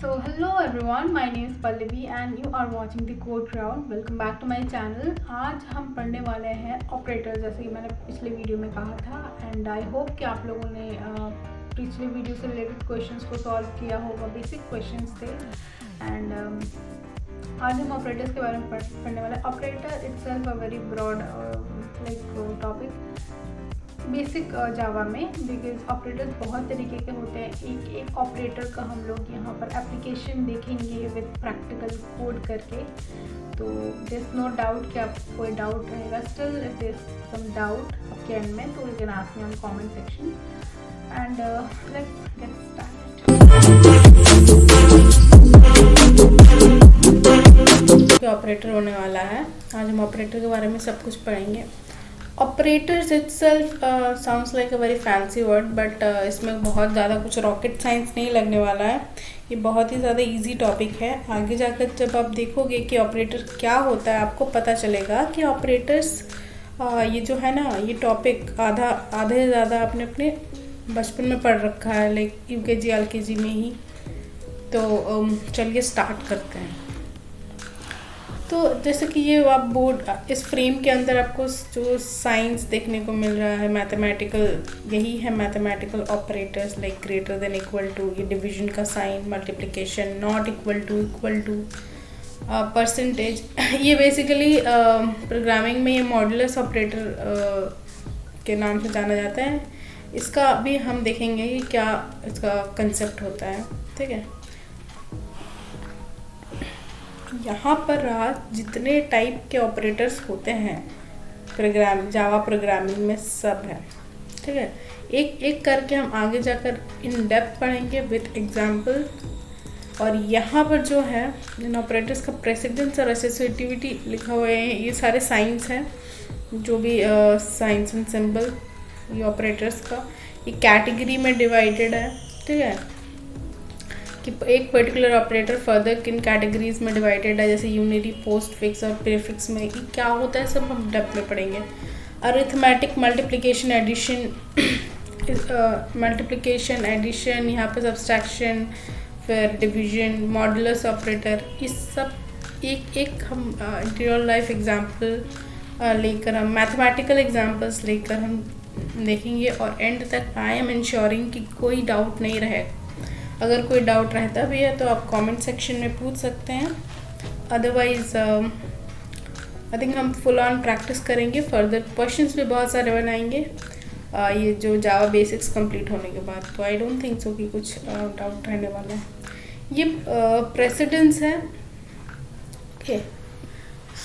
So hello everyone, my name is Pallavi and you are watching the Code Ground. Welcome back to my channel. आज हम पढ़ने वाले हैं operator, जैसे कि मैंने पिछले वीडियो में कहा था एंड आई होप कि आप लोगों ने पिछले वीडियो से रिलेटेड क्वेश्चंस को सॉल्व किया होगा. बेसिक क्वेश्चंस थे एंड आज हम ऑपरेटर्स के बारे में पढ़ने वाले. Operator itself a very broad like topic basic Java में, बिकॉज ऑपरेटर्स बहुत तरीके के होते हैं. एक ऑपरेटर का हम लोग यहाँ पर एप्लीकेशन देखेंगे विद प्रैक्टिकल कोड करके. तो दिस नो डाउट कि आपको कोई डाउट रहेगा. Still if there some doubt आपके एंड में, तो you can ask me on comment section and let's get started. Operator होने वाला है. आज हम ऑपरेटर के बारे में सब कुछ पढ़ेंगे. Operators itself sounds like a very fancy word, but इसमें बहुत ज़्यादा कुछ रॉकेट साइंस नहीं लगने वाला है. ये बहुत ही ज़्यादा इजी टॉपिक है. आगे जाकर जब आप देखोगे कि ऑपरेटर क्या होता है, आपको पता चलेगा कि ऑपरेटर्स ये जो है ना, ये टॉपिक आधे से ज़्यादा आपने अपने बचपन में पढ़ रखा है, लाइक UKG LKG में ही. तो चलिए स्टार्ट करते हैं. तो जैसे कि ये आप बोर्ड, इस फ्रेम के अंदर आपको जो साइंस देखने को मिल रहा है, मैथमेटिकल, यही है mathematical operators, like greater than, equal to, ये डिवीजन का sign, multiplication, not equal to, percentage. ये बेसिकली प्रोग्रामिंग में ये मॉड्यूलस ऑपरेटर के नाम से जाना जाता है. इसका भी हम देखेंगे कि क्या इसका कंसेप्ट होता है. ठीक है, यहाँ पर जितने टाइप के ऑपरेटर्स होते हैं जावा प्रोग्रामिंग में सब है. ठीक है, एक एक करके हम आगे जाकर इन डेप्थ पढ़ेंगे विद एग्जांपल. और यहाँ पर जो है इन ऑपरेटर्स का प्रेसिडेंस और एसोसिएटिविटी लिखा हुआ है. ये सारे साइंस हैं, जो भी साइंस एंड सिंबल ये ऑपरेटर्स का. ये कैटेगरी में डिवाइडेड है. ठीक है, कि एक पर्टिकुलर ऑपरेटर फर्दर किन कैटेगरीज में डिवाइडेड है, जैसे यूनिटी, पोस्ट फिक्स और प्रीफिक्स में. कि क्या होता है सब हम डेप्थ में पढ़ेंगे. अरिथमेटिक, मल्टीप्लिकेशन, एडिशन, यहाँ पे सब्सट्रैक्शन, फिर डिवीजन, मॉडुलस ऑपरेटर, इस सब एक हम रियल लाइफ एग्जांपल लेकर, हम मैथमेटिकल एग्जांपल्स लेकर हम देखेंगे. और एंड तक आई एम इंश्योरिंग कि कोई डाउट नहीं रहेगा. अगर कोई डाउट रहता भी है तो आप कमेंट सेक्शन में पूछ सकते हैं. अदरवाइज आई थिंक हम फुल ऑन प्रैक्टिस करेंगे. फर्दर क्वेश्चंस भी बहुत सारे बनाएंगे ये जो जावा बेसिक्स कंप्लीट होने के बाद. तो आई डोंट थिंक सो कि कुछ डाउट रहने वाला है. ये प्रेसिडेंस है. ओके,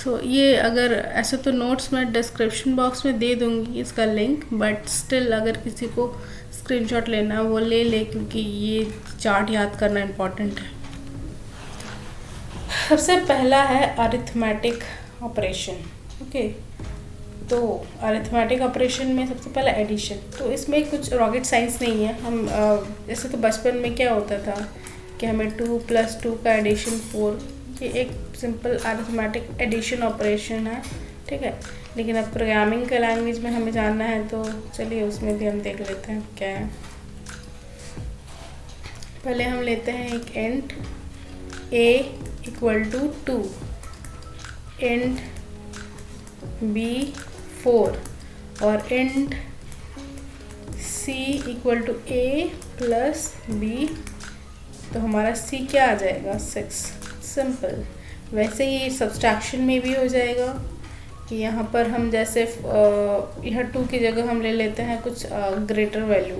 सो ये अगर ऐसे तो नोट्स में डिस्क्रिप्शन बॉक्स में दे दूँगी इसका लिंक, बट स्टिल अगर किसी को स्क्रीनशॉट लेना वो ले, क्योंकि ये चार्ट याद करना इम्पॉर्टेंट है. सबसे पहला है अरिथमेटिक ऑपरेशन. ओके, तो अरिथमेटिक ऑपरेशन में सबसे पहला एडिशन. तो इसमें कुछ रॉकेट साइंस नहीं है. हम जैसे तो बचपन में क्या होता था कि हमें 2 + 2 का एडिशन 4, ये एक सिंपल अरिथमेटिक एडिशन ऑपरेशन है. ठीक है, लेकिन अब प्रोग्रामिंग के लैंग्वेज में हमें जानना है, तो चलिए उसमें भी हम देख लेते हैं क्या है. पहले हम लेते हैं एक इंट a = 2, इंट b 4 और इंट c = a + b. तो हमारा c क्या आ जाएगा? 6. सिंपल. वैसे ही सब्सट्रैक्शन में भी हो जाएगा कि यहाँ पर हम जैसे यहाँ 2 की जगह हम ले लेते हैं कुछ ग्रेटर वैल्यू,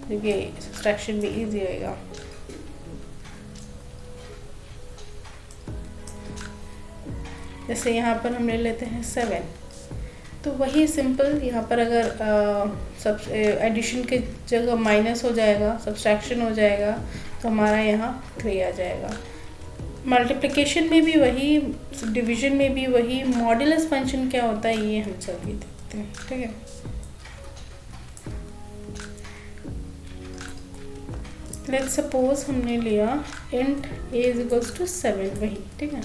क्योंकि सब्सट्रैक्शन भी इजी होएगा. जैसे यहाँ पर हम ले लेते हैं 7. तो वही सिंपल यहाँ पर अगर सब एडिशन की जगह माइनस हो जाएगा, सब्सट्रैक्शन हो जाएगा, तो हमारा यहाँ 3 आ जाएगा. मल्टीप्लिकेशन में भी वही, डिवीजन में भी वही. मॉड्यूलस फंक्शन क्या होता है ये हम चलिए देखते हैं. ठीक है, लेट्स सपोज हमने लिया इंट a = 7, वही. ठीक है,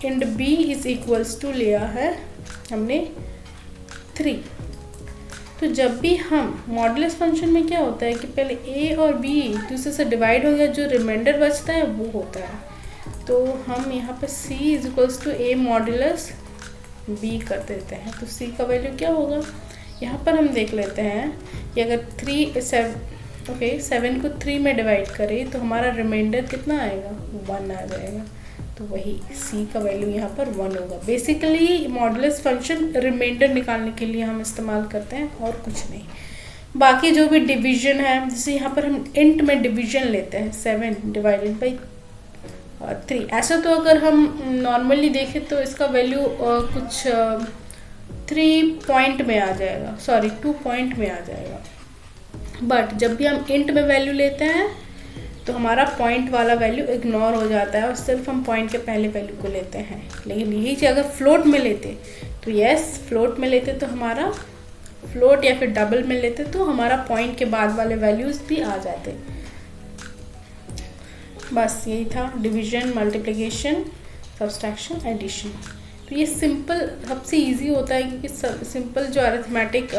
इंट b = लिया है हमने 3. तो जब भी हम मॉडुलस फंक्शन में क्या होता है कि पहले ए और बी दूसरे से डिवाइड हो गया, जो रिमाइंडर बचता है वो होता है। तो हम यहाँ पे c is equals to a modulus b कर देते हैं। तो c का वैल्यू क्या होगा, यहाँ पर हम देख लेते हैं कि अगर 7 को 3 में डिवाइड करें तो हमारा रिमाइंडर कितना आएगा, 1 आ जाएगा। तो वही c का वैल्यू यहाँ पर 1 होगा। बेसिकली मॉडुलस फंक्शन रिमाइंडर निकालने के लिए हम इस्तेमाल करते हैं और कुछ नहीं। बाकी जो भी डिवीजन है, जैसे यहाँ पर हम इंट में डिवीजन लेते हैं 7 डिवाइडेड बाई 3। ऐसा तो अगर हम नॉर्मली देखें तो इसका वैल्यू कुछ 3 पॉइंट में आ जाएगा, सॉरी 2 पॉइंट में आ जाएगा। बट जब भी हम इंट में वैल्यू लेते हैं तो हमारा पॉइंट वाला वैल्यू इग्नोर हो जाता है और सिर्फ हम पॉइंट के पहले वैल्यू को लेते हैं। लेकिन यही चीज़ अगर फ्लोट में लेते तो यस, फ्लोट में लेते तो हमारा फ्लोट या फिर डबल में लेते तो हमारा पॉइंट के बाद वाले वैल्यूज़ भी आ जाते। बस यही था डिवीजन, मल्टीप्लिकेशन, सब्सट्रैक्शन, एडिशन। तो ये सिंपल सबसे इजी होता है क्योंकि सिंपल जो अरिथमेटिक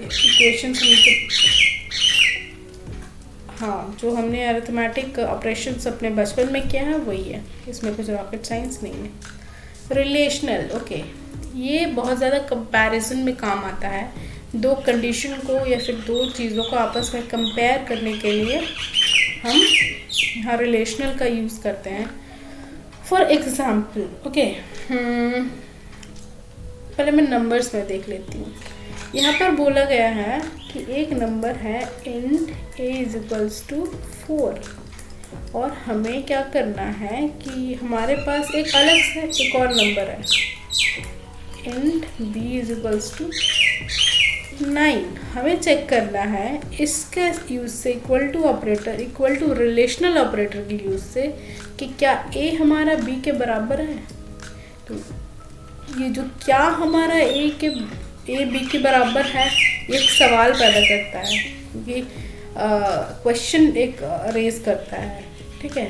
इक्वेशंस जो हमने अरिथमेटिक ऑपरेशंस अपने बचपन में किया है वही है, इसमें कुछ रॉकेट साइंस नहीं है। रिलेशनल, ओके, ये बहुत ज़्यादा कंपैरिजन में काम आता है। दो कंडीशन को या फिर दो चीज़ों को आपस में कंपेयर करने के लिए हम यहाँ रिलेशनल का यूज़ करते हैं। फॉर एग्ज़ाम्पल, ओके, पहले मैं नंबर्स में देख लेती हूँ। यहाँ पर बोला गया है कि एक नंबर है int a is equals to 4 और हमें क्या करना है कि हमारे पास एक अलग से एक और नंबर है int b is equals to 9। हमें चेक करना है इसके यूज़ से equal to operator, equal to relational operator के यूज़ से कि क्या a हमारा b के बराबर है। तो ये जो क्या हमारा a b के बराबर है ये एक सवाल पैदा करता है, क्योंकि क्वेश्चन एक रेज करता है, ठीक है,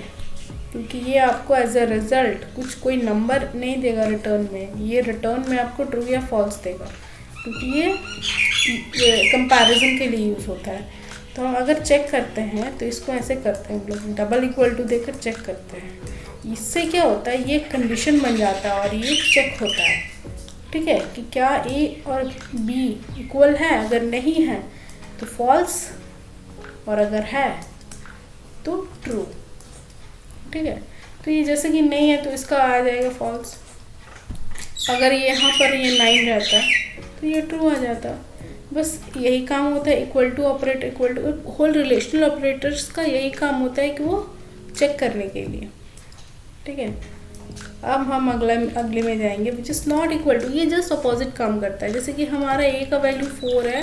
क्योंकि ये आपको एज अ रिज़ल्ट कुछ कोई नंबर नहीं देगा रिटर्न में, ये रिटर्न में आपको ट्रू या फॉल्स देगा, क्योंकि ये कंपैरिजन के लिए यूज़ होता है। तो हम अगर चेक करते हैं तो इसको ऐसे करते हैं, हम लोग डबल इक्वल टू देकर चेक करते हैं। इससे क्या होता है, ये कंडीशन बन जाता है और ये चेक होता है, ठीक है, कि क्या a और b इक्वल है। अगर नहीं है तो फॉल्स और अगर है तो ट्रू, ठीक है। तो ये जैसे कि नहीं है तो इसका आ जाएगा फॉल्स। अगर ये यहाँ पर ये 9 रहता तो ये ट्रू आ जाता। बस यही काम होता है equal to operator, equal to whole relational operators का यही काम होता है कि वो चेक करने के लिए, ठीक है। अब हम अगले में जाएंगे which is not equal to. ये जस्ट अपोजिट काम करता है, जैसे कि हमारा a का वैल्यू 4 है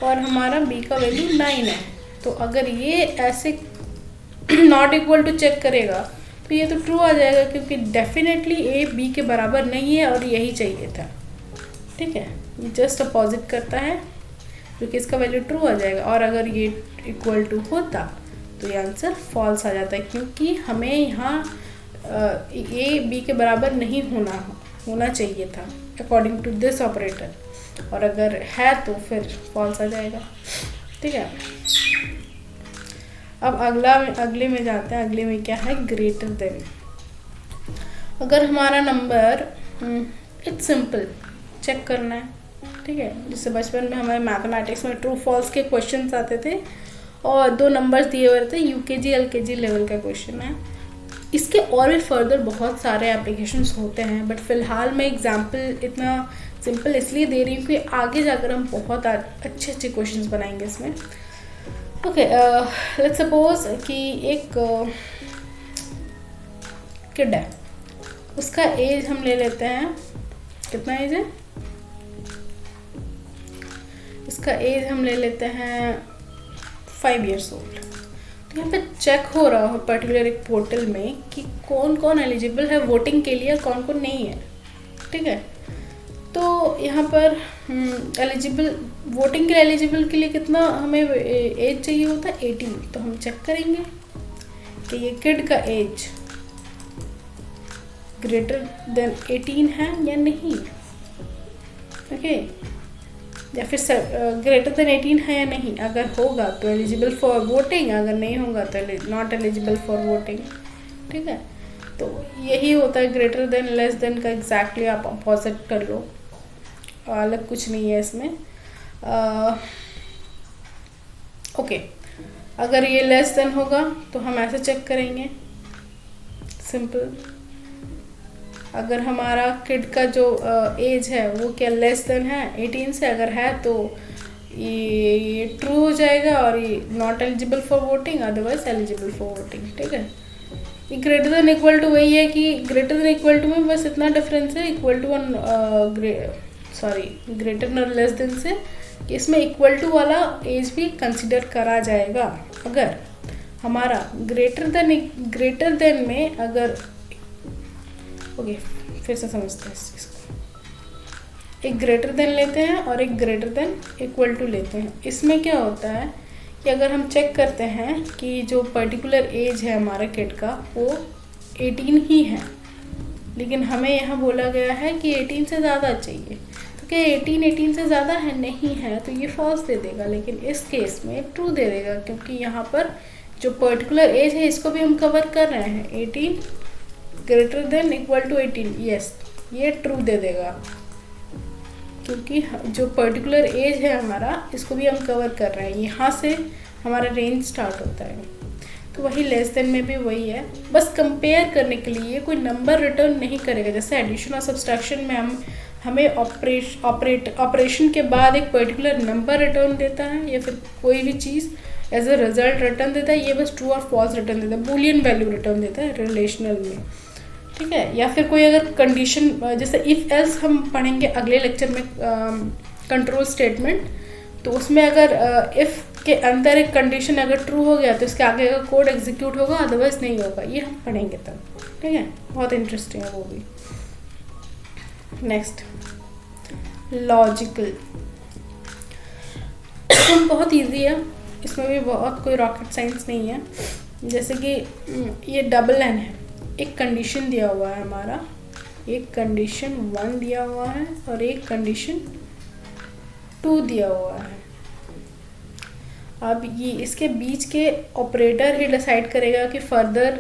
और हमारा b का वैल्यू 9 है। तो अगर ये ऐसे नॉट इक्वल टू चेक करेगा तो ये तो ट्रू आ जाएगा, क्योंकि डेफिनेटली a b के बराबर नहीं है और यही चाहिए था, ठीक है। ये जस्ट अपोजिट करता है क्योंकि इसका वैल्यू ट्रू आ जाएगा। और अगर ये इक्वल टू होता तो ये आंसर फॉल्स आ जाता है, क्योंकि हमें यहाँ a b के बराबर नहीं होना चाहिए था अकॉर्डिंग टू दिस ऑपरेटर, और अगर है तो फिर फॉल्स आ जाएगा, ठीक है। अब अगले में जाते हैं। अगले में क्या है, ग्रेटर देन। अगर हमारा नंबर इट्स सिंपल चेक करना है, ठीक है, जिससे बचपन में हमारे मैथमेटिक्स में ट्रू फॉल्स के क्वेश्चंस आते थे और 2 नंबर्स दिए हुए थे, यूकेजी एलकेजी लेवल का क्वेश्चन है। इसके और भी फर्दर बहुत सारे एप्लीकेशंस होते हैं, बट फ़िलहाल मैं एग्जांपल इतना सिंपल इसलिए दे रही हूँ कि आगे जाकर हम बहुत अच्छे क्वेश्चंस बनाएंगे इसमें। ओके, लेट्स सपोज कि एक किड है, उसका एज हम ले लेते हैं, कितना एज है इसका, एज हम ले लेते हैं 5 years old। तो यहाँ पे चेक हो रहा हो पर्टिकुलर एक पोर्टल में कि कौन कौन एलिजिबल है वोटिंग के लिए, कौन कौन नहीं है, ठीक है। तो यहाँ पर एलिजिबल वोटिंग के लिए एलिजिबल के लिए कितना हमें एज चाहिए होता है, 18। तो हम चेक करेंगे कि ये किड का एज ग्रेटर देन 18 है या नहीं, ओके। या फिर ग्रेटर देन 18 है या नहीं, अगर होगा तो एलिजिबल फॉर वोटिंग, अगर नहीं होगा तो नॉट एलिजिबल फॉर वोटिंग। ठीक है, तो यही होता है ग्रेटर देन लेस देन का एग्जैक्टली आप अपोजिट कर लो, अलग कुछ नहीं है इसमें। ओके, अगर ये लेस देन होगा तो हम ऐसे चेक करेंगे, सिंपल। अगर हमारा किड का जो एज है वो क्या लेस देन है 18 से, अगर है तो ये ट्रू हो जाएगा और ये not eligible for voting, otherwise eligible for voting. ठीक है, ये ग्रेटर देन इक्वल टू वही है कि ग्रेटर देन इक्वल टू में बस इतना डिफरेंस है, इक्वल टू ग्रेटर और लेस देन से, कि इसमें इक्वल टू वाला एज भी कंसिडर करा जाएगा। अगर हमारा ग्रेटर देन में अगर ओके, फिर से समझते हैं इस चीज़ को। एक ग्रेटर देन लेते हैं और एक ग्रेटर देन इक्वल टू लेते हैं। इसमें क्या होता है कि अगर हम चेक करते हैं कि जो पर्टिकुलर एज है हमारे किड का वो 18 ही है, लेकिन हमें यहाँ बोला गया है कि 18 से ज़्यादा चाहिए, तो क्या 18 से ज़्यादा है? नहीं है, तो ये फॉल्स दे देगा। लेकिन इस केस में ट्रू दे देगा, क्योंकि यहाँ पर जो पर्टिकुलर एज है इसको भी हम कवर कर रहे हैं। 18 greater than equal to 18, yes, ये ट्रू दे देगा, क्योंकि जो पर्टिकुलर एज है हमारा इसको भी हम कवर कर रहे हैं, यहाँ से हमारा रेंज स्टार्ट होता है। तो वही लेस देन में भी वही है, बस कंपेयर करने के लिए कोई नंबर रिटर्न नहीं करेगा। जैसे एडिशन और सब्सट्रैक्शन में हमें ऑपरेशन के बाद एक पर्टिकुलर नंबर रिटर्न देता है, या फिर कोई भी चीज़ एज अ रिजल्ट रिटर्न देता है, ये बस ट्रू और फॉल्स रिटर्न देता है, बूलियन वैल्यू रिटर्न देता है रिलेशनल में। ठीक है, या फिर कोई अगर कंडीशन, जैसे इफ़ एल्स हम पढ़ेंगे अगले लेक्चर में, कंट्रोल स्टेटमेंट, तो उसमें अगर इफ़ के अंदर एक कंडीशन अगर ट्रू हो गया तो इसके आगे का कोड एग्जीक्यूट होगा, अदरवाइज नहीं होगा। ये हम पढ़ेंगे तब। ठीक है, बहुत इंटरेस्टिंग है वो भी। Next, logical. बहुत इजी है, इसमें भी बहुत कोई रॉकेट साइंस नहीं है। जैसे कि ये डबल एन है, एक कंडीशन दिया हुआ है हमारा, एक कंडीशन 1 दिया हुआ है और एक कंडीशन 2 दिया हुआ है। अब ये इसके बीच के ऑपरेटर ही डिसाइड करेगा कि फर्दर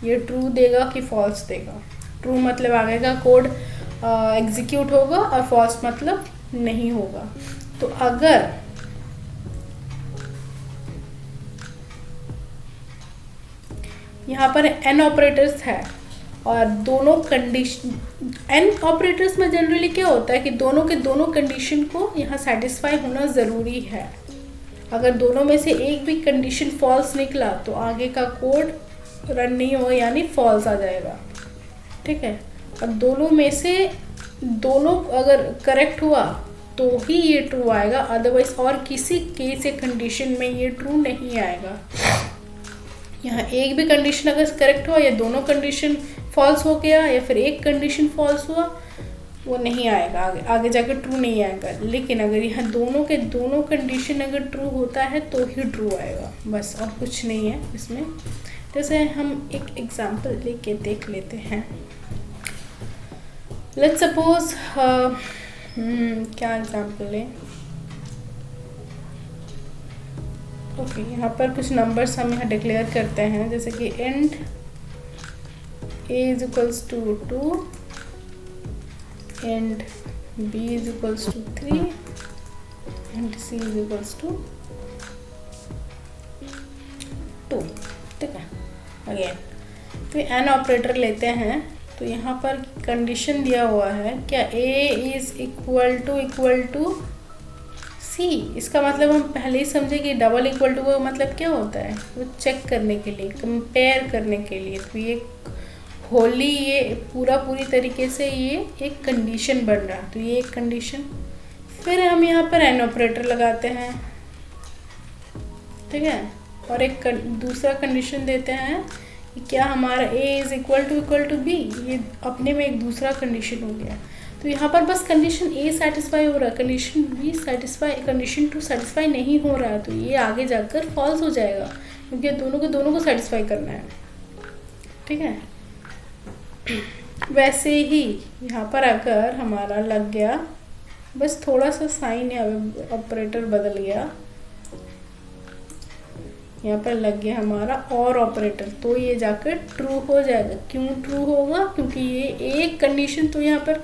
ये ट्रू देगा कि फॉल्स देगा। ट्रू मतलब आगे का कोड एग्जीक्यूट होगा और फॉल्स मतलब नहीं होगा। तो अगर यहाँ पर n ऑपरेटर्स है और दोनों कंडीशन, n ऑपरेटर्स में जनरली क्या होता है कि दोनों के दोनों कंडीशन को यहाँ सेटिस्फाई होना ज़रूरी है। अगर दोनों में से एक भी कंडीशन फॉल्स निकला तो आगे का कोड रन नहीं होगा, यानी फॉल्स आ जाएगा। ठीक है, और दोनों में से दोनों अगर करेक्ट हुआ तो ही ये ट्रू आएगा, अदरवाइज और किसी केस या कंडीशन में ये ट्रू नहीं आएगा। यहाँ एक भी कंडीशन अगर करेक्ट हुआ या दोनों कंडीशन फॉल्स हो गया या फिर एक कंडीशन फॉल्स हुआ, वो नहीं आएगा, आगे जाकर ट्रू नहीं आएगा। लेकिन अगर यहाँ दोनों के दोनों कंडीशन अगर ट्रू होता है तो ही ट्रू आएगा, बस, और कुछ नहीं है इसमें। जैसे हम एक एग्जांपल लेके देख लेते हैं। लेट्स सपोज क्या एग्जांपल लें। ओके, यहाँ पर कुछ नंबर्स हम यहाँ डिक्लेयर करते हैं, जैसे कि int a is equals to 2, and b is equals to 3, and c is equals to 2। ठीक है, अगेन तो n ऑपरेटर लेते हैं, तो यहाँ पर कंडीशन दिया हुआ है क्या a is equal to c। इसका मतलब हम पहले ही समझे कि डबल इक्वल टू का मतलब क्या होता है, वो चेक करने के लिए, कंपेयर करने के लिए। तो ये होली, ये पूरी तरीके से ये एक कंडीशन बन रहा है, तो ये एक कंडीशन। फिर हम यहाँ पर एन ऑपरेटर लगाते हैं, ठीक है, और एक दूसरा कंडीशन देते हैं कि क्या हमारा a is equal to b। ये अपने में एक दूसरा कंडीशन हो गया। तो यहाँ पर बस कंडीशन a सेटिस्फाई हो रहा है, condition b satisfy, condition 2 satisfy नहीं हो रहा है, तो ये आगे जाकर फॉल्स हो जाएगा, क्योंकि दोनों के दोनों को सेटिस्फाई करना है। ठीक है, वैसे ही यहाँ पर अगर हमारा लग गया बस थोड़ा सा साइन है, ऑपरेटर बदल गया, यहाँ पर लग गया हमारा और ऑपरेटर, तो ये जाकर ट्रू हो जाएगा। क्यों ट्रू होगा? क्योंकि ये एक कंडीशन तो यहाँ पर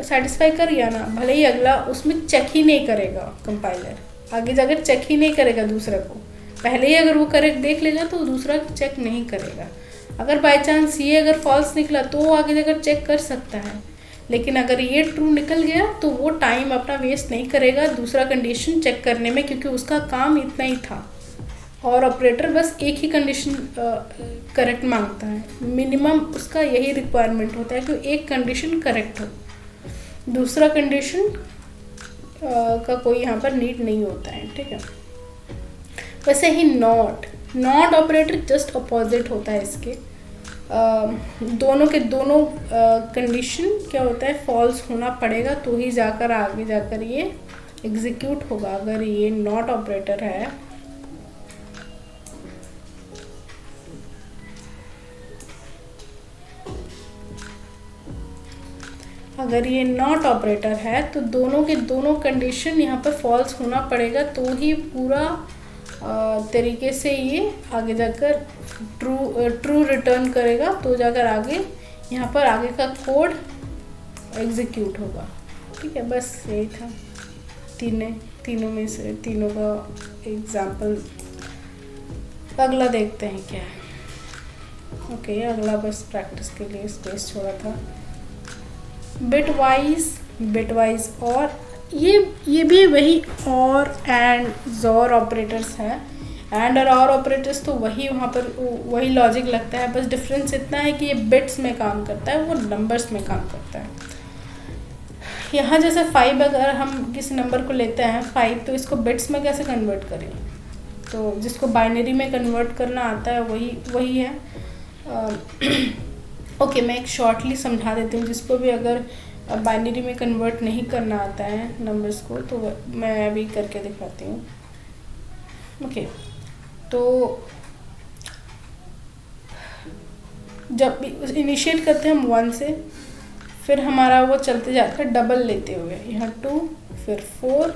सेटिस्फाई कर गया ना, भले ही अगला उसमें चेक ही नहीं करेगा, कंपाइलर आगे जाकर चेक ही नहीं करेगा दूसरे को, पहले ही अगर वो करेक्ट देख लेगा तो दूसरा चेक नहीं करेगा। अगर बाय चांस ये अगर फॉल्स निकला तो वो आगे जाकर चेक कर सकता है, लेकिन अगर ये ट्रू निकल गया तो वो टाइम अपना वेस्ट नहीं करेगा दूसरा कंडीशन चेक करने में, क्योंकि उसका काम इतना ही था। और ऑपरेटर बस एक ही कंडीशन करेक्ट मांगता है, मिनिमम उसका यही रिक्वायरमेंट होता है कि एक कंडीशन करेक्ट हो, दूसरा कंडीशन का कोई यहाँ पर नीड नहीं होता है, ठीक है। वैसे ही नॉट ऑपरेटर जस्ट अपोजिट होता है इसके, दोनों के दोनों कंडीशन क्या होता है, फॉल्स होना पड़ेगा तो ही जाकर आगे जाकर ये एग्जीक्यूट होगा। अगर ये नॉट ऑपरेटर है अगर ये नॉट ऑपरेटर है तो दोनों के दोनों कंडीशन यहाँ पर फॉल्स होना पड़ेगा तो ही पूरा तरीके से ये आगे जाकर ट्रू रिटर्न करेगा, तो जाकर आगे यहाँ पर आगे का कोड एग्जीक्यूट होगा, ठीक है। बस यही था, तीनों में से तीनों का एग्जाम्पल। अगला देखते हैं क्या है। ओके, अगला बस प्रैक्टिस के लिए स्पेस छोड़ा था। बिटवाइज और ये भी वही और एंड जोर ऑपरेटर्स हैं। एंड और ऑपरेटर्स तो वही वहाँ पर वही लॉजिक लगता है, बस डिफरेंस इतना है कि ये बिट्स में काम करता है, वो नंबर्स में काम करता है। यहाँ जैसे 5 अगर हम किसी नंबर को लेते हैं 5, तो इसको बिट्स में कैसे कन्वर्ट करें, तो जिसको बाइनरी में कन्वर्ट करना आता है वही है। ओके, मैं एक शॉर्टली समझा देती हूँ, जिसको भी अगर बाइनरी में कन्वर्ट नहीं करना आता है नंबर्स को, तो मैं अभी करके दिखाती हूँ। ओके, तो जब इनिशिएट करते हैं हम 1 से, फिर हमारा वो चलते जाता है डबल लेते हुए, यहाँ 2, फिर 4,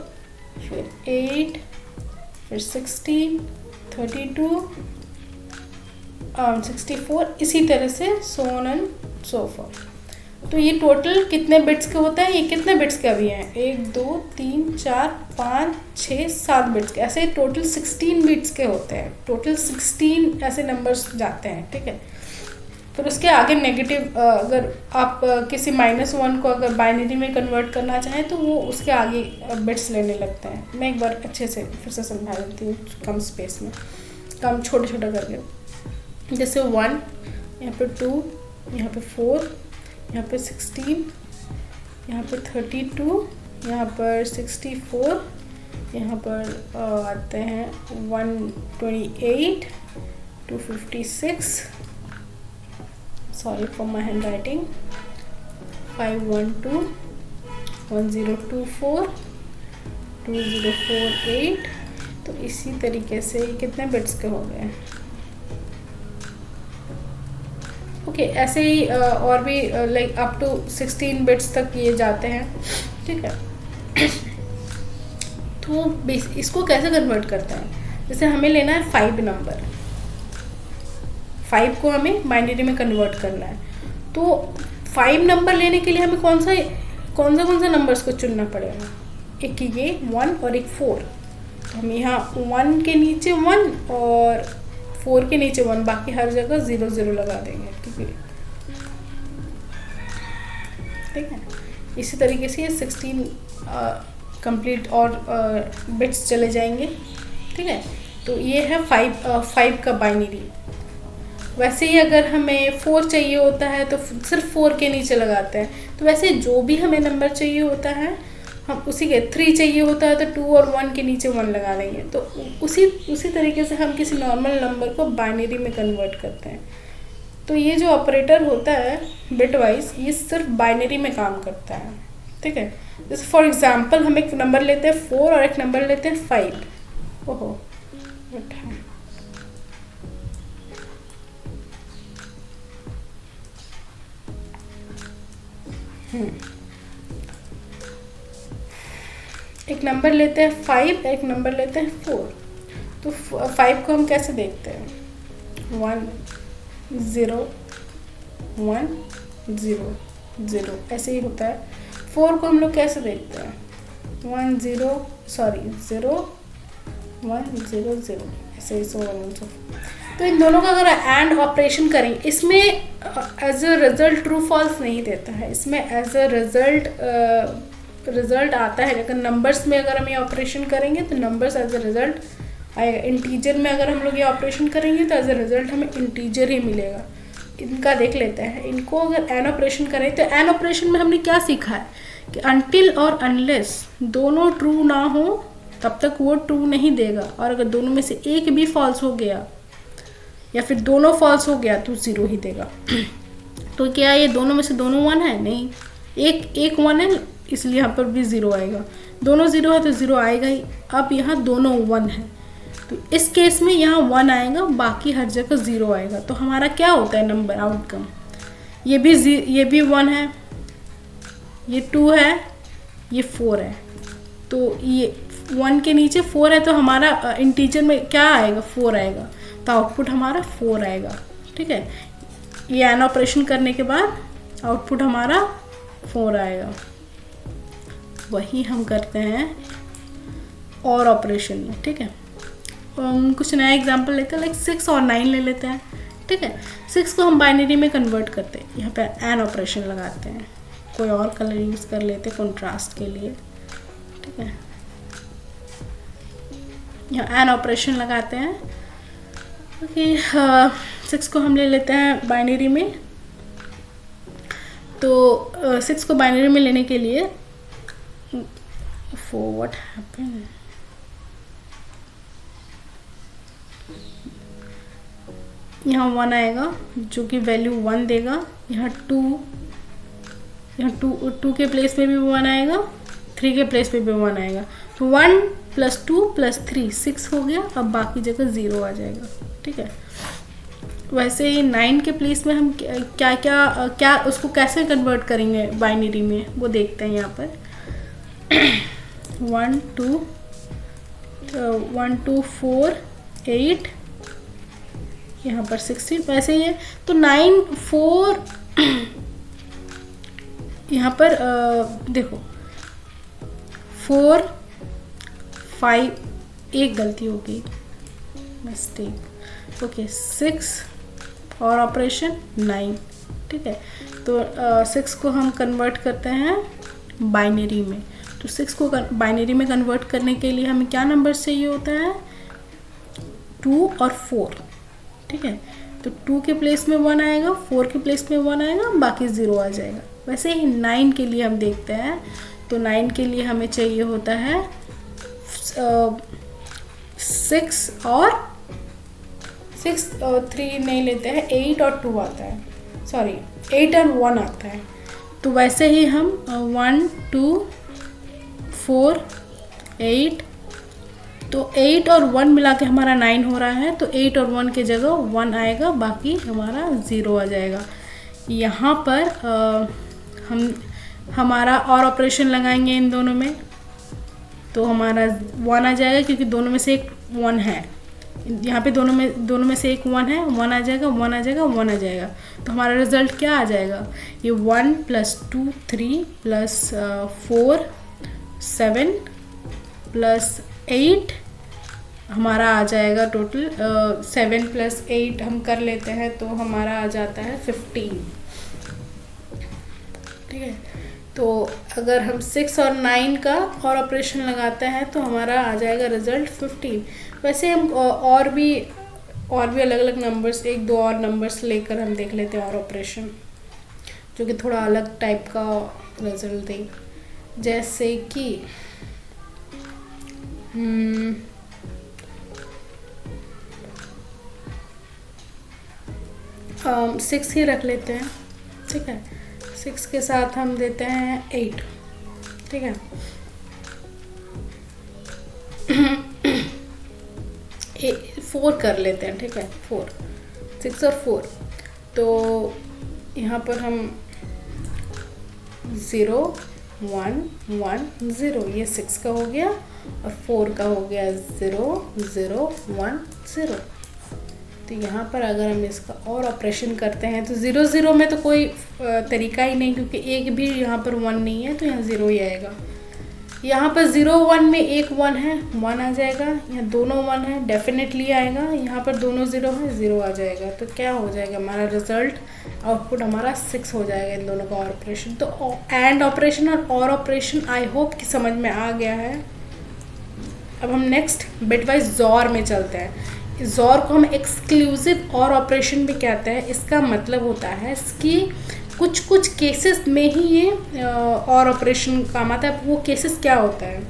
फिर 8, फिर 16, 32, 64, इसी तरह से so on and so forth। तो ये टोटल कितने बिट्स के होता है, ये कितने बिट्स के अभी हैं, 1 2 3 4 5 6 7 बिट्स के, ऐसे टोटल 16 बिट्स के होते हैं। टोटल 16 ऐसे नंबर्स जाते हैं, ठीक है। फिर उसके आगे नेगेटिव, अगर आप किसी -1 को अगर बाइनरी में कन्वर्ट करना चाहें तो वो उसके आगे बिट्स लेने लगते हैं। मैं एक बार अच्छे से फिर से समझा देती हूँ, कम स्पेस में, कम छोटा करके। जैसे 1, यहाँ पे 2, यहाँ पे 4, यहाँ पे 16, यहाँ पे 32, यहाँ पर 64, यहाँ पर आते हैं 128, 256, sorry for my hand writing, 512, 1024, 2048। तो इसी तरीके से कितने बिट्स के हो गए। ओके, ऐसे ही और भी लाइक अप टू 16 बिट्स तक ये जाते हैं, ठीक है। तो इसको कैसे कन्वर्ट करते हैं, जैसे हमें लेना है 5 नंबर, 5 को हमें बाइनरी में कन्वर्ट करना है। तो 5 नंबर लेने के लिए हमें कौन सा नंबर्स को चुनना पड़ेगा, एक ये 1 और एक 4। तो हम यहाँ 1 के नीचे 1 और 4 के नीचे 1, बाकी हर जगह 0 0 लगा देंगे, ठीक है। इसी तरीके से ये 16 कंप्लीट और बिट्स चले जाएंगे, ठीक है। तो ये है 5 का बाइनरी। वैसे ही अगर हमें 4 चाहिए होता है तो सिर्फ 4 के नीचे लगाते हैं। तो वैसे जो भी हमें नंबर चाहिए होता है, हम उसी के 3 चाहिए होता है तो 2 और 1 के नीचे 1 लगा देंगे। तो उसी तरीके से हम किसी नॉर्मल नंबर को बाइनरी में कन्वर्ट करते हैं। तो ये जो ऑपरेटर होता है बिट वाइज, ये सिर्फ बाइनरी में काम करता है, ठीक है। जैसे फॉर एग्जांपल हम एक नंबर लेते हैं 4 और एक नंबर लेते हैं 5। ओहो, एक नंबर लेते हैं 5, एक नंबर लेते हैं 4। तो 5 को हम कैसे देखते हैं? 1 0 1 0 0, ऐसे ही होता है। 4 को हम लोग कैसे देखते हैं? 1 0 1 0 0, ऐसे ही 1 1 0। तो इन दोनों का अगर एंड ऑपरेशन करें, इसमें as a result true false नहीं देता है, इसमें एज अ रिजल्ट आता है। लेकिन नंबर्स में अगर हम ये ऑपरेशन करेंगे तो नंबर्स एज अ रिजल्ट आएगा। इंटीजर में अगर हम लोग ये ऑपरेशन करेंगे तो एज अ रिजल्ट हमें इंटीजर ही मिलेगा। इनका देख लेते हैं। इनको अगर एन ऑपरेशन करें तो एन ऑपरेशन में हमने क्या सीखा है कि अनटिल और अनलेस दोनों ट्रू ना हो तब तक वो ट्रू नहीं देगा, और अगर दोनों में से एक भी फॉल्स हो गया या फिर दोनों फॉल्स हो गया तो 0 ही देगा। तो क्या ये दोनों में से दोनों 1 है? नहीं, एक 1 है, इसलिए यहाँ पर भी 0 आएगा। दोनों 0 है तो 0 आएगा ही। अब यहाँ दोनों 1 है तो इस केस में यहाँ 1 आएगा, बाकी हर जगह 0 आएगा। तो हमारा क्या होता है नंबर आउटकम? ये भी 1 है, ये 2 है, ये 4 है। तो ये 1 के नीचे 4 है तो हमारा इंटीजर में क्या आएगा? 4 आएगा। तो आउटपुट हमारा 4 आएगा। ठीक है, ये एन ऑपरेशन करने के बाद आउटपुट हमारा 4 आएगा। वही हम करते हैं और ऑपरेशन में। ठीक है, कुछ नया एग्जांपल लेते हैं, लाइक 6 और 9 ले लेते हैं। ठीक है, 6 को हम बाइनरी में कन्वर्ट करते हैं, यहाँ पे एन ऑपरेशन लगाते हैं। कोई और कलर यूज़ कर लेते हैं कंट्रास्ट के लिए। ठीक है, यहाँ एन ऑपरेशन लगाते हैं। ओके, 6 को हम ले लेते हैं बाइनरी में। तो 6 को बाइनरी में लेने के लिए व्हाट हैपन, यहाँ 1 आएगा जो कि वैल्यू 1 देगा। यहाँ 2 के प्लेस पे भी 1 आएगा, 3 के प्लेस पे भी 1 आएगा। तो 1 + 2 + 3 6 हो गया। अब बाकी जगह 0 आ जाएगा। ठीक है, वैसे ही 9 के प्लेस में हम क्या उसको कैसे कन्वर्ट करेंगे बाइनरी में, वो देखते हैं यहाँ पर। 1 2 4 8, यहाँ पर 16, वैसे ही है। तो 9 4 यहाँ पर देखो 4 5, एक गलती हो गई, मिस्टेक। ओके, 6 और ऑपरेशन 9। ठीक है, तो 6 को हम कन्वर्ट करते हैं बाइनरी में। तो 6 को बाइनरी में कन्वर्ट करने के लिए हमें क्या नंबर चाहिए होता है? 2 और 4। ठीक है, तो 2 के प्लेस में 1 आएगा, 4 के प्लेस में 1 आएगा, बाकी 0 आ जाएगा। वैसे ही 9 के लिए हम देखते हैं। तो 9 के लिए हमें चाहिए होता है 6 और 3 नहीं लेते हैं, 8 और 2 आता है, सॉरी 8 और 1 आता है। तो वैसे ही हम 1 2 4 8, तो 8 और 1 मिला के हमारा 9 हो रहा है। तो 8 और 1 के जगह 1 आएगा, बाकी हमारा 0 आ जाएगा। यहाँ पर हमारा और ऑपरेशन लगाएंगे इन दोनों में, तो हमारा 1 आ जाएगा क्योंकि दोनों में से एक 1 है। यहाँ पे दोनों में से एक 1 है, 1 आ जाएगा, 1 आ जाएगा, 1 आ जाएगा। तो हमारा रिजल्ट क्या आ जाएगा? ये 1 + 2 3 + 4 7 + 8 हमारा आ जाएगा टोटल 7 + 8 हम कर लेते हैं तो हमारा आ जाता है 15। ठीक है, तो अगर हम 6 और 9 का और ऑपरेशन लगाते हैं तो हमारा आ जाएगा रिजल्ट 15। वैसे हम और भी अलग अलग नंबर्स, 1-2 और नंबर्स लेकर हम देख लेते हैं और ऑपरेशन, जो कि थोड़ा अलग टाइप का रिजल्ट दे। जैसे कि 6 ही रख लेते हैं। ठीक है, 6 के साथ हम देते हैं 8। ठीक है, 4 कर लेते हैं। ठीक है, 4 6 और 4, तो यहाँ पर हम 0 1 1 0, ये 6 का हो गया और 4 का हो गया 0 0 1 0। तो यहाँ पर अगर हम इसका और ऑपरेशन करते हैं तो 0 0 में तो कोई तरीका ही नहीं, क्योंकि एक भी यहाँ पर 1 नहीं है, तो यहाँ 0 ही आएगा। यहाँ पर 0 1 में एक 1 है, 1 आ जाएगा। यहाँ दोनों 1 है, डेफिनेटली आएगा। यहाँ पर दोनों 0 है, 0 आ जाएगा। तो क्या हो जाएगा हमारा रिजल्ट, आउटपुट हमारा 6 हो जाएगा इन दोनों का ऑपरेशन। तो एंड ऑपरेशन और ऑपरेशन आई होप कि समझ में आ गया है। अब हम नेक्स्ट बिटवाइज जॉर में चलते हैं। जॉर को हम एक्सक्लूसिव और ऑपरेशन भी कहते हैं। इसका मतलब होता है इसकी कुछ केसेस में ही ये और ऑपरेशन काम आता है। वो केसेस क्या होता है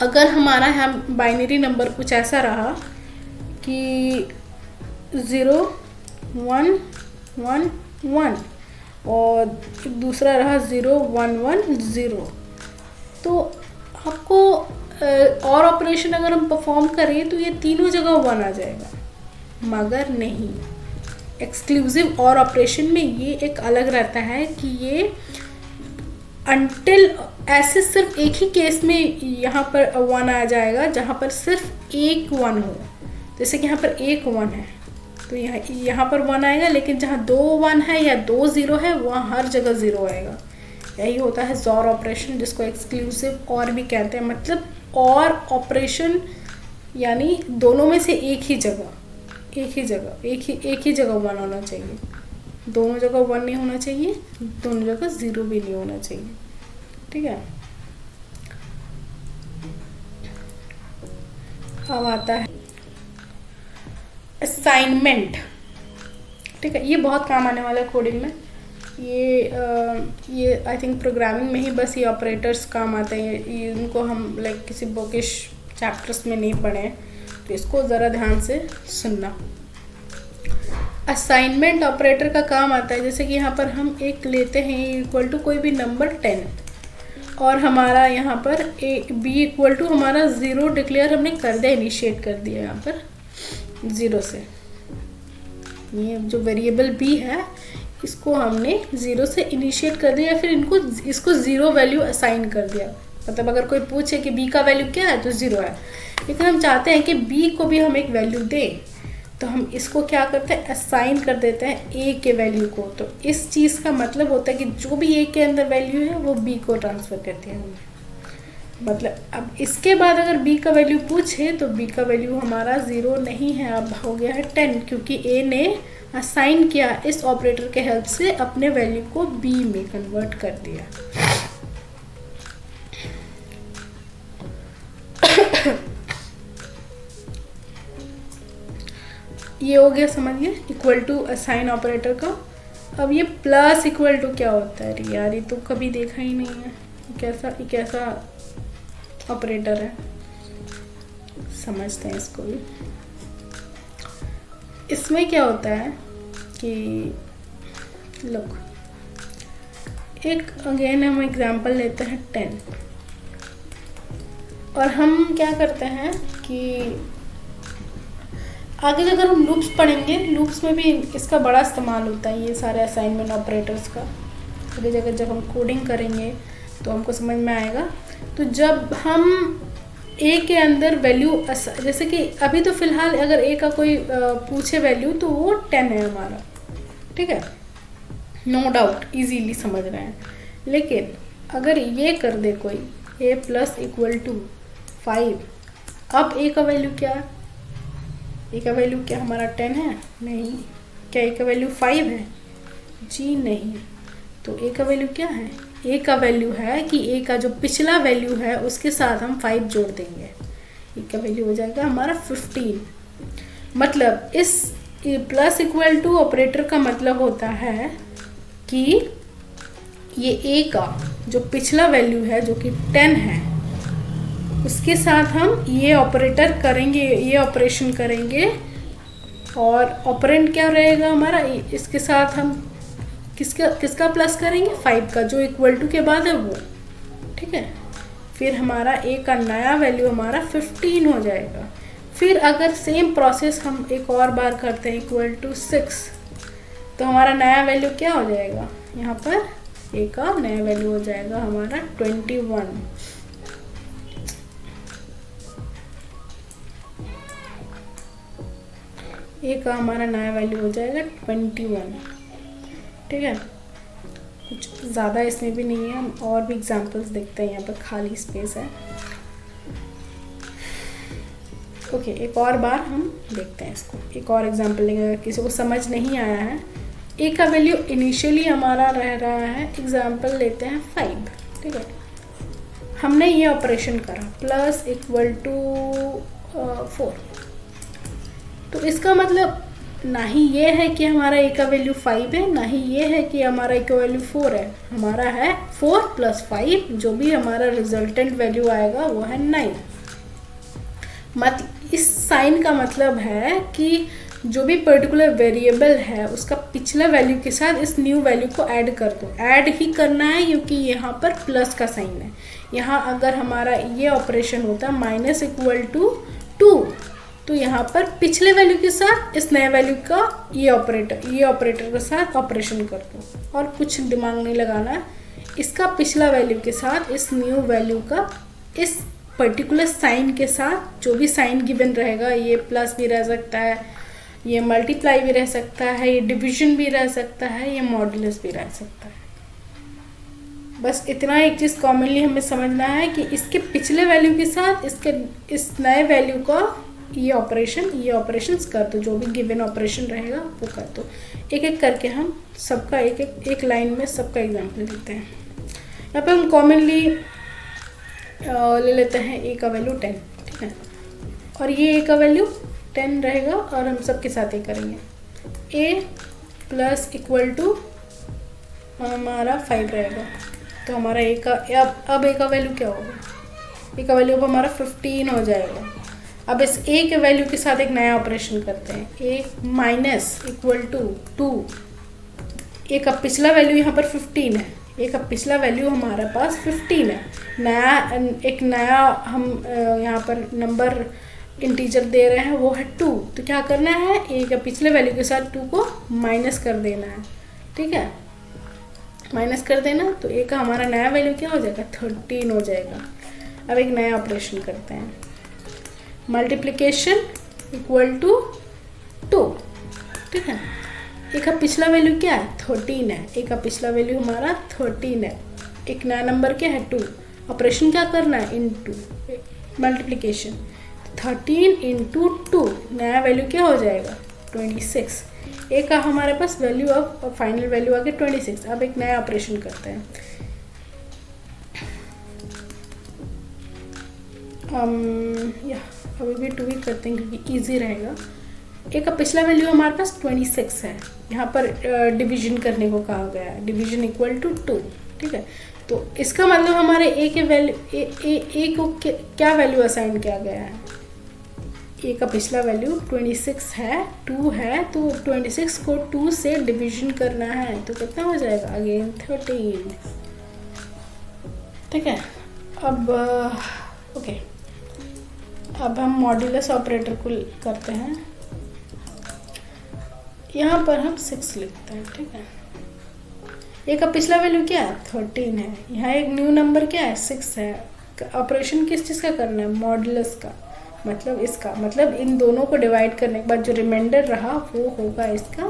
अगर हमारा हम बाइनरी नंबर कुछ ऐसा रहा कि 0 1 1 1 और दूसरा रहा 0 1 1 0, तो आपको और ऑपरेशन अगर हम परफॉर्म करें तो ये तीनों जगह 1 आ जाएगा, मगर नहीं। एक्सक्लूसिव और ऑपरेशन में ये एक अलग रहता है कि ये अनटिल ऐसे सिर्फ एक ही केस में यहाँ पर 1 आ जाएगा जहाँ पर सिर्फ एक 1 हो। जैसे कि यहाँ पर एक 1 है तो यहाँ पर 1 आएगा, लेकिन जहाँ 2 1 है या 2 0 है वहाँ हर जगह 0 आएगा। यही होता है जॉर ऑपरेशन, जिसको एक्सक्लूसिव और भी कहते हैं। मतलब और ऑपरेशन यानी दोनों में से एक ही जगह 1 होना चाहिए। दोनों जगह 1 नहीं होना चाहिए, दोनों जगह 0 भी नहीं होना चाहिए। ठीक है, अब आता है असाइनमेंट। ठीक है, ये बहुत काम आने वाला है कोडिंग में। ये आई थिंक प्रोग्रामिंग में ही बस ये ऑपरेटर्स काम आते हैं। ये इनको हम लाइक किसी बुकिश चैप्टर्स में नहीं पढ़े हैं, तो इसको ज़रा ध्यान से सुनना। असाइनमेंट ऑपरेटर का काम आता है जैसे कि यहाँ पर हम एक लेते हैं इक्वल टू कोई भी नंबर 10 और हमारा यहाँ पर b इक्वल टू हमारा 0 डिक्लेयर हमने कर दिया, इनिशिएट कर दिया यहाँ पर 0 से। ये जो वेरिएबल b है इसको हमने 0 से इनिशिएट कर दिया, फिर इसको 0 वैल्यू असाइन कर दिया। मतलब अगर कोई पूछे कि b का वैल्यू क्या है तो 0 है, लेकिन हम चाहते हैं कि b को भी हम एक वैल्यू दें, तो हम इसको क्या करते हैं, असाइन कर देते हैं a के वैल्यू को। तो इस चीज़ का मतलब होता है कि जो भी a के अंदर वैल्यू है वो b को ट्रांसफ़र करते हैं हमें। मतलब अब इसके बाद अगर b का वैल्यू पूछे तो b का वैल्यू हमारा 0 नहीं है, अब हो गया है 10, क्योंकि a ने असाइन किया इस ऑपरेटर के हेल्प से अपने वैल्यू को b में कन्वर्ट कर दिया। ये हो गया, समझिए, इक्वल टू असाइन ऑपरेटर का। अब ये प्लस इक्वल टू क्या होता है यार, ये तो कभी देखा ही नहीं है। ये कैसा ऑपरेटर है, समझते हैं इसको भी। इसमें क्या होता है कि लुक, एक अगेन हम एग्जांपल लेते हैं 10 और हम क्या करते हैं कि आगे अगर हम लूप्स पढ़ेंगे, लूप्स में भी इसका बड़ा इस्तेमाल होता है, ये सारे असाइनमेंट ऑपरेटर्स का। आगे जब हम कोडिंग करेंगे तो हमको समझ में आएगा। तो जब हम ए के अंदर वैल्यू जैसे कि अभी तो फ़िलहाल अगर ए का कोई पूछे वैल्यू तो वो 10 है हमारा, ठीक है, नो डाउट, इजीली समझ रहे हैं। लेकिन अगर ये कर दे कोई ए प्लस इक्वल टू 5, अब ए का वैल्यू क्या है, ए का वैल्यू क्या हमारा 10 है? नहीं। क्या ए का वैल्यू 5 है? जी नहीं। तो ए का वैल्यू क्या है? ए का वैल्यू है कि ए का जो पिछला वैल्यू है उसके साथ हम 5 जोड़ देंगे, ए का वैल्यू हो जाएगा हमारा 15। मतलब इस प्लस इक्वल टू ऑपरेटर का मतलब होता है कि ये ए का जो पिछला वैल्यू है जो कि 10 है उसके साथ हम ये ऑपरेटर करेंगे, ये ऑपरेशन करेंगे। और ऑपरेंड क्या रहेगा हमारा, इसके साथ हम किसका प्लस करेंगे, 5 का, जो इक्वल टू के बाद है वो, ठीक है। फिर हमारा ए का नया वैल्यू हमारा 15 हो जाएगा। फिर अगर सेम प्रोसेस हम एक और बार करते हैं इक्वल टू 6, तो हमारा नया वैल्यू क्या हो जाएगा, यहाँ पर ए का नया वैल्यू हो जाएगा हमारा 21। ए का हमारा नया वैल्यू हो जाएगा 21। ठीक है, कुछ ज़्यादा इसमें भी नहीं है, हम और भी एग्जांपल्स देखते हैं, यहाँ पर खाली स्पेस है। ओके, एक और बार हम देखते हैं इसको, एक और एग्जांपल लेंगे। अगर किसी को समझ नहीं आया है, ए का वैल्यू इनिशियली हमारा रह रहा है, एग्जांपल लेते हैं 5। ठीक है, हमने ये ऑपरेशन करा प्लस इक्वल टू 4, तो इसका मतलब ना ही ये है कि हमारा ए का वैल्यू 5 है, ना ही ये है कि हमारा ए का वैल्यू 4 है। हमारा है 4 + 5, जो भी हमारा रिजल्टेंट वैल्यू आएगा वो है 9। इस साइन का मतलब है कि जो भी पर्टिकुलर वेरिएबल है उसका पिछला वैल्यू के साथ इस न्यू वैल्यू को ऐड कर दो। ऐड ही करना है क्योंकि यहाँ पर प्लस का साइन है। यहाँ अगर हमारा ये ऑपरेशन होता -2, तो यहाँ पर पिछले वैल्यू के साथ इस नए वैल्यू का ये ऑपरेटर के साथ ऑपरेशन कर दो, और कुछ दिमाग नहीं लगाना है। इसका पिछला वैल्यू के साथ इस न्यू वैल्यू का इस पर्टिकुलर साइन के साथ, जो भी साइन गिवन रहेगा, ये प्लस भी रह सकता है, ये मल्टीप्लाई भी रह सकता है, ये डिवीजन भी रह सकता है, ये मॉड्यूलस भी रह सकता है। बस इतना एक चीज़ कॉमनली हमें समझना है कि इसके पिछले वैल्यू के साथ इस नए वैल्यू का ये ऑपरेशंस कर दो, जो भी गिवन ऑपरेशन रहेगा वो कर दो। एक एक करके हम सबका एक लाइन में सबका एग्जांपल देते हैं। यहाँ पे हम कॉमनली ले लेते हैं ए का वैल्यू 10। ठीक है, और ये ए का वैल्यू 10 रहेगा, और हम सबके साथ ये करेंगे। ए प्लस इक्वल टू हमारा 5 रहेगा, तो हमारा ए का अब ए का वैल्यू क्या होगा? ए का वैल्यू अब हमारा 15 हो जाएगा। अब इस ए के वैल्यू के साथ एक नया ऑपरेशन करते हैं, ए माइनस इक्वल टू 2। ए का पिछला वैल्यू यहाँ पर 15 है, ए का पिछला वैल्यू हमारे पास 15 है। एक नया हम यहाँ पर नंबर इंटीजर दे रहे हैं, वो है 2। तो क्या करना है, ए का पिछले वैल्यू के साथ 2 को माइनस कर देना है। ठीक है, माइनस कर देना, तो ए का हमारा नया वैल्यू क्या हो जाएगा? 13 हो जाएगा। अब एक नया ऑपरेशन करते हैं, मल्टीप्लिकेशन इक्वल टू 2। ठीक है, ए का पिछला वैल्यू क्या है? 13 है। ए का पिछला वैल्यू हमारा 13 है। एक नया नंबर क्या है? 2। ऑपरेशन क्या करना है? इनटू मल्टीप्लिकेशन, 13 × 2, नया वैल्यू क्या हो जाएगा? 26। ए का हमारे पास वैल्यू अब फाइनल वैल्यू आ गया 26। अब एक नया ऑपरेशन करते हैं, अभी भी 2 ही करते हैं क्योंकि इजी रहेगा। ए का पिछला वैल्यू हमारे पास 26 है, यहाँ पर डिवीजन करने को कहा गया है, डिवीजन इक्वल टू 2। ठीक है, तो इसका मतलब हमारे ए के वैल्यू ए को क्या वैल्यू असाइन किया गया है? ए का पिछला वैल्यू 26 है, 2 है, तो 26 को 2 से डिवीजन करना है, तो कितना हो जाएगा? अगेन 13। ठीक है, अब ओके, अब हम मॉड्यूलस ऑपरेटर को करते हैं। यहाँ पर हम 6 लिखते हैं। ठीक है, ए का पिछला वैल्यू क्या है? 13 है। यहाँ एक न्यू नंबर क्या है? 6 है। ऑपरेशन किस चीज़ का करना है? मॉड्यूलस का, मतलब इसका, मतलब इन दोनों को डिवाइड करने के बाद जो रिमाइंडर रहा वो होगा इसका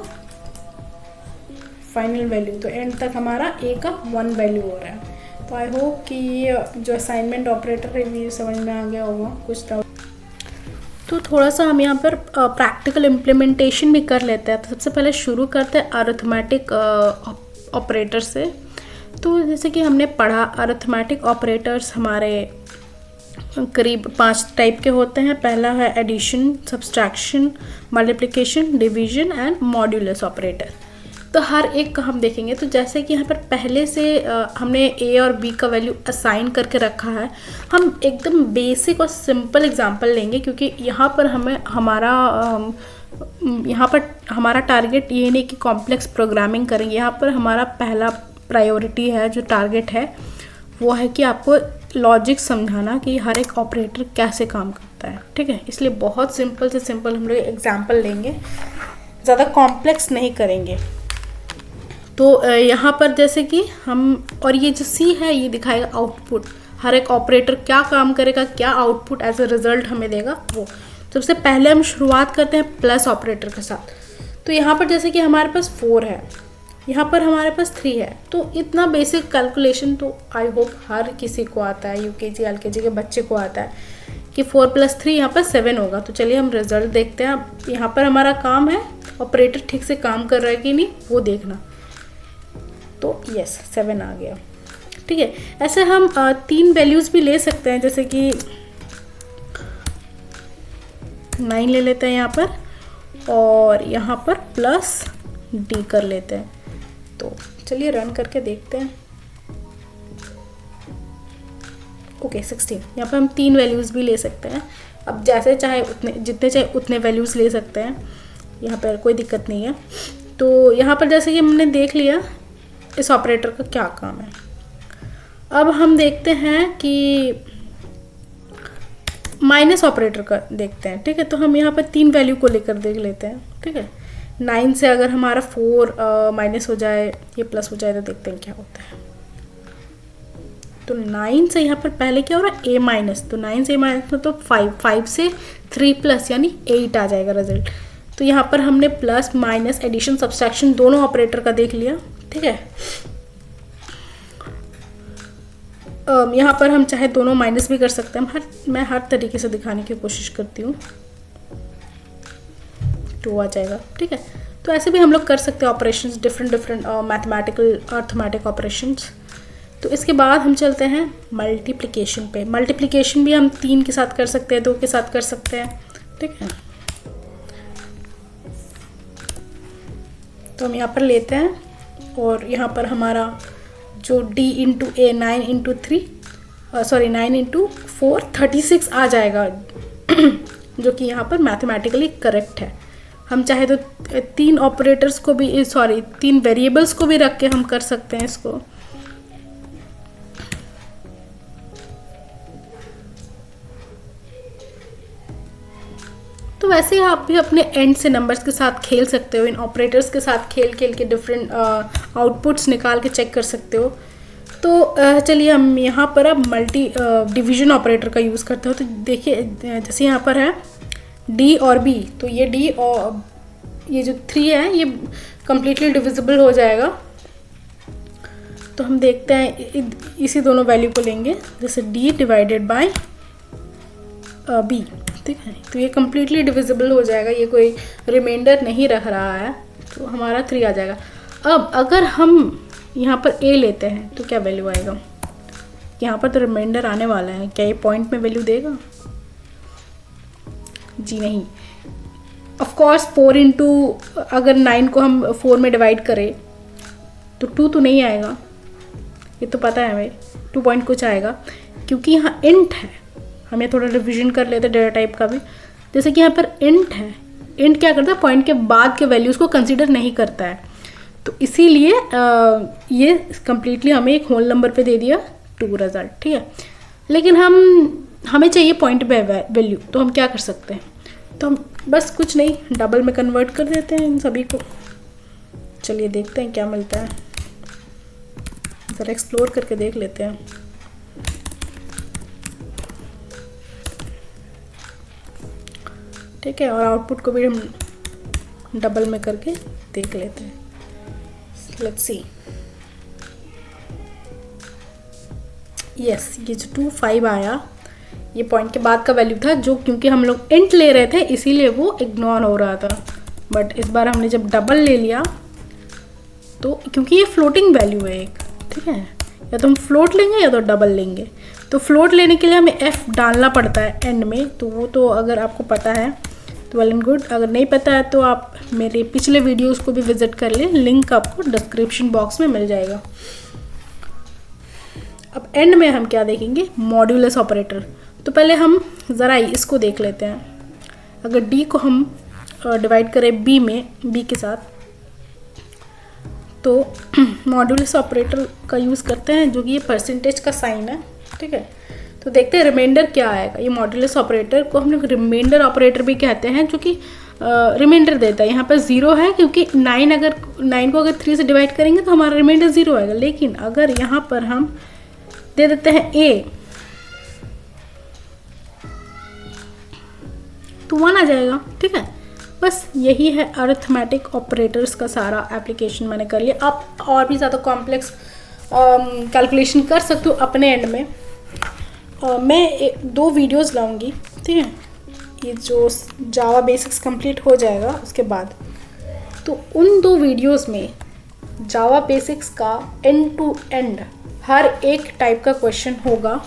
फाइनल वैल्यू। तो एंड तक हमारा ए का 1 वैल्यू हो रहा है। तो आई होप कि ये जो असाइनमेंट ऑपरेटर है ये समझ में आ गया होगा। कुछ डाउट तो थोड़ा सा हम यहाँ पर प्रैक्टिकल इम्प्लीमेंटेशन भी कर लेते हैं। तो सबसे पहले शुरू करते हैं अरिथमेटिक ऑपरेटर से। तो जैसे कि हमने पढ़ा, अरिथमेटिक ऑपरेटर्स हमारे करीब 5 टाइप के होते हैं। पहला है addition, subtraction, multiplication, division and modulus operator. तो हर एक का हम देखेंगे। तो जैसे कि यहाँ पर पहले से हमने ए और बी का वैल्यू असाइन करके रखा है। हम एकदम बेसिक और सिंपल एग्जांपल लेंगे क्योंकि यहाँ पर हमारा टारगेट ये नहीं कि कॉम्प्लेक्स प्रोग्रामिंग करेंगे। यहाँ पर हमारा पहला प्रायोरिटी है, जो टारगेट है वो है कि आपको लॉजिक समझाना कि हर एक ऑपरेटर कैसे काम करता है। ठीक है, इसलिए बहुत सिंपल से सिंपल हम लोग एग्जांपल लेंगे, ज़्यादा कॉम्प्लेक्स नहीं करेंगे। तो यहाँ पर जैसे कि हम, और ये जो सी है ये दिखाएगा आउटपुट, हर एक ऑपरेटर क्या काम करेगा, क्या आउटपुट एज अ रिजल्ट हमें देगा वो। सबसे पहले हम शुरुआत करते हैं प्लस ऑपरेटर के साथ। तो यहाँ पर जैसे कि हमारे पास 4 है, यहाँ पर हमारे पास 3 है, तो इतना बेसिक कैलकुलेशन तो आई होप हर किसी को आता है, यूकेजी एलकेजी के बच्चे को आता है कि 4 + 3 यहाँ पर 7 होगा। तो चलिए हम रिजल्ट देखते हैं। यहाँ पर हमारा काम है ऑपरेटर ठीक से काम कर रहा है कि नहीं वो देखना। तो यस 7 आ गया, ठीक है। ऐसे हम 3 वैल्यूज़ भी ले सकते हैं, जैसे कि 9 ले लेते हैं यहाँ पर, और यहाँ पर +D कर लेते हैं। तो चलिए रन करके देखते हैं। ओके 16, यहाँ पर हम 3 वैल्यूज़ भी ले सकते हैं। अब जैसे चाहे उतने, जितने चाहे उतने वैल्यूज़ ले सकते हैं, यहाँ पर कोई दिक्कत नहीं है। तो यहाँ पर जैसे कि हमने देख लिया इस ऑपरेटर का क्या काम है। अब हम देखते हैं कि माइनस ऑपरेटर का देखते हैं, ठीक है। तो हम यहाँ पर 3 वैल्यू को लेकर देख लेते हैं, ठीक है। 9 से अगर हमारा 4 माइनस हो जाए, ये प्लस हो जाए, तो देखते हैं क्या होता है। तो 9 से यहाँ पर पहले क्या हो रहा है, A-। तो 9 से A- तो 5 से 3 प्लस यानी 8 आ जाएगा रिजल्ट। तो यहाँ पर हमने प्लस माइनस एडिशन सब्सट्रैक्शन दोनों ऑपरेटर का देख लिया, ठीक है। यहाँ पर हम चाहे दोनों माइनस भी कर सकते हैं। मैं हर तरीके से दिखाने की कोशिश करती हूँ। 2 आ जाएगा, ठीक है। तो ऐसे भी हम लोग कर सकते हैं operations, different mathematical arithmetic operations. तो इसके बाद हम चलते हैं मल्टीप्लिकेशन पे। मल्टीप्लिकेशन भी हम 3 के साथ कर सकते हैं, 2 के साथ कर सकते हैं, ठीक है। तो हम यहाँ पर लेते हैं, और यहाँ पर हमारा जो D × A 9 × 3 9 × 4 36 आ जाएगा, जो कि यहाँ पर मैथमेटिकली करेक्ट है। हम चाहे तो 3 ऑपरेटर्स को भी 3 वेरिएबल्स को भी रख के हम कर सकते हैं इसको। तो वैसे ही आप भी अपने एंड से नंबर्स के साथ खेल सकते हो, इन ऑपरेटर्स के साथ खेल के डिफरेंट आउटपुट्स निकाल के चेक कर सकते हो। तो चलिए हम यहाँ पर अब मल्टी डिवीजन ऑपरेटर का यूज़ करते हो। तो देखिए जैसे यहाँ पर है D और B, तो ये D और ये जो 3 है ये कम्प्लीटली डिविजिबल हो जाएगा। तो हम देखते हैं इसी दोनों वैल्यू को लेंगे, जैसे D / B, ठीक है। तो ये कम्प्लीटली डिविजिबल हो जाएगा, ये कोई रिमाइंडर नहीं रख रहा है, तो हमारा 3 आ जाएगा। अब अगर हम यहाँ पर A लेते हैं तो क्या वैल्यू आएगा, यहाँ पर तो रिमाइंडर आने वाला है, क्या ये पॉइंट में वैल्यू देगा? जी नहीं। ऑफ कोर्स 4 × अगर 9 को हम 4 में डिवाइड करें तो 2 तो नहीं आएगा, ये तो पता है हमें 2 पॉइंट कुछ आएगा, क्योंकि यहाँ इंट है। हमें थोड़ा रिविजन कर लेते हैं डेटा टाइप का भी। जैसे कि यहाँ पर इंट है, इंट क्या करता है, पॉइंट के बाद के वैल्यूज़ को कंसीडर नहीं करता है, तो इसीलिए ये कम्प्लीटली हमें एक होल नंबर पे दे दिया 2 रिजल्ट, ठीक है। लेकिन हमें चाहिए पॉइंट पे वैल्यू, तो हम क्या कर सकते हैं, तो हम बस कुछ नहीं, डबल में कन्वर्ट कर देते हैं इन सभी को। चलिए देखते हैं क्या मिलता है, ज़रा एक्सप्लोर करके देख लेते हैं। ठीक है, और आउटपुट को भी हम डबल में करके देख लेते हैं। लेट्स सी, यस ये जो 2 5 आया, ये पॉइंट के बाद का वैल्यू था, जो क्योंकि हम लोग इंट ले रहे थे इसीलिए वो इग्नोर हो रहा था। बट इस बार हमने जब डबल ले लिया तो, क्योंकि ये फ्लोटिंग वैल्यू है एक, ठीक है, या तो हम फ्लोट लेंगे या तो डबल लेंगे। तो फ्लोट लेने के लिए हमें f डालना पड़ता है एंड में, तो वो तो अगर आपको पता है तो वेल एंड गुड, अगर नहीं पता है तो आप मेरे पिछले वीडियोस को भी विजिट कर लें, लिंक आपको डिस्क्रिप्शन बॉक्स में मिल जाएगा। अब एंड में हम क्या देखेंगे, मॉड्यूलस ऑपरेटर। तो पहले हम ज़रा इसको देख लेते हैं। अगर d को हम डिवाइड करें b के साथ, तो मॉड्यूलस ऑपरेटर का यूज़ करते हैं, जो कि ये परसेंटेज का साइन है, ठीक है। तो देखते हैं रिमाइंडर क्या आएगा। ये मॉड्यूलस ऑपरेटर को हम लोग रिमाइंडर ऑपरेटर भी कहते हैं, जो कि रिमाइंडर देता है। यहाँ पर 0 है क्योंकि 9 को अगर 3 से डिवाइड करेंगे तो हमारा रिमाइंडर 0 आएगा। लेकिन अगर यहाँ पर हम दे देते हैं a, तो 1 आ जाएगा। ठीक है, बस यही है अरिथमेटिक ऑपरेटर्स का सारा एप्लीकेशन मैंने कर लिया। आप और भी ज़्यादा कॉम्प्लेक्स कैलकुलेशन कर सकते हो अपने एंड में। मैं 2 वीडियोस लाऊंगी, ठीक है, ये जो जावा बेसिक्स कंप्लीट हो जाएगा उसके बाद, तो उन 2 वीडियोस में जावा बेसिक्स का एंड टू एंड हर एक टाइप का क्वेश्चन होगा।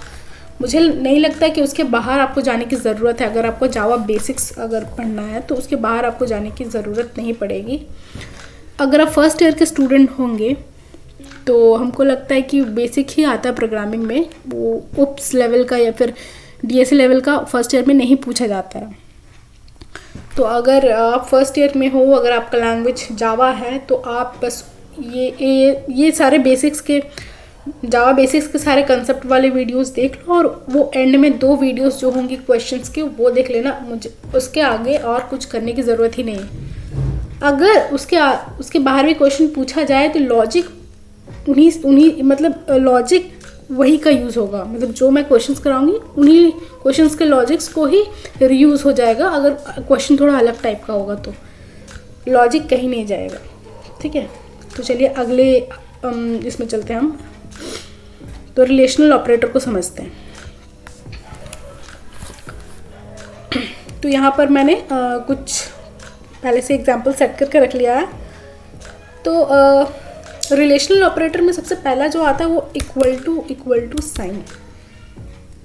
मुझे नहीं लगता कि उसके बाहर आपको जाने की ज़रूरत है। अगर आपको जावा बेसिक्स अगर पढ़ना है तो उसके बाहर आपको जाने की ज़रूरत नहीं पड़ेगी। अगर आप फर्स्ट ईयर के स्टूडेंट होंगे तो हमको लगता है कि बेसिक ही आता है प्रोग्रामिंग में, वो उप्स लेवल का या फिर डीएसए लेवल का फर्स्ट ईयर में नहीं पूछा जाता है। तो अगर आप फर्स्ट ईयर में हो, अगर आपका लैंग्वेज जावा है, तो आप बस ये सारे बेसिक्स के जावा बेसिक्स के सारे कंसेप्ट वाले वीडियोस देख लो, और वो एंड में 2 वीडियोस जो होंगी क्वेश्चंस के वो देख लेना। मुझे उसके आगे और कुछ करने की ज़रूरत ही नहीं है। अगर उसके बाहर भी क्वेश्चन पूछा जाए तो लॉजिक उन्हीं मतलब लॉजिक वही का यूज़ होगा। मतलब जो मैं क्वेश्चंस कराऊंगी उन्हीं क्वेश्चंस के लॉजिक्स को ही रीयूज़ हो जाएगा। अगर क्वेश्चन थोड़ा अलग टाइप का होगा तो लॉजिक कहीं नहीं जाएगा। ठीक है, तो चलिए अगले इसमें चलते हैं हम। तो रिलेशनल ऑपरेटर को समझते हैं। तो यहाँ पर मैंने कुछ पहले से एग्जांपल सेट करके रख लिया है। तो रिलेशनल ऑपरेटर में सबसे पहला जो आता है वो इक्वल टू साइन,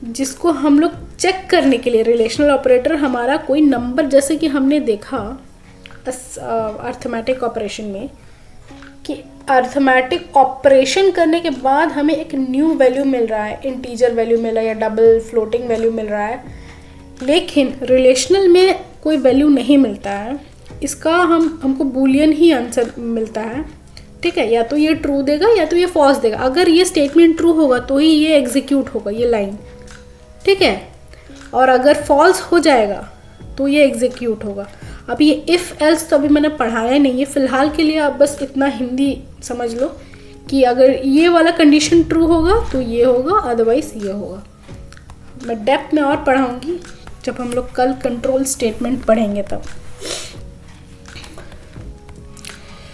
जिसको हम लोग चेक करने के लिए रिलेशनल ऑपरेटर हमारा कोई नंबर, जैसे कि हमने देखा अर्थमेटिक ऑपरेशन में कि अर्थमेटिक ऑपरेशन करने के बाद हमें एक न्यू वैल्यू मिल रहा है, इंटीजर वैल्यू मिल रहा है या डबल फ्लोटिंग वैल्यू मिल रहा है। लेकिन रिलेशनल में कोई वैल्यू नहीं मिलता है, इसका हमको बूलियन ही आंसर मिलता है। ठीक है, या तो ये ट्रू देगा या तो ये फॉल्स देगा। अगर ये स्टेटमेंट ट्रू होगा तो ही ये एग्जीक्यूट होगा, ये लाइन। ठीक है, और अगर फॉल्स हो जाएगा तो ये एग्जीक्यूट होगा। अब ये इफ़ एल्स तो अभी मैंने पढ़ाया नहीं है, फ़िलहाल के लिए आप बस इतना हिंदी समझ लो कि अगर ये वाला कंडीशन ट्रू होगा तो ये होगा, अदरवाइज ये होगा। मैं डेप्थ में और पढ़ाऊँगी जब हम लोग कल कंट्रोल स्टेटमेंट पढ़ेंगे तब।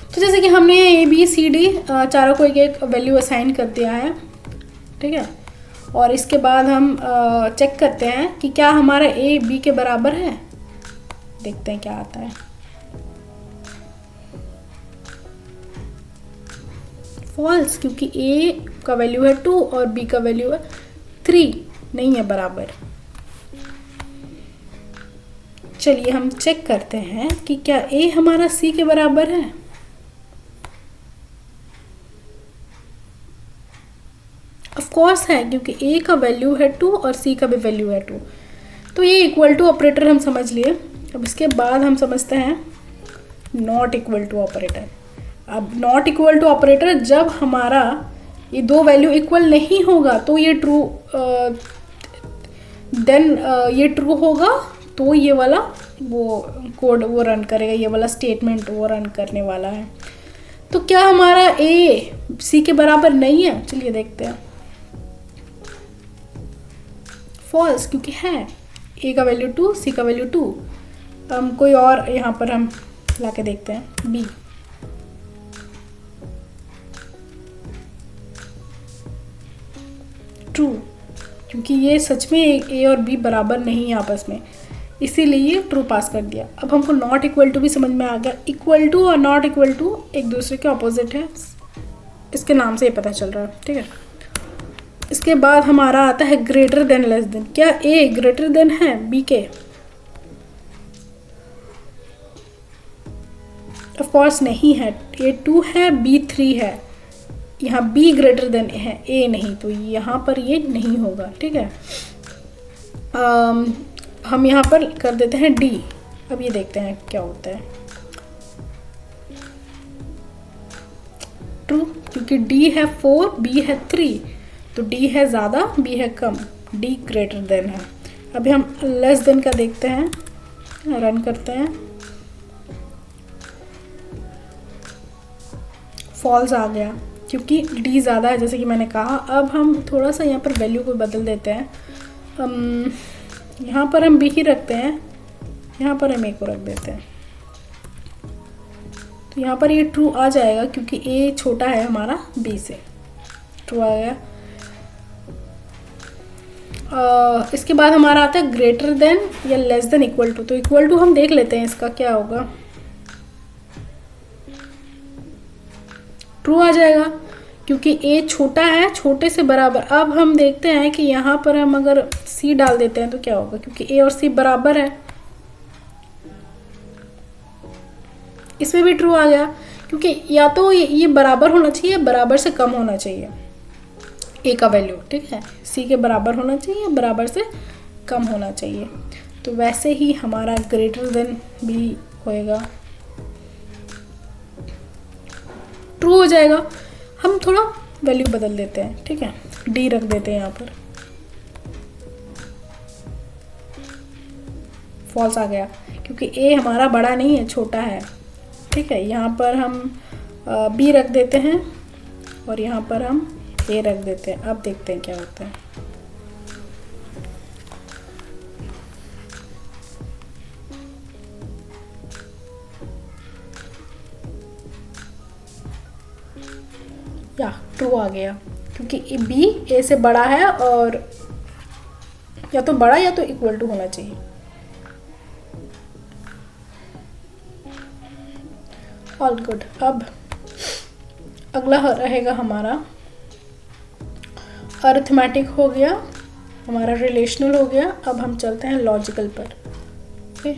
तो जैसे कि हमने ABCD चारों को एक एक वैल्यू असाइन कर दिया है। ठीक है, और इसके बाद हम चेक करते हैं कि क्या हमारा A B के बराबर है। देखते हैं क्या आता है। फॉल्स, क्योंकि A का वैल्यू है 2 और B का वैल्यू है 3, नहीं है बराबर। चलिए हम चेक करते हैं कि क्या A हमारा C के बराबर है। ऑफ कोर्स है, क्योंकि A का वैल्यू है 2 और C का भी वैल्यू है 2। तो ये इक्वल टू ऑपरेटर हम समझ लिए। अब इसके बाद हम समझते हैं नॉट इक्वल टू ऑपरेटर। अब नॉट इक्वल टू ऑपरेटर जब हमारा ये 2 वैल्यू इक्वल नहीं होगा तो ये ट्रू, देन ये ट्रू होगा तो ये वाला वो कोड वो रन करेगा, ये वाला स्टेटमेंट वो रन करने वाला है। तो क्या हमारा A C के बराबर नहीं है? चलिए देखते हैं। फॉल्स, क्योंकि है A का वैल्यू 2, C का वैल्यू 2। हम कोई और यहाँ पर हम ला के देखते हैं B। ट्रू, क्योंकि ये सच में A और B बराबर नहीं है आपस में, इसीलिए ट्रू पास कर दिया। अब हमको नॉट इक्वल टू भी समझ में आ गया। इक्वल टू और नॉट इक्वल टू एक दूसरे के ऑपोजिट है, इसके नाम से ही पता चल रहा है। ठीक है, इसके बाद हमारा आता है ग्रेटर देन लेस देन। क्या A ग्रेटर देन है B के? ऑफ कोर्स नहीं है, A 2 है B 3 है। यहाँ B ग्रेटर देन है, A नहीं, तो यहाँ पर ये नहीं होगा। ठीक है, हम यहाँ पर कर देते हैं D। अब ये देखते हैं क्या होता है। ट्रू, क्योंकि D है 4, B है 3, तो D है ज़्यादा, B है कम, D ग्रेटर देन है। अभी हम लेस देन का देखते हैं, रन करते हैं। फॉल्स आ गया क्योंकि डी ज़्यादा है जैसे कि मैंने कहा। अब हम थोड़ा सा यहाँ पर वैल्यू को बदल देते हैं। यहाँ पर हम बी ही रखते हैं, यहाँ पर हम ए को रख देते हैं। तो यहाँ पर ये ट्रू आ जाएगा क्योंकि ए छोटा है हमारा बी से, ट्रू आ गया। इसके बाद हमारा आता है ग्रेटर देन या लेस देन इक्वल टू। तो इक्वल टू हम देख लेते हैं इसका क्या होगा, ट्रू आ जाएगा क्योंकि ए छोटा है, छोटे से बराबर। अब हम देखते हैं कि यहाँ पर हम अगर सी डाल देते हैं तो क्या होगा, क्योंकि ए और सी बराबर है, इसमें भी ट्रू आ गया क्योंकि या तो ये बराबर होना चाहिए, बराबर से कम होना चाहिए ए का वैल्यू, ठीक है। सी के बराबर होना चाहिए, बराबर से कम होना चाहिए। तो वैसे ही हमारा ग्रेटर देन भी होएगा, ट्रू हो जाएगा। हम थोड़ा वैल्यू बदल देते हैं, ठीक है, डी रख देते हैं यहाँ पर, फॉल्स आ गया क्योंकि ए हमारा बड़ा नहीं है, छोटा है, ठीक है। यहाँ पर हम बी रख देते हैं और यहाँ पर हम ए रख देते हैं। अब देखते हैं क्या होता है। या ट्रू आ गया क्योंकि बी ए से बड़ा है और या तो बड़ा या तो इक्वल टू होना चाहिए। All good. अब अगला रहेगा हमारा अरिथमेटिक हो गया, हमारा रिलेशनल हो गया। अब हम चलते हैं लॉजिकल पर। ओके,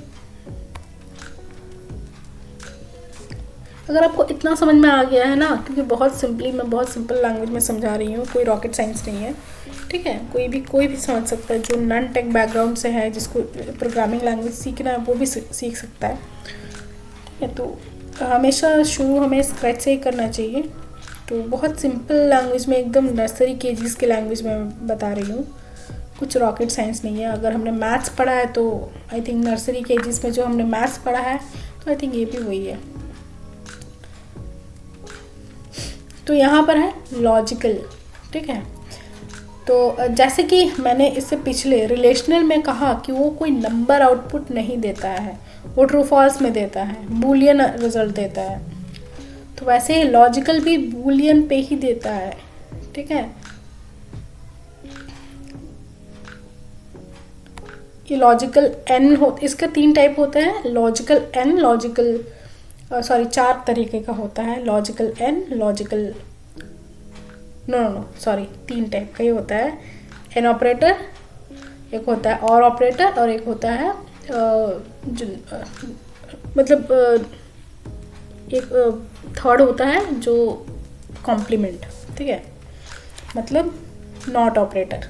अगर आपको इतना समझ में आ गया है ना, क्योंकि बहुत सिंपली मैं बहुत सिंपल लैंग्वेज में समझा रही हूँ, कोई रॉकेट साइंस नहीं है, ठीक है। कोई भी समझ सकता है, जो नॉन टेक बैकग्राउंड से है, जिसको प्रोग्रामिंग लैंग्वेज सीखना है वो भी सीख सकता है, ठीक है। तो हमेशा शुरू हमें स्क्रैच से ही करना चाहिए। तो बहुत सिंपल लैंग्वेज में, एकदम नर्सरी केजीज़ के लैंग्वेज में बता रही हूँ, कुछ रॉकेट साइंस नहीं है। अगर हमने मैथ्स पढ़ा है तो आई थिंक नर्सरी केजीज़ में जो हमने मैथ्स पढ़ा है तो आई थिंक ये भी वही है। तो यहाँ पर है लॉजिकल, ठीक है। तो जैसे कि मैंने इससे पिछले रिलेशनल में कहा कि वो कोई नंबर आउटपुट नहीं देता है, वो ट्रू फॉल्स में देता है, बूलियन रिजल्ट देता है। तो वैसे ही लॉजिकल भी बूलियन पे ही देता है, ठीक है। ये लॉजिकल एन हो, इसका 3 टाइप होते हैं, लॉजिकल एन, लॉजिकल 4 तरीके का होता है, logical and, logical not 3 type का ही होता है। एन ऑपरेटर, एक होता है और ऑपरेटर, और एक होता है एक थर्ड होता है जो कॉम्प्लीमेंट, ठीक है, मतलब नॉट ऑपरेटर।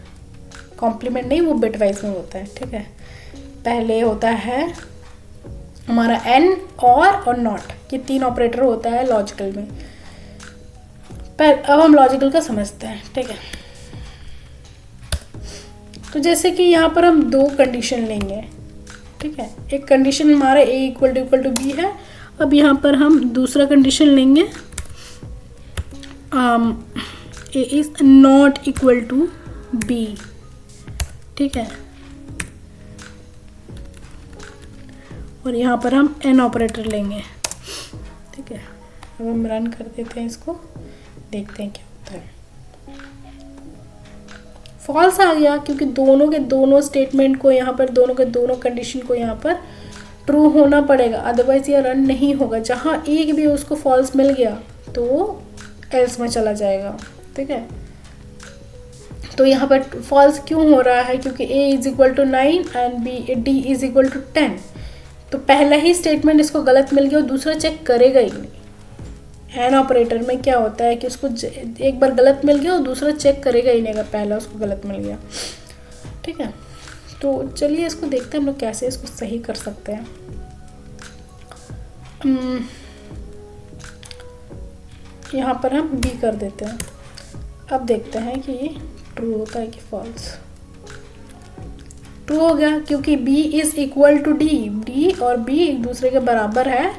कॉम्प्लीमेंट नहीं, वो बिट वाइज में होता है, ठीक है। पहले होता है हमारा एन, और नॉट, ये 3 ऑपरेटर होता है लॉजिकल में। पर अब हम लॉजिकल का समझते हैं, ठीक है। तो जैसे कि यहाँ पर हम 2 कंडीशन लेंगे, ठीक है। एक कंडीशन हमारा ए इक्वल टू बी है। अब यहाँ पर हम दूसरा कंडीशन लेंगे, A is not equal to B, ठीक है। और यहाँ पर हम एन ऑपरेटर लेंगे, ठीक है। अब हम रन कर देते हैं इसको, देखते हैं क्या होता है। फॉल्स आ गया क्योंकि दोनों के दोनों स्टेटमेंट को यहाँ पर, दोनों के दोनों कंडीशन को यहाँ पर ट्रू होना पड़ेगा, अदरवाइज ये रन नहीं होगा। जहाँ एक भी उसको फॉल्स मिल गया तो वो एल्स में चला जाएगा, ठीक है। तो यहाँ पर फॉल्स क्यों हो रहा है, क्योंकि a is equal to 9 and d is equal to 10। तो पहला ही स्टेटमेंट इसको गलत मिल गया और दूसरा चेक करेगा ही नहीं। एन ऑपरेटर में क्या होता है कि उसको एक बार गलत मिल गया और दूसरा चेक करेगा ही नहीं अगर पहला उसको गलत मिल गया, ठीक है। तो चलिए इसको देखते हैं हम लोग कैसे इसको सही कर सकते हैं। यहाँ पर हम बी कर देते हैं। अब देखते हैं कि ये ट्रू होता है कि फॉल्स। ट्रू हो गया क्योंकि b is equal to d, d और b एक दूसरे के बराबर है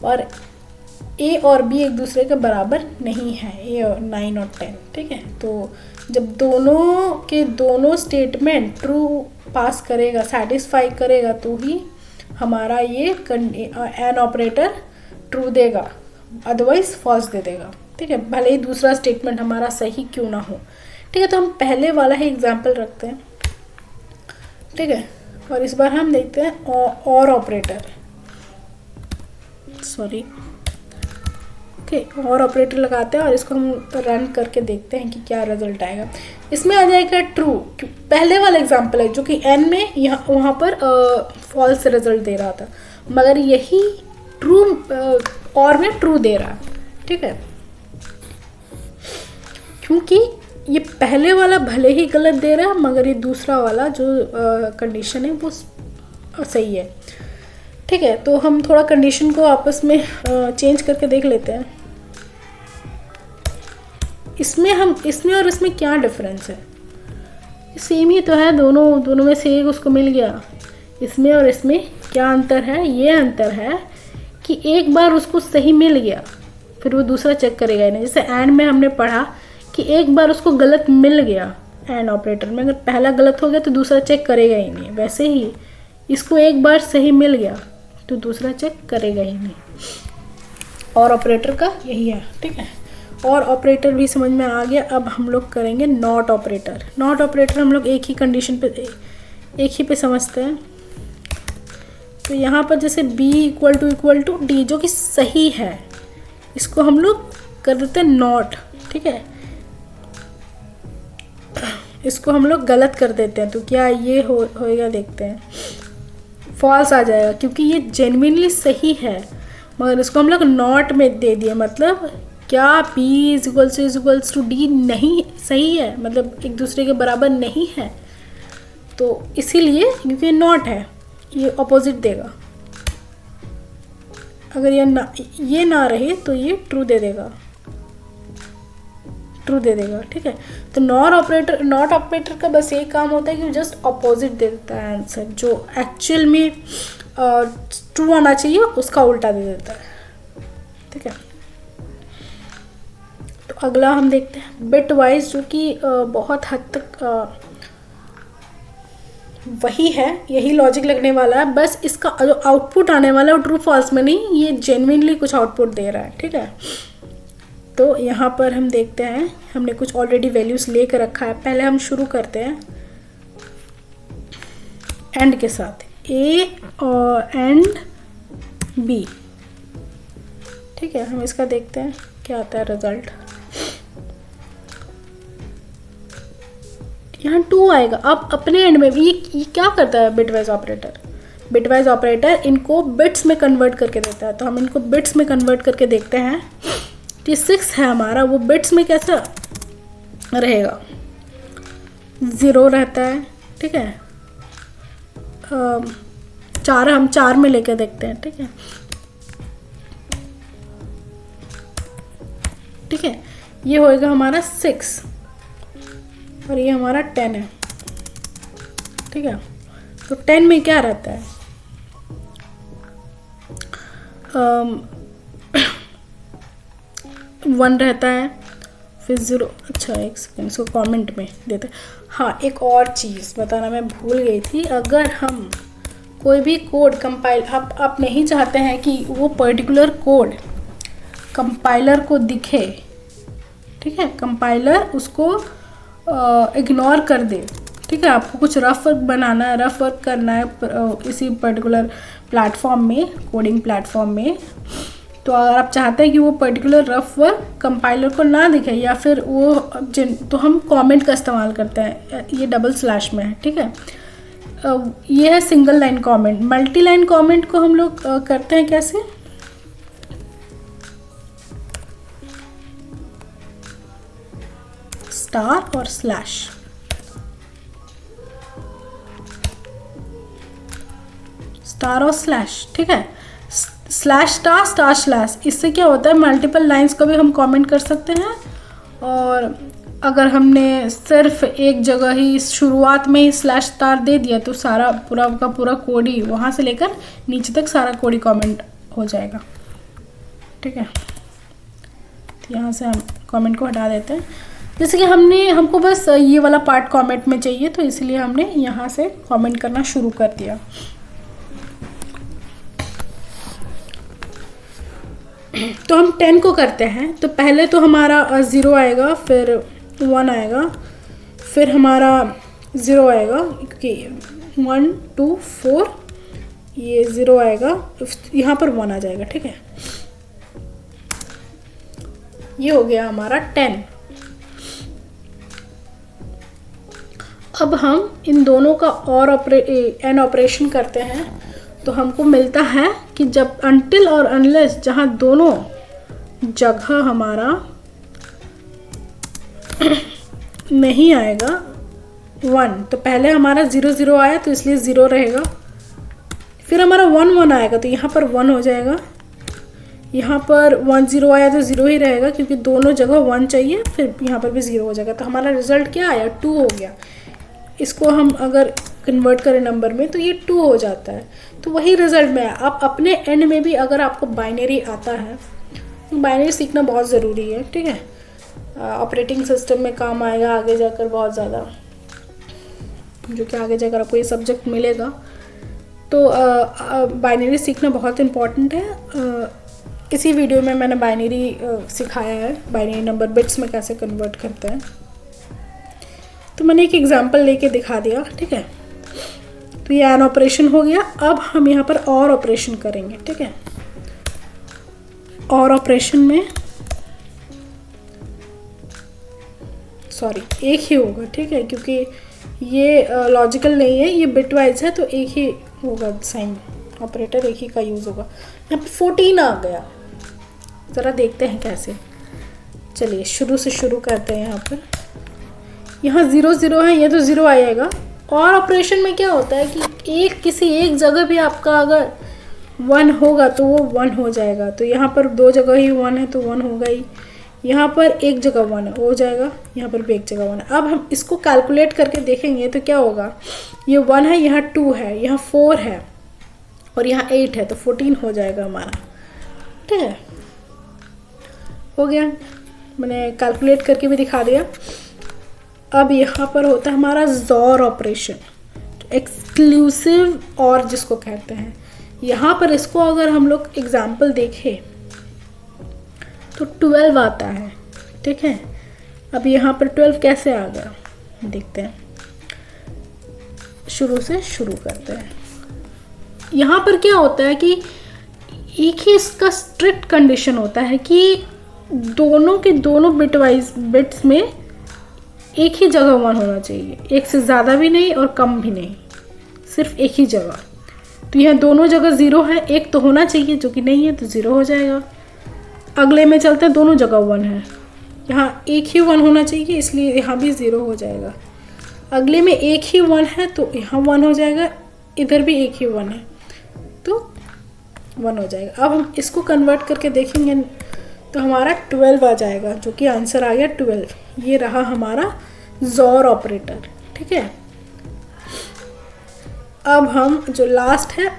और ए और बी एक दूसरे के बराबर नहीं है, ए और 9 और 10, ठीक है। तो जब दोनों के दोनों स्टेटमेंट ट्रू पास करेगा, सेटिस्फाई करेगा, तो ही हमारा ये एंड ऑपरेटर ट्रू देगा, अदरवाइज फॉल्स दे देगा, ठीक है, भले ही दूसरा स्टेटमेंट हमारा सही क्यों ना हो, ठीक है। तो हम पहले वाला ही एग्जाम्पल रखते हैं, ठीक है। और इस बार हम देखते हैं और ऑपरेटर, सॉरी, ओके, और ऑपरेटर लगाते हैं और इसको हम रन करके देखते हैं कि क्या रिजल्ट आएगा। इसमें आ जाएगा ट्रू, पहले वाला एग्जांपल है जो कि एन में यहाँ वहाँ पर फॉल्स रिजल्ट दे रहा था, मगर यही ट्रू और में ट्रू दे रहा है, ठीक है। क्योंकि ये पहले वाला भले ही गलत दे रहा है, मगर ये दूसरा वाला जो कंडीशन है वो सही है, ठीक है। तो हम थोड़ा कंडीशन को आपस में चेंज करके देख लेते हैं। इसमें और इसमें क्या डिफरेंस है? सेम ही तो है, दोनों में से एक उसको मिल गया। इसमें और इसमें क्या अंतर है? ये अंतर है कि एक बार उसको सही मिल गया, फिर वो दूसरा चेक करेगा ही नहीं। जैसे एंड में हमने पढ़ा कि एक बार उसको गलत मिल गया एंड ऑपरेटर में, अगर पहला गलत हो गया तो दूसरा चेक करेगा ही नहीं। वैसे ही इसको एक बार सही मिल गया तो दूसरा चेक करेगा ही नहीं। और ऑपरेटर का यही है, ठीक है। और ऑपरेटर भी समझ में आ गया। अब हम लोग करेंगे नॉट ऑपरेटर। नॉट ऑपरेटर हम लोग एक ही कंडीशन पे, एक ही पे समझते हैं। तो यहाँ पर जैसे b इक्वल टू डी जो कि सही है, इसको हम लोग कर देते हैं नॉट, ठीक है। इसको हम लोग गलत कर देते हैं, तो क्या ये होएगा देखते हैं। फॉल्स आ जाएगा क्योंकि ये जेन्युइनली सही है, मगर इसको हम लोग नॉट में दे दिए। मतलब क्या p इक्वल्स टू डी नहीं सही है, मतलब एक दूसरे के बराबर नहीं है, तो इसीलिए क्योंकि नॉट है ये अपोजिट देगा। अगर ये ना रहे तो ये ट्रू दे देगा, ठीक है। तो नॉट ऑपरेटर का बस ये काम होता है कि जस्ट अपोजिट दे देता है आंसर, जो एक्चुअल में ट्रू आना चाहिए उसका उल्टा दे देता है, ठीक है। तो अगला हम देखते हैं बिट वाइज, जो कि बहुत हद तक वही है, यही लॉजिक लगने वाला है। बस इसका जो आउटपुट आने वाला है वो ट्रू फॉल्स में नहीं, ये जेन्युइनली कुछ आउटपुट दे रहा है, ठीक है। तो यहाँ पर हम देखते हैं, हमने कुछ ऑलरेडी वैल्यूज लेकर रखा है। पहले हम शुरू करते हैं एंड के साथ, ए और एंड बी, ठीक है। हम इसका देखते हैं क्या आता है रिजल्ट। यहाँ 2 आएगा। अब अपने एंड में भी ये क्या करता है बिटवाइज ऑपरेटर इनको बिट्स में कन्वर्ट करके देता है। तो हम इनको बिट्स में कन्वर्ट करके देखते हैं। तो 6 है हमारा, वो बिट्स में कैसा रहेगा? 0 रहता है, ठीक है। 4 हम 4 में लेके देखते हैं, ठीक है, ठीक है। ये होएगा हमारा 6 और ये हमारा 10 है, ठीक है। तो 10 में क्या रहता है? 1 रहता है, फिर 0। अच्छा एक सेकेंड, इसको कमेंट में देते हैं। हाँ, एक और चीज़ बताना मैं भूल गई थी। अगर हम कोई भी कोड कंपाइल, आप नहीं चाहते हैं कि वो पर्टिकुलर कोड कंपाइलर को दिखे, ठीक है, कंपाइलर उसको इग्नोर कर दे, ठीक है। आपको कुछ रफ वर्क बनाना है, रफ वर्क करना है इसी पर्टिकुलर प्लेटफॉर्म में, कोडिंग प्लेटफॉर्म में। तो अगर आप चाहते हैं कि वो पर्टिकुलर रफ वर्क कंपाइलर को ना दिखे, या फिर वो तो हम कमेंट का इस्तेमाल करते हैं। ये डबल स्लैश में है, ठीक है। ये है single line comment. Multi line comment को हम लोग करते हैं कैसे? स्टार और स्लैश, ठीक है। स्लैश स्टार, स्टार स्लैश, इससे क्या होता है मल्टीपल लाइंस को भी हम कमेंट कर सकते हैं। और अगर हमने सिर्फ एक जगह ही शुरुआत में ही स्लैश स्टार दे दिया तो सारा पूरा का पूरा कोड ही वहाँ से लेकर नीचे तक सारा कोड ही कमेंट हो जाएगा। ठीक है। तो यहाँ से हम कमेंट को हटा देते हैं। जैसे कि हमको बस ये वाला पार्ट कमेंट में चाहिए, तो इसलिए हमने यहाँ से कमेंट करना शुरू कर दिया। तो हम 10 को करते हैं, तो पहले तो हमारा 0 आएगा, फिर 1 आएगा, फिर हमारा 0 आएगा, क्योंकि 1 2 4 ये 0 आएगा, यहाँ पर 1 आ जाएगा। ठीक है, ये हो गया हमारा 10। अब हम इन दोनों का और एन ऑपरेशन करते हैं, तो हमको मिलता है कि जब अनटिल और अनलेस जहाँ दोनों जगह हमारा नहीं आएगा 1, तो पहले हमारा 0 0 आया तो इसलिए 0 रहेगा, फिर हमारा 1 1 आएगा तो यहाँ पर 1 हो जाएगा, यहाँ पर 1 0 आया तो 0 ही रहेगा, क्योंकि दोनों जगह 1 चाहिए, फिर यहाँ पर भी 0 हो जाएगा। तो हमारा रिजल्ट क्या आया, 2 हो गया। इसको हम अगर कन्वर्ट करें नंबर में तो ये 2 हो जाता है। तो वही रिजल्ट में आप अपने एंड में भी अगर आपको बाइनरी आता है, तो बाइनरी सीखना बहुत ज़रूरी है। ठीक है, ऑपरेटिंग सिस्टम में काम आएगा आगे जाकर बहुत ज़्यादा, जो कि आगे जाकर आपको ये सब्जेक्ट मिलेगा। तो बाइनरी सीखना बहुत इम्पॉर्टेंट है। इसी वीडियो में मैंने बाइनरी सिखाया है, बाइनरी नंबर बिट्स में कैसे कन्वर्ट करते हैं। तो मैंने एक एग्जांपल लेके दिखा दिया। ठीक है, तो ये एन ऑपरेशन हो गया। अब हम यहाँ पर और ऑपरेशन करेंगे। ठीक है, और ऑपरेशन में सॉरी एक ही होगा। ठीक है, क्योंकि ये लॉजिकल नहीं है, ये बिट वाइज है, तो एक ही होगा साइन, ऑपरेटर एक ही का यूज़ होगा। यहाँ पे 14 आ गया, ज़रा देखते हैं कैसे। चलिए शुरू से शुरू करते हैं। यहाँ पर यहाँ 0 0 है, ये तो 0 आएगा। और ऑपरेशन में क्या होता है कि किसी एक जगह भी आपका अगर 1 होगा तो वो 1 हो जाएगा। तो यहाँ पर 2 जगह ही 1 है तो 1 होगा ही, यहाँ पर एक जगह 1 है हो जाएगा, यहाँ पर भी एक जगह 1 है। अब हम इसको कैलकुलेट करके देखेंगे तो क्या होगा, ये 1 है, यहाँ 2 है, यहाँ 4 है और यहाँ 8 है, तो 14 हो जाएगा हमारा। ठीक है, हो गया, मैंने कैलकुलेट करके भी दिखा दिया। अब यहाँ पर होता है हमारा ज़ॉर ऑपरेशन, एक्सक्लूसिव और जिसको कहते हैं। यहाँ पर इसको अगर हम लोग एग्जाम्पल देखें तो 12 आता है। ठीक है, अब यहाँ पर 12 कैसे आ गया देखते हैं, शुरू से शुरू करते हैं। यहाँ पर क्या होता है कि एक ही इसका स्ट्रिक्ट कंडीशन होता है कि दोनों के दोनों बिट्स में एक ही जगह 1 होना चाहिए, एक से ज़्यादा भी नहीं और कम भी नहीं, सिर्फ एक ही जगह। तो यहाँ दोनों जगह 0 है, एक तो होना चाहिए जो कि नहीं है, तो 0 हो जाएगा। अगले में चलते हैं, दोनों जगह 1 है, यहाँ एक ही 1 होना चाहिए, इसलिए यहाँ भी 0 हो जाएगा। अगले में एक ही 1 है तो यहाँ 1 हो जाएगा, इधर भी एक ही 1 है तो 1 हो जाएगा। अब हम इसको कन्वर्ट करके देखेंगे तो हमारा 12 आ जाएगा, जो कि आंसर आ गया 12। ये रहा हमारा ज़ॉर ऑपरेटर। ठीक है, अब हम जो लास्ट है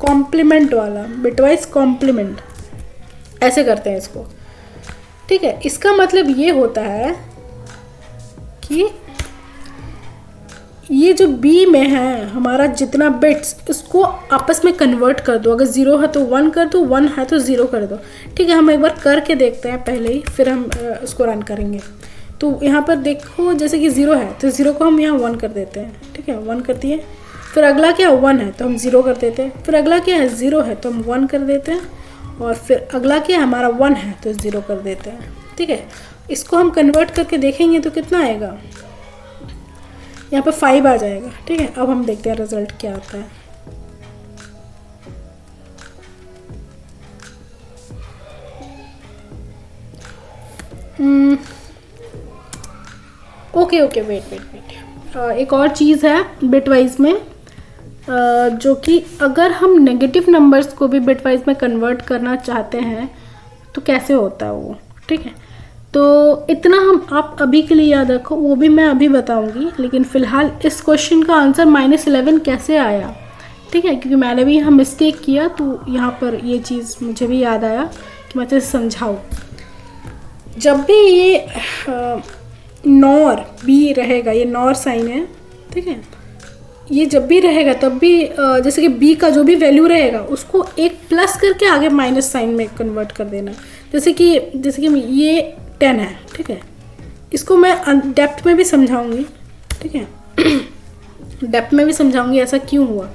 कॉम्प्लीमेंट वाला, बिटवाइज कॉम्प्लीमेंट, ऐसे करते हैं इसको। ठीक है, इसका मतलब ये होता है कि ये जो बी में है हमारा जितना बिट्स, उसको आपस में कन्वर्ट कर दो। अगर 0 है तो 1 कर दो, 1 है तो 0 कर दो। ठीक है, हम एक बार करके देखते हैं पहले ही, फिर हम उसको रन करेंगे। तो यहाँ पर देखो, जैसे कि 0 है तो 0 को हम यहाँ 1 कर देते हैं। ठीक है, 1 कर दिए। फिर अगला क्या 1 है तो हम 0 कर देते हैं। फिर अगला क्या है 0 है तो हम 1 कर देते हैं। और फिर अगला क्या हमारा 1 है तो 0 कर देते हैं। ठीक है, इसको हम कन्वर्ट करके देखेंगे तो कितना आएगा, यहाँ पे 5 आ जाएगा। ठीक है, अब हम देखते हैं रिजल्ट क्या आता है। ओके वेट, एक और चीज़ है बिटवाइज में, जो कि अगर हम नेगेटिव नंबर्स को भी बिटवाइज में कन्वर्ट करना चाहते हैं तो कैसे होता है वो। ठीक है, तो इतना आप अभी के लिए याद रखो, वो भी मैं अभी बताऊंगी। लेकिन फ़िलहाल इस क्वेश्चन का आंसर -11 कैसे आया ठीक है, क्योंकि मैंने भी यहाँ मिस्टेक किया तो यहाँ पर ये चीज़ मुझे भी याद आया कि मैं तुझे समझाऊँ। जब भी ये नॉर बी रहेगा, ये नॉर साइन है, ठीक है, ये जब भी रहेगा तब भी जैसे कि बी का जो भी वैल्यू रहेगा उसको एक प्लस करके आगे माइनस साइन में कन्वर्ट कर देना। जैसे कि ये 10 है, ठीक है, इसको मैं डेप्थ में भी समझाऊंगी, ठीक है, डेप्थ में भी समझाऊंगी ऐसा क्यों हुआ।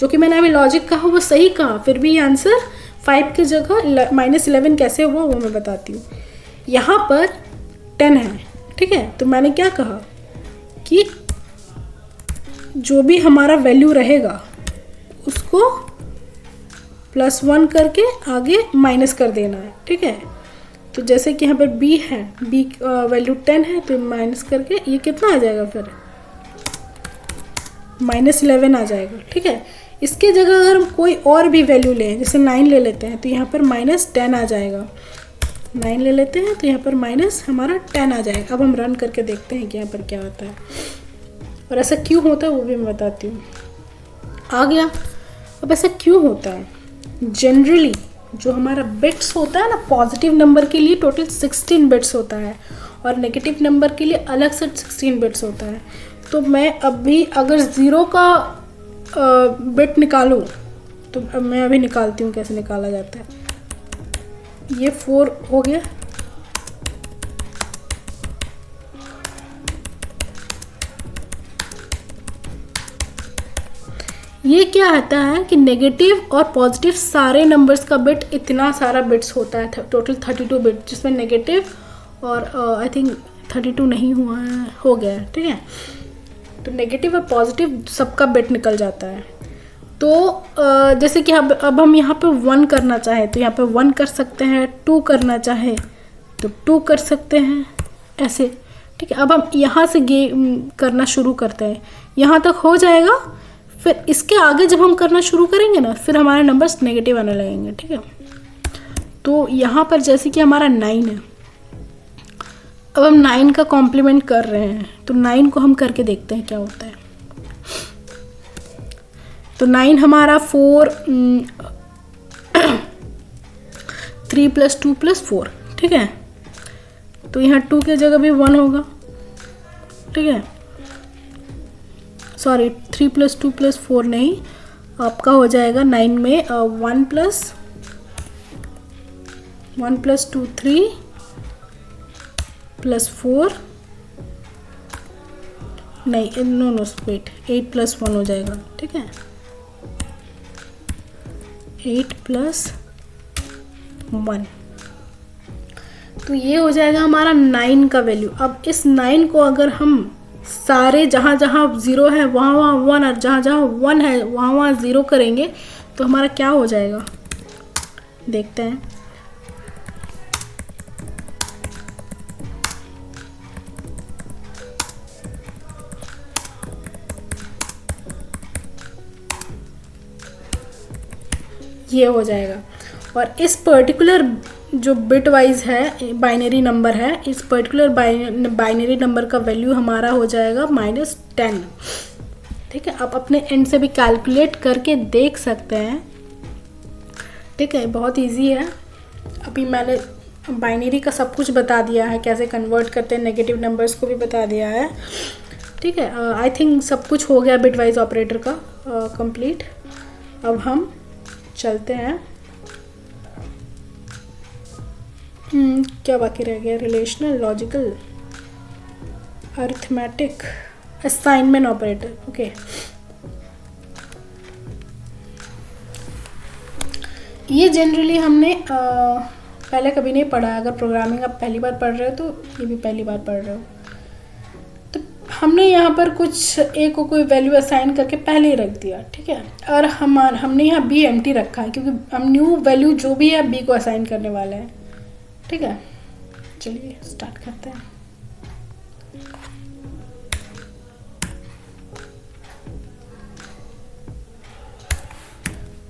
जो कि मैंने अभी लॉजिक कहा वो सही कहा, फिर भी आंसर 5 की जगह -11 कैसे हुआ वो मैं बताती हूँ। यहाँ पर 10 है, ठीक है, तो मैंने क्या कहा कि जो भी हमारा वैल्यू रहेगा उसको +1 करके आगे माइनस कर देना है, ठीक है। तो जैसे कि यहाँ पर b है, b वैल्यू 10 है, तो माइनस करके ये कितना आ जाएगा, फिर -11 आ जाएगा, ठीक है। इसके जगह अगर हम कोई और भी वैल्यू लें, जैसे 9 ले लेते हैं, तो यहाँ पर -10 आ जाएगा। 9 ले लेते हैं तो यहाँ पर माइनस हमारा 10 आ जाएगा। अब हम रन करके देखते हैं कि यहाँ पर क्या होता है और ऐसा क्यों होता है वो भी मैं बताती हूँ। आ गया। अब ऐसा क्यों होता है? जनरली जो हमारा बिट्स होता है ना, पॉजिटिव नंबर के लिए टोटल 16 बिट्स होता है और नेगेटिव नंबर के लिए अलग से 16 बिट्स होता है। तो मैं अभी अगर 0 का बिट निकालूँ तो मैं अभी निकालती हूँ कैसे निकाला जाता है। ये 4 हो गया, ये क्या आता है कि नेगेटिव और पॉजिटिव सारे नंबर्स का बिट इतना सारा बिट्स होता है, टोटल 32 बिट, जिसमें नेगेटिव और आई थिंक 32 नहीं हुआ है, हो गया है, ठीक है। तो नेगेटिव और पॉजिटिव सबका बिट निकल जाता है। तो जैसे कि अब हम यहाँ पे 1 करना चाहे तो यहाँ पे 1 कर सकते हैं, 2 करना चाहे तो 2 कर सकते हैं, ऐसे, ठीक है। अब हम यहाँ से करना शुरू करते हैं, यहाँ तक हो जाएगा, फिर इसके आगे जब हम करना शुरू करेंगे ना, फिर हमारे नंबर्स नेगेटिव आने लगेंगे, ठीक है। तो यहाँ पर जैसे कि हमारा 9 है, अब हम 9 का कॉम्प्लीमेंट कर रहे हैं, तो 9 को हम करके देखते हैं क्या होता है। तो 9 हमारा 4 3 + 2 + 4, ठीक है। तो यहाँ 2 की जगह भी 1 होगा, ठीक है, सॉरी 3 + 2 + 4 नहीं, आपका हो जाएगा 9 में 1 + 2 3 + 4 नहीं, नो वेट, 8 + 1 हो जाएगा, ठीक है, 8 + 1। तो ये हो जाएगा हमारा 9 का वैल्यू। अब इस 9 को अगर हम सारे जहाँ जहाँ 0 है वहाँ वहाँ 1 और जहाँ जहाँ 1 है वहाँ वहाँ 0 करेंगे तो हमारा क्या हो जाएगा, देखते हैं। ये हो जाएगा। और इस पर्टिकुलर जो बिट वाइज है, बाइनरी नंबर है, इस पर्टिकुलर बाइनरी नंबर का वैल्यू हमारा हो जाएगा -10, ठीक है। आप अपने एंड से भी कैलकुलेट करके देख सकते हैं, ठीक है, बहुत इजी है। अभी मैंने बाइनरी का सब कुछ बता दिया है, कैसे कन्वर्ट करते हैं, नेगेटिव नंबर्स को भी बता दिया है, ठीक है। आई थिंक सब कुछ हो गया बिट वाइज ऑपरेटर का कंप्लीट। अब हम चलते हैं, क्या बाकी रह गया, relational, logical, arithmetic, assignment operator, okay. ये जनरली हमने पहले कभी नहीं पढ़ा है। अगर प्रोग्रामिंग आप पहली बार पढ़ रहे हो तो ये भी पहली बार पढ़ रहे हो। तो हमने यहाँ पर कुछ ए को कोई वैल्यू असाइन करके पहले ही रख दिया, ठीक है। और हमने यहाँ बी एम्प्टी रखा है क्योंकि हम न्यू वैल्यू जो भी है बी को असाइन करने वाले हैं, ठीक है। चलिए स्टार्ट करते हैं।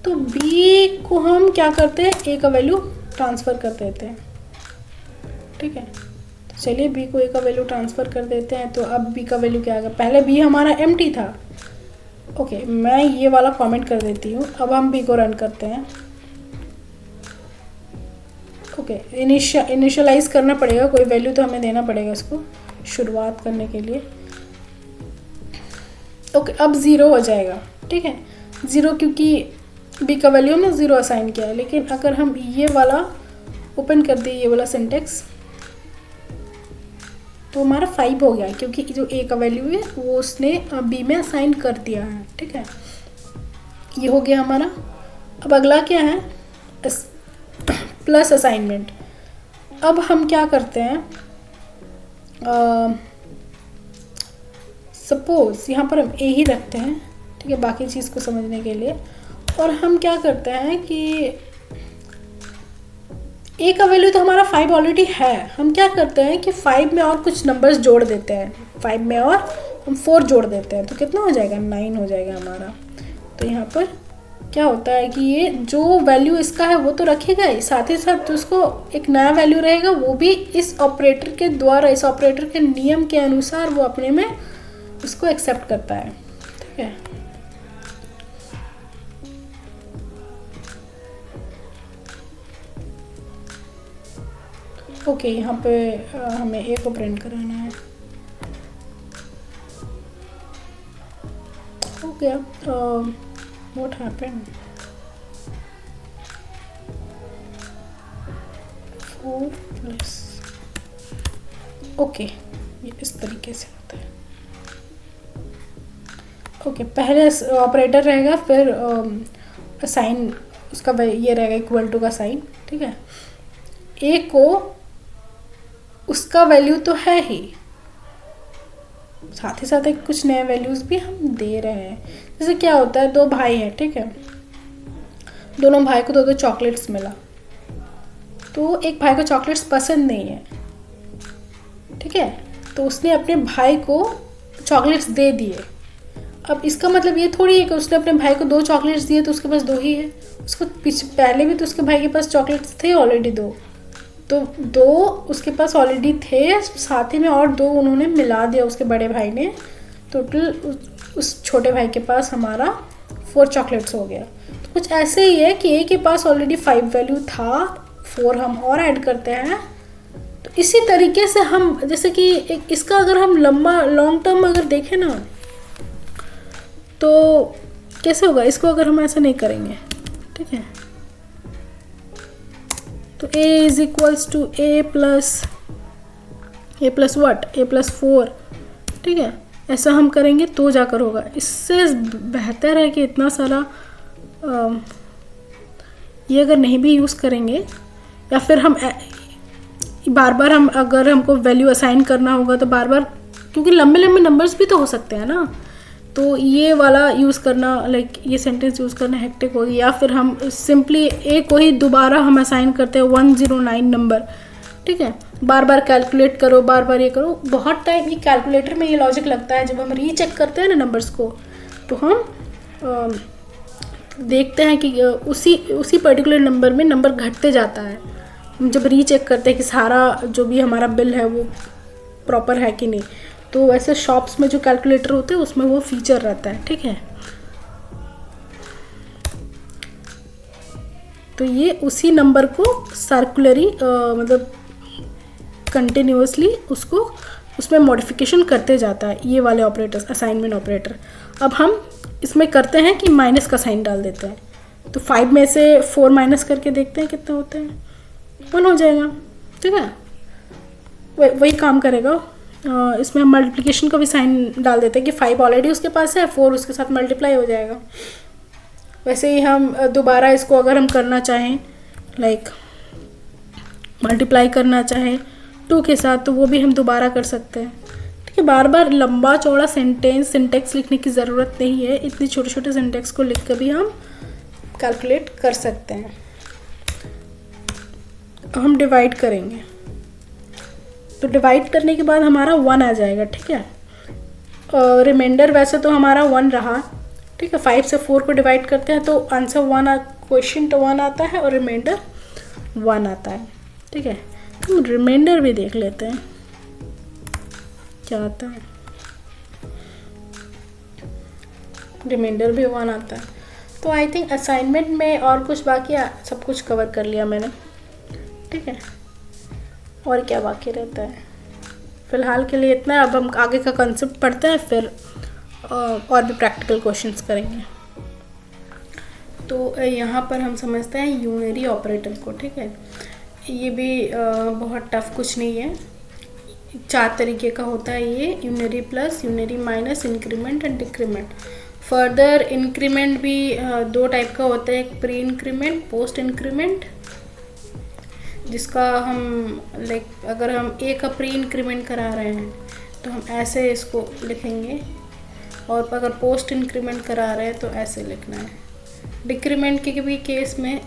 तो बी को हम क्या करते हैं, ए का वैल्यू ट्रांसफ़र कर देते हैं, ठीक है। तो चलिए बी को ए का वैल्यू ट्रांसफ़र कर देते हैं। तो अब बी का वैल्यू क्या आएगा, पहले बी हमारा एम्प्टी था, ओके, मैं ये वाला कमेंट कर देती हूँ। अब हम बी को रन करते हैं। ओके, इनिशियलाइज करना पड़ेगा, कोई वैल्यू तो हमें देना पड़ेगा इसको शुरुआत करने के लिए। ओके, अब 0 हो जाएगा, ठीक है 0, क्योंकि बी का वैल्यू हमने 0 असाइन किया है। लेकिन अगर हम ये वाला ओपन कर दिए, ये वाला सिंटेक्स, तो हमारा 5 हो गया, क्योंकि जो ए का वैल्यू है वो उसने बी में असाइन कर दिया है, ठीक है। ये हो गया हमारा। अब अगला क्या है, प्लस असाइनमेंट। अब हम क्या करते हैं, सपोज यहाँ पर हम ए ही रखते हैं, ठीक है, बाकी चीज़ को समझने के लिए। और हम क्या करते हैं कि ए का वैल्यू तो हमारा 5 ऑलरेडी है। हम क्या करते हैं कि 5 में और कुछ नंबर्स जोड़ देते हैं, 5 में और हम 4 जोड़ देते हैं, तो कितना हो जाएगा, 9 हो जाएगा हमारा। तो यहाँ पर क्या होता है कि ये जो वैल्यू इसका है वो तो रखेगा ही, साथ ही साथ तो उसको एक नया वैल्यू रहेगा, वो भी इस ऑपरेटर के द्वारा, इस ऑपरेटर के नियम के अनुसार वो अपने में उसको एक्सेप्ट करता है, ठीक है। ओके, यहाँ पे हमें ए को प्रिंट कराना है। हो गया। व्हाट हैपेंड, 4 प्लस, ओके, ये इस तरीके से होता है। ओके, पहले ऑपरेटर रहेगा, फिर साइन उसका ये रहेगा इक्वल टू का साइन, ठीक है। ए को उसका वैल्यू तो है ही, साथ ही साथ एक कुछ नए वैल्यूज़ भी हम दे रहे हैं। जैसे क्या होता है, 2 भाई हैं, ठीक है, दोनों भाई को 2-2 चॉकलेट्स मिला, तो एक भाई को चॉकलेट्स पसंद नहीं है, ठीक है, तो उसने अपने भाई को चॉकलेट्स दे दिए। अब इसका मतलब ये थोड़ी है कि उसने अपने भाई को 2 चॉकलेट्स दिए तो उसके पास 2 ही है, उसको पहले भी तो उसके भाई के पास चॉकलेट्स थे ऑलरेडी 2, तो 2 उसके पास ऑलरेडी थे, साथ ही में और 2 उन्होंने मिला दिया उसके बड़े भाई ने, टोटल उस छोटे भाई के पास हमारा 4 चॉकलेट्स हो गया। तो कुछ ऐसे ही है कि ए के पास ऑलरेडी 5 वैल्यू था, 4 हम और ऐड करते हैं। तो इसी तरीके से हम, जैसे कि एक इसका अगर हम लॉन्ग टर्म अगर देखें ना, तो कैसे होगा, इसको अगर हम ऐसा नहीं करेंगे, ठीक है, तो a is equals to a plus what, a plus 4, ठीक है, ऐसा हम करेंगे तो जाकर होगा। इससे बेहतर है कि इतना सारा ये अगर नहीं भी यूज़ करेंगे, या फिर हम बार बार हम अगर हमको वैल्यू असाइन करना होगा तो बार बार, क्योंकि लंबे लंबे नंबर्स भी तो हो सकते हैं ना, तो ये वाला यूज़ करना, लाइक ये सेंटेंस यूज़ करना हेक्टिक होगी। या फिर हम सिंपली ए को ही दोबारा हम असाइन करते हैं 109 नंबर, ठीक है, बार बार कैलकुलेट करो, बार बार ये करो, बहुत टाइम ये कैलकुलेटर में ये लॉजिक लगता है। जब हम रीचेक करते हैं ना नंबर्स को, तो हम देखते हैं कि उसी पर्टिकुलर नंबर में नंबर घटते जाता है। हम जब रीचेक करते हैं कि सारा जो भी हमारा बिल है वो प्रॉपर है कि नहीं, तो वैसे शॉप्स में जो कैलकुलेटर होते हैं उसमें वो फीचर रहता है, ठीक है। तो ये उसी नंबर को सर्कुलरी मतलब कंटिन्यूअसली उसको उसमें मॉडिफिकेशन करते जाता है, ये वाले ऑपरेटर्स, असाइनमेंट ऑपरेटर। अब हम इसमें करते हैं कि माइनस का साइन डाल देते हैं, तो 5 में से 4 माइनस करके देखते हैं कितना होता है, 1 हो जाएगा, ठीक है, वही काम करेगा। इसमें हम मल्टीप्लिकेशन का भी साइन डाल देते हैं कि 5 ऑलरेडी उसके पास है, 4 उसके साथ मल्टीप्लाई हो जाएगा। वैसे ही हम दोबारा इसको अगर हम करना चाहें, लाइक मल्टीप्लाई करना चाहें 2 के साथ, तो वो भी हम दोबारा कर सकते हैं, ठीक है। बार बार लंबा चौड़ा सिंटेक्स लिखने की ज़रूरत नहीं है, इतने छोटे छोटे सिंटेक्स को लिख कर भी हम कैलकुलेट कर सकते हैं। हम डिवाइड करेंगे, तो डिवाइड करने के बाद हमारा 1 आ जाएगा, ठीक है। रिमाइंडर वैसे तो हमारा 1 रहा, ठीक है। 5 से 4 को डिवाइड करते हैं तो आंसर 1, क्वेश्चन तो 1 आता है और रिमाइंडर 1 आता है, ठीक है। तो रिमाइंडर भी देख लेते हैं क्या आता है। रिमाइंडर भी 1 आता है। तो आई थिंक असाइनमेंट में और कुछ बाकी सब कुछ कवर कर लिया मैंने, ठीक है। और क्या बाकी रहता है फ़िलहाल के लिए इतना। अब हम आगे का कंसेप्ट पढ़ते हैं, फिर और भी प्रैक्टिकल क्वेश्चंस करेंगे। तो यहाँ पर हम समझते हैं यूनरी ऑपरेटर को, ठीक है। ये भी बहुत टफ कुछ नहीं है, 4 तरीके का होता है ये, unary plus, unary minus, increment and decrement. Further increment भी 2 टाइप का होता है, एक प्री इंक्रीमेंट, पोस्ट इंक्रीमेंट, जिसका हम अगर हम ए का प्री इंक्रीमेंट करा रहे हैं तो हम ऐसे इसको लिखेंगे, और अगर पोस्ट इंक्रीमेंट करा रहे हैं तो ऐसे लिखना है। डिक्रीमेंट के भी केस में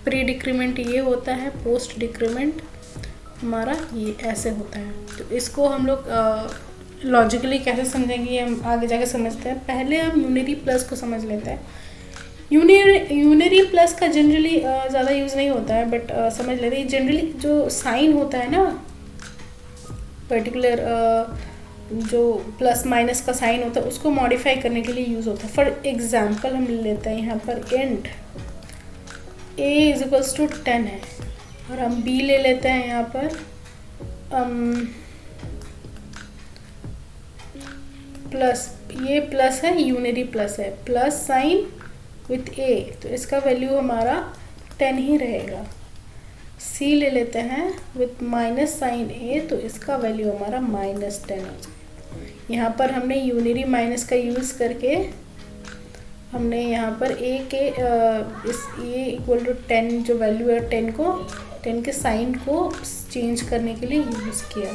प्री डिक्रीमेंट ये होता है, पोस्ट डिक्रीमेंट हमारा ये ऐसे होता है। तो इसको हम लोग लॉजिकली कैसे समझेंगे हम आगे जाके समझते हैं। पहले हम यूनरी प्लस को समझ लेते हैं। यूनरी प्लस का जनरली ज़्यादा यूज़ नहीं होता है, बट समझ लेते हैं। जनरली जो साइन होता है ना, पर्टिकुलर जो प्लस माइनस का साइन होता है, उसको मॉडिफाई करने के लिए यूज़ होता है। फॉर एग्जांपल हम लेते हैं यहाँ पर इंट a = 10 है, और हम b ले लेते हैं यहाँ पर प्लस, ये प्लस है, यूनरी प्लस है, प्लस साइन विथ a, तो इसका वैल्यू हमारा 10 ही रहेगा। c ले लेते हैं विथ माइनस साइन a, तो इसका वैल्यू हमारा -10 हो जाएगा। यहाँ पर हमने यूनरी माइनस का यूज़ करके हमने यहाँ पर a के इस a = 10 जो वैल्यू है 10 के साइन को चेंज करने के लिए यूज़ किया,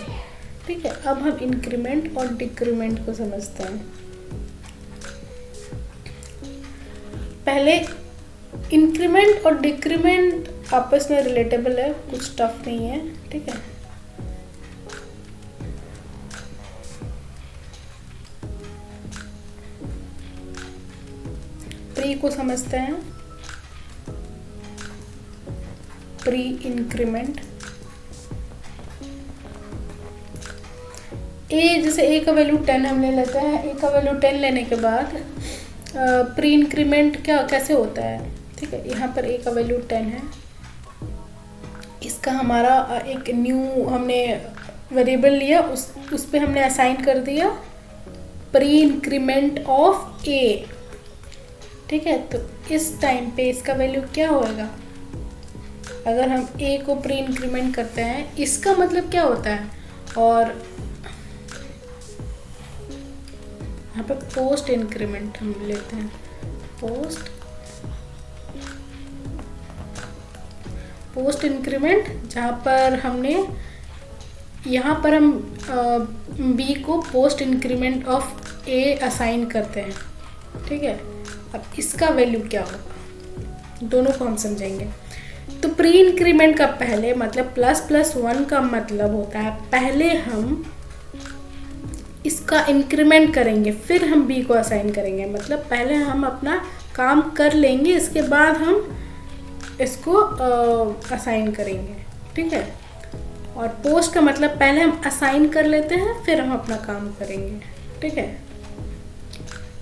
ठीक है। अब हम इंक्रीमेंट और डिक्रीमेंट को समझते हैं। पहले इंक्रीमेंट और डिक्रीमेंट आपस में रिलेटेबल है, कुछ टफ नहीं है, ठीक है। प्री को समझते हैं, प्री इंक्रीमेंट। ए, जैसे ए का वैल्यू 10 हम ले लेते हैं। ए का वैल्यू 10 लेने के बाद प्री इंक्रीमेंट कैसे होता है, ठीक है। यहाँ पर ए का वैल्यू 10 है, इसका हमारा एक न्यू हमने वेरिएबल लिया, उस पे हमने असाइन कर दिया प्री इंक्रीमेंट ऑफ ए, ठीक है। तो इस टाइम पे इसका वैल्यू क्या होएगा, अगर हम a को प्री इंक्रीमेंट करते हैं, इसका मतलब क्या होता है। और यहाँ पे पोस्ट इंक्रीमेंट हम लेते हैं, पोस्ट इंक्रीमेंट, जहाँ पर हमने यहाँ पर हम b को post increment of a assign करते हैं, ठीक है। अब इसका वैल्यू क्या होगा, दोनों को हम समझेंगे। तो प्री इंक्रीमेंट का पहले मतलब ++1 का मतलब होता है पहले हम इसका इंक्रीमेंट करेंगे, फिर हम b को असाइन करेंगे। मतलब पहले हम अपना काम कर लेंगे, इसके बाद हम इसको असाइन करेंगे, ठीक है। और पोस्ट का मतलब पहले हम असाइन कर लेते हैं, फिर हम अपना काम करेंगे, ठीक है।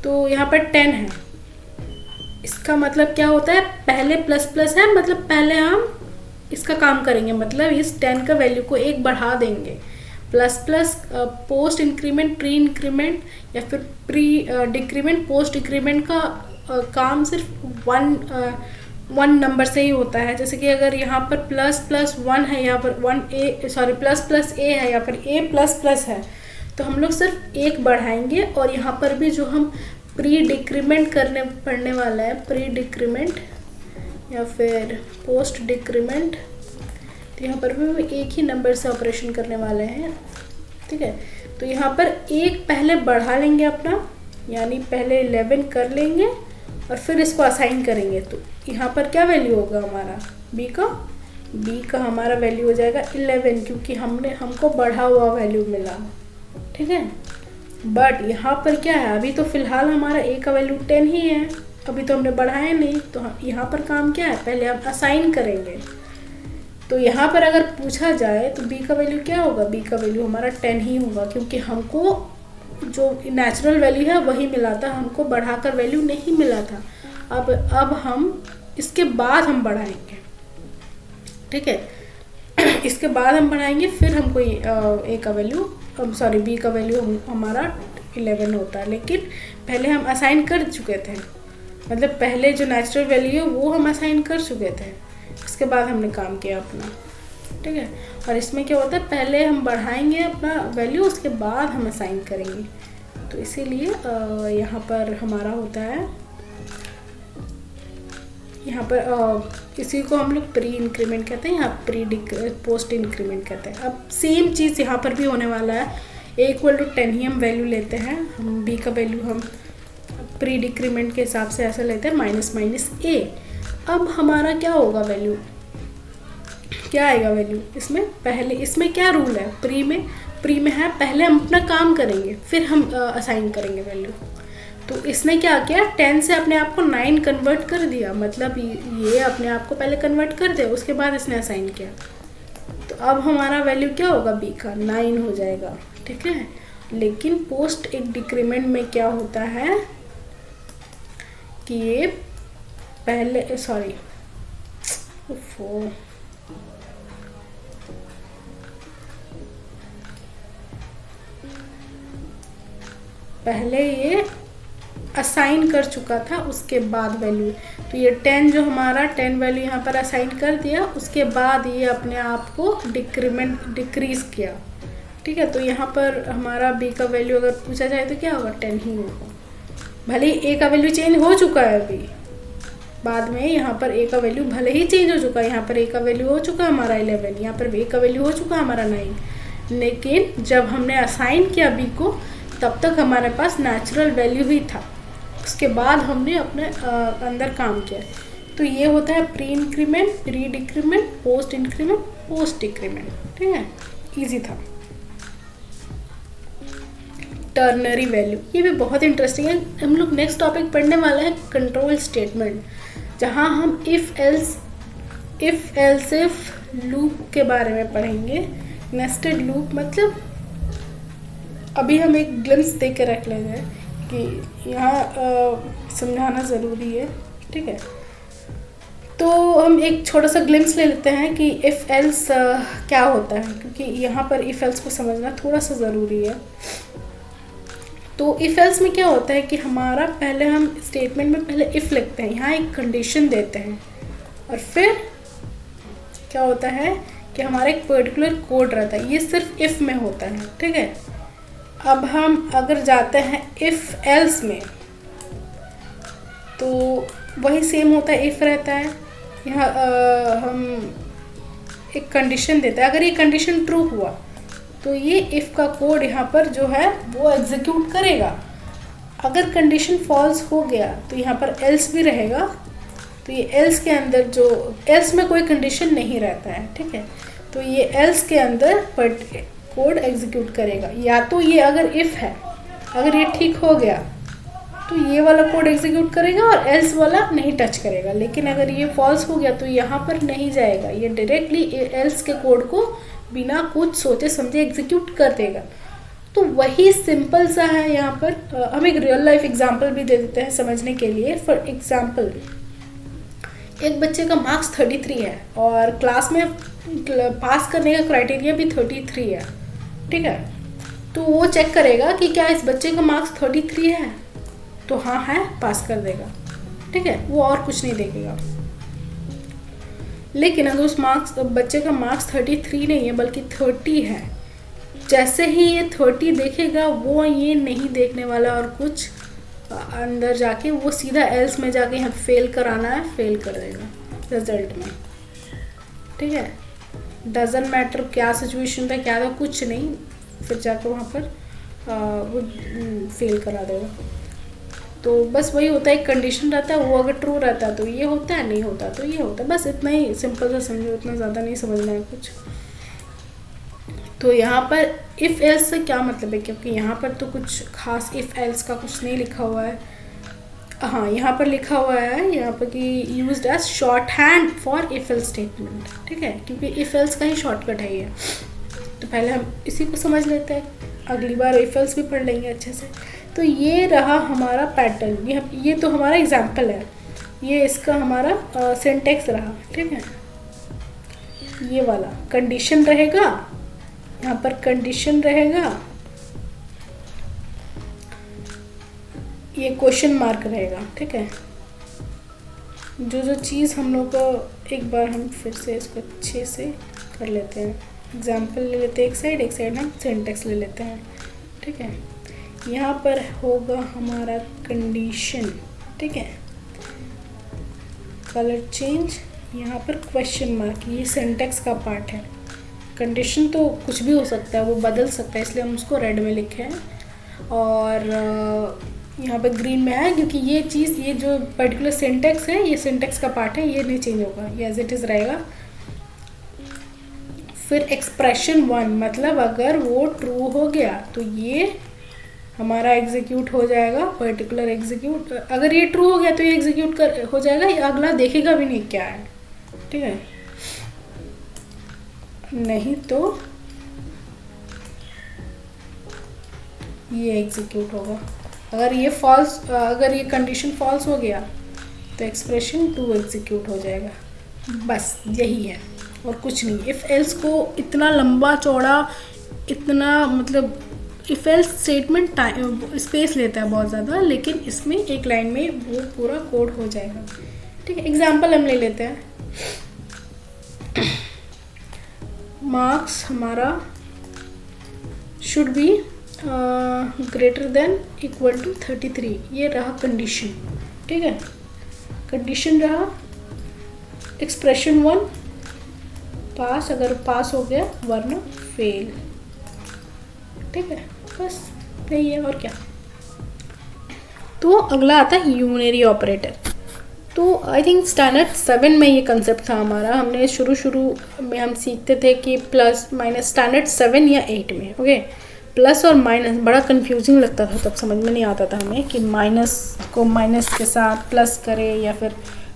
तो यहाँ पर 10 है, इसका मतलब क्या होता है, पहले प्लस है, मतलब पहले हम इसका काम करेंगे, मतलब इस 10 का वैल्यू को 1 बढ़ा देंगे। Plus post increment, pre increment या फिर प्री डिक्रीमेंट, पोस्ट डिक्रीमेंट का काम सिर्फ 1 नंबर से ही होता है। जैसे कि अगर यहाँ पर ++1 है, यहाँ पर ++a है, यहाँ पर a++ है, तो हम लोग सिर्फ 1 बढ़ाएंगे। और यहाँ पर भी जो हम प्री डिक्रीमेंट पढ़ने वाला है, प्री डिक्रीमेंट या फिर पोस्ट डिक्रीमेंट, तो यहाँ पर भी हम 1 ही नंबर से ऑपरेशन करने वाले हैं, ठीक है। तो यहाँ पर 1 पहले बढ़ा लेंगे अपना, यानी पहले 11 कर लेंगे और फिर इसको असाइन करेंगे। तो यहाँ पर क्या वैल्यू होगा हमारा b का हमारा वैल्यू हो जाएगा 11, क्योंकि हमको बढ़ा हुआ वैल्यू मिला, ठीक है। बट यहाँ पर क्या है, अभी तो फिलहाल हमारा a का वैल्यू 10 ही है, अभी तो हमने बढ़ाया नहीं। तो यहाँ पर काम क्या है, पहले हम असाइन करेंगे। तो यहाँ पर अगर पूछा जाए तो b का वैल्यू क्या होगा, b का वैल्यू हमारा 10 ही होगा, क्योंकि हमको जो नेचुरल वैल्यू है वही मिला था, हमको बढ़ाकर वैल्यू नहीं मिला था। अब हम इसके बाद हम बढ़ाएंगे, ठीक है। इसके बाद हम बढ़ाएंगे, फिर हमको ए का वैल्यू सॉरी बी का वैल्यू हमारा 11 होता है। लेकिन पहले हम असाइन कर चुके थे, मतलब पहले जो नेचुरल वैल्यू है वो हम असाइन कर चुके थे, इसके बाद हमने काम किया अपना, ठीक है। और इसमें क्या होता है, पहले हम बढ़ाएंगे अपना वैल्यू, उसके बाद हम असाइन करेंगे। तो इसीलिए यहाँ पर हमारा होता है, यहाँ पर इसी को हम लोग प्री इंक्रीमेंट कहते हैं, यहाँ पोस्ट इंक्रीमेंट कहते हैं। अब सेम चीज़ यहाँ पर भी होने वाला है। a इक्वल टू 10 ही हम वैल्यू लेते हैं, हम b का वैल्यू हम प्री डिक्रीमेंट के हिसाब से ऐसा लेते हैं, माइनस माइनस a। अब हमारा क्या होगा वैल्यू, क्या आएगा वैल्यू इसमें, पहले इसमें क्या रूल है, प्री में है पहले हम अपना काम करेंगे, फिर हम असाइन करेंगे वैल्यू। तो इसने क्या किया, 10 से अपने आप को 9 कन्वर्ट कर दिया, मतलब ये अपने आप को पहले कन्वर्ट कर दिया, उसके बाद इसने असाइन किया। तो अब हमारा वैल्यू क्या होगा, b का 9 हो जाएगा, ठीक है। लेकिन पोस्ट एक डिक्रीमेंट में क्या होता है कि ये पहले पहले ये असाइन कर चुका था, उसके बाद वैल्यू, तो ये 10 जो हमारा 10 वैल्यू यहाँ पर असाइन कर दिया, उसके बाद ये अपने आप को डिक्रीज किया, ठीक है। तो यहाँ पर हमारा b का वैल्यू अगर पूछा जाए तो क्या होगा, 10 ही होगा। भले ही a का वैल्यू चेंज हो चुका है अभी, बाद में यहाँ पर a का वैल्यू भले ही चेंज हो चुका है, यहाँ पर a का वैल्यू हो चुका है हमारा 11, यहाँ पर a का वैल्यू हो चुका है हमारा 9, लेकिन जब हमने असाइन किया b को तब तक हमारे पास नेचुरल वैल्यू ही था, उसके बाद हमने अपने अंदर काम किया। तो ये होता है pre increment, pre decrement, post increment, post decrement, ठीक है, इजी था। टर्नरी वैल्यू, ये भी बहुत इंटरेस्टिंग है। हम लोग नेक्स्ट टॉपिक पढ़ने वाला है कंट्रोल स्टेटमेंट, जहाँ हम इफ एल्स इफ लूप के बारे में पढ़ेंगे। नेस्टेड लूप मतलब, अभी हम एक ग्लिम्स दे के रख लेते हैं कि यहाँ समझाना ज़रूरी है, ठीक है। तो हम एक छोटा सा ग्लिम्स ले लेते हैं कि इफ़ एल्स क्या होता है, क्योंकि यहाँ पर इफ़ एल्स को समझना थोड़ा सा ज़रूरी है। तो इफ़ एल्स में क्या होता है कि हमारा पहले हम स्टेटमेंट में पहले इफ़ लिखते हैं, यहाँ एक कंडीशन देते हैं, और फिर क्या होता है कि हमारा एक पर्टिकुलर कोड रहता है, ये सिर्फ इफ़ में होता है, ठीक है। अब हम अगर जाते हैं इफ़ एल्स में तो वही सेम होता है, इफ़ रहता है, यहाँ हम एक कंडीशन देता है, अगर ये कंडीशन ट्रू हुआ तो ये इफ़ का कोड यहाँ पर जो है वो एग्जीक्यूट करेगा। अगर कंडीशन फॉल्स हो गया तो यहाँ पर एल्स भी रहेगा, तो ये एल्स के अंदर जो एल्स में कोई कंडीशन नहीं रहता है, ठीक है। तो ये एल्स के अंदर कोड एग्जीक्यूट करेगा, या तो ये अगर इफ़ है, अगर ये ठीक हो गया तो ये वाला कोड एग्जीक्यूट करेगा और एल्स वाला नहीं टच करेगा। लेकिन अगर ये फॉल्स हो गया तो यहाँ पर नहीं जाएगा, ये डायरेक्टली एल्स के कोड को बिना कुछ सोचे समझे एग्जीक्यूट कर देगा। तो वही सिंपल सा है। यहाँ पर हम एक रियल लाइफ एग्जांपल भी दे देते हैं समझने के लिए। फॉर एग्जांपल, एक बच्चे का मार्क्स 33 है और क्लास में पास करने का क्राइटेरिया भी 33 है, ठीक है। तो वो चेक करेगा कि क्या इस बच्चे का मार्क्स 33 है, तो हाँ है, पास कर देगा, ठीक है, वो और कुछ नहीं देखेगा। लेकिन अगर उस बच्चे का मार्क्स 33 नहीं है बल्कि 30 है, जैसे ही ये 30 देखेगा वो ये नहीं देखने वाला और कुछ अंदर जाके वो सीधा एल्स में जाके यहाँ फेल कराना है, फेल कर देगा रिजल्ट में, ठीक है। डजंट मैटर क्या सिचुएशन था, क्या था, कुछ नहीं, फिर जाकर वहाँ पर वो फेल करा देगा। तो बस वही होता है, एक कंडीशन रहता है, वो अगर ट्रू रहता है तो ये होता है, नहीं होता तो ये होता है। बस इतना ही सिंपल सा समझो, इतना ज़्यादा नहीं समझना है कुछ। तो यहाँ पर इफ़ एल्स से क्या मतलब है, क्योंकि यहाँ पर तो कुछ खास इफ़ एल्स का कुछ नहीं लिखा हुआ है। हाँ, यहाँ पर लिखा हुआ है यहाँ पर कि used as short hand for if else statement, ठीक है, क्योंकि इफ़ एल्स का ही शॉर्टकट है ये। तो पहले हम इसी को समझ लेते हैं। अगली बार इफ एल्स भी पढ़ लेंगे अच्छे से। तो ये रहा हमारा पैटर्न, ये तो हमारा एग्जाम्पल है, ये इसका हमारा सिंटेक्स रहा, ठीक है। ये वाला कंडीशन रहेगा, यहाँ पर कंडीशन रहेगा, ये क्वेश्चन मार्क रहेगा, ठीक है। जो चीज़ हम लोग को, एक बार हम फिर से इसको अच्छे से कर लेते हैं, एग्जाम्पल ले लेते हैं एक साइड हम सिंटेक्स ले लेते हैं, ठीक है। यहाँ पर होगा हमारा कंडीशन, ठीक है, कलर चेंज, यहाँ पर क्वेश्चन मार्क, ये सिंटेक्स का पार्ट है। कंडीशन तो कुछ भी हो सकता है, वो बदल सकता है, इसलिए हम उसको रेड में लिखे हैं। और यहाँ पे ग्रीन में है क्योंकि ये चीज़, ये जो पर्टिकुलर सिंटेक्स है, ये सिंटेक्स का पार्ट है, ये नहीं चेंज होगा, ये एज इट इज़ रहेगा। फिर एक्सप्रेशन 1, मतलब अगर वो ट्रू हो गया तो ये हमारा एग्जीक्यूट हो जाएगा, पर्टिकुलर एग्जीक्यूट। अगर ये ट्रू हो गया तो ये एग्जीक्यूट हो जाएगा, ये अगला देखेगा भी नहीं क्या है, ठीक है। नहीं तो ये एग्जीक्यूट होगा। अगर ये फॉल्स, अगर ये कंडीशन फॉल्स हो गया तो एक्सप्रेशन 2 एग्जीक्यूट हो जाएगा। बस यही है और कुछ नहीं। इफ़ एल्स को इतना लंबा चौड़ा, इतना मतलब if else statement time space लेता है बहुत ज़्यादा, लेकिन इसमें एक लाइन में वो पूरा कोड हो जाएगा, ठीक है। एग्जाम्पल हम ले लेते हैं। मार्क्स हमारा should be greater than equal to 33, ये रहा कंडीशन, ठीक है। कंडीशन रहा एक्सप्रेशन 1 पास, अगर पास हो गया, वरना फेल, ठीक है। बस यही है और क्या। तो अगला आता है यूनरी ऑपरेटर। तो आई थिंक स्टैंडर्ड 7 में ये कंसेप्ट था हमारा। हमने शुरू में हम सीखते थे कि प्लस माइनस, स्टैंडर्ड 7 या 8 में, ओके। प्लस और माइनस बड़ा कंफ्यूजिंग लगता था, तब समझ में नहीं आता था हमें कि माइनस को माइनस के साथ प्लस करें या फिर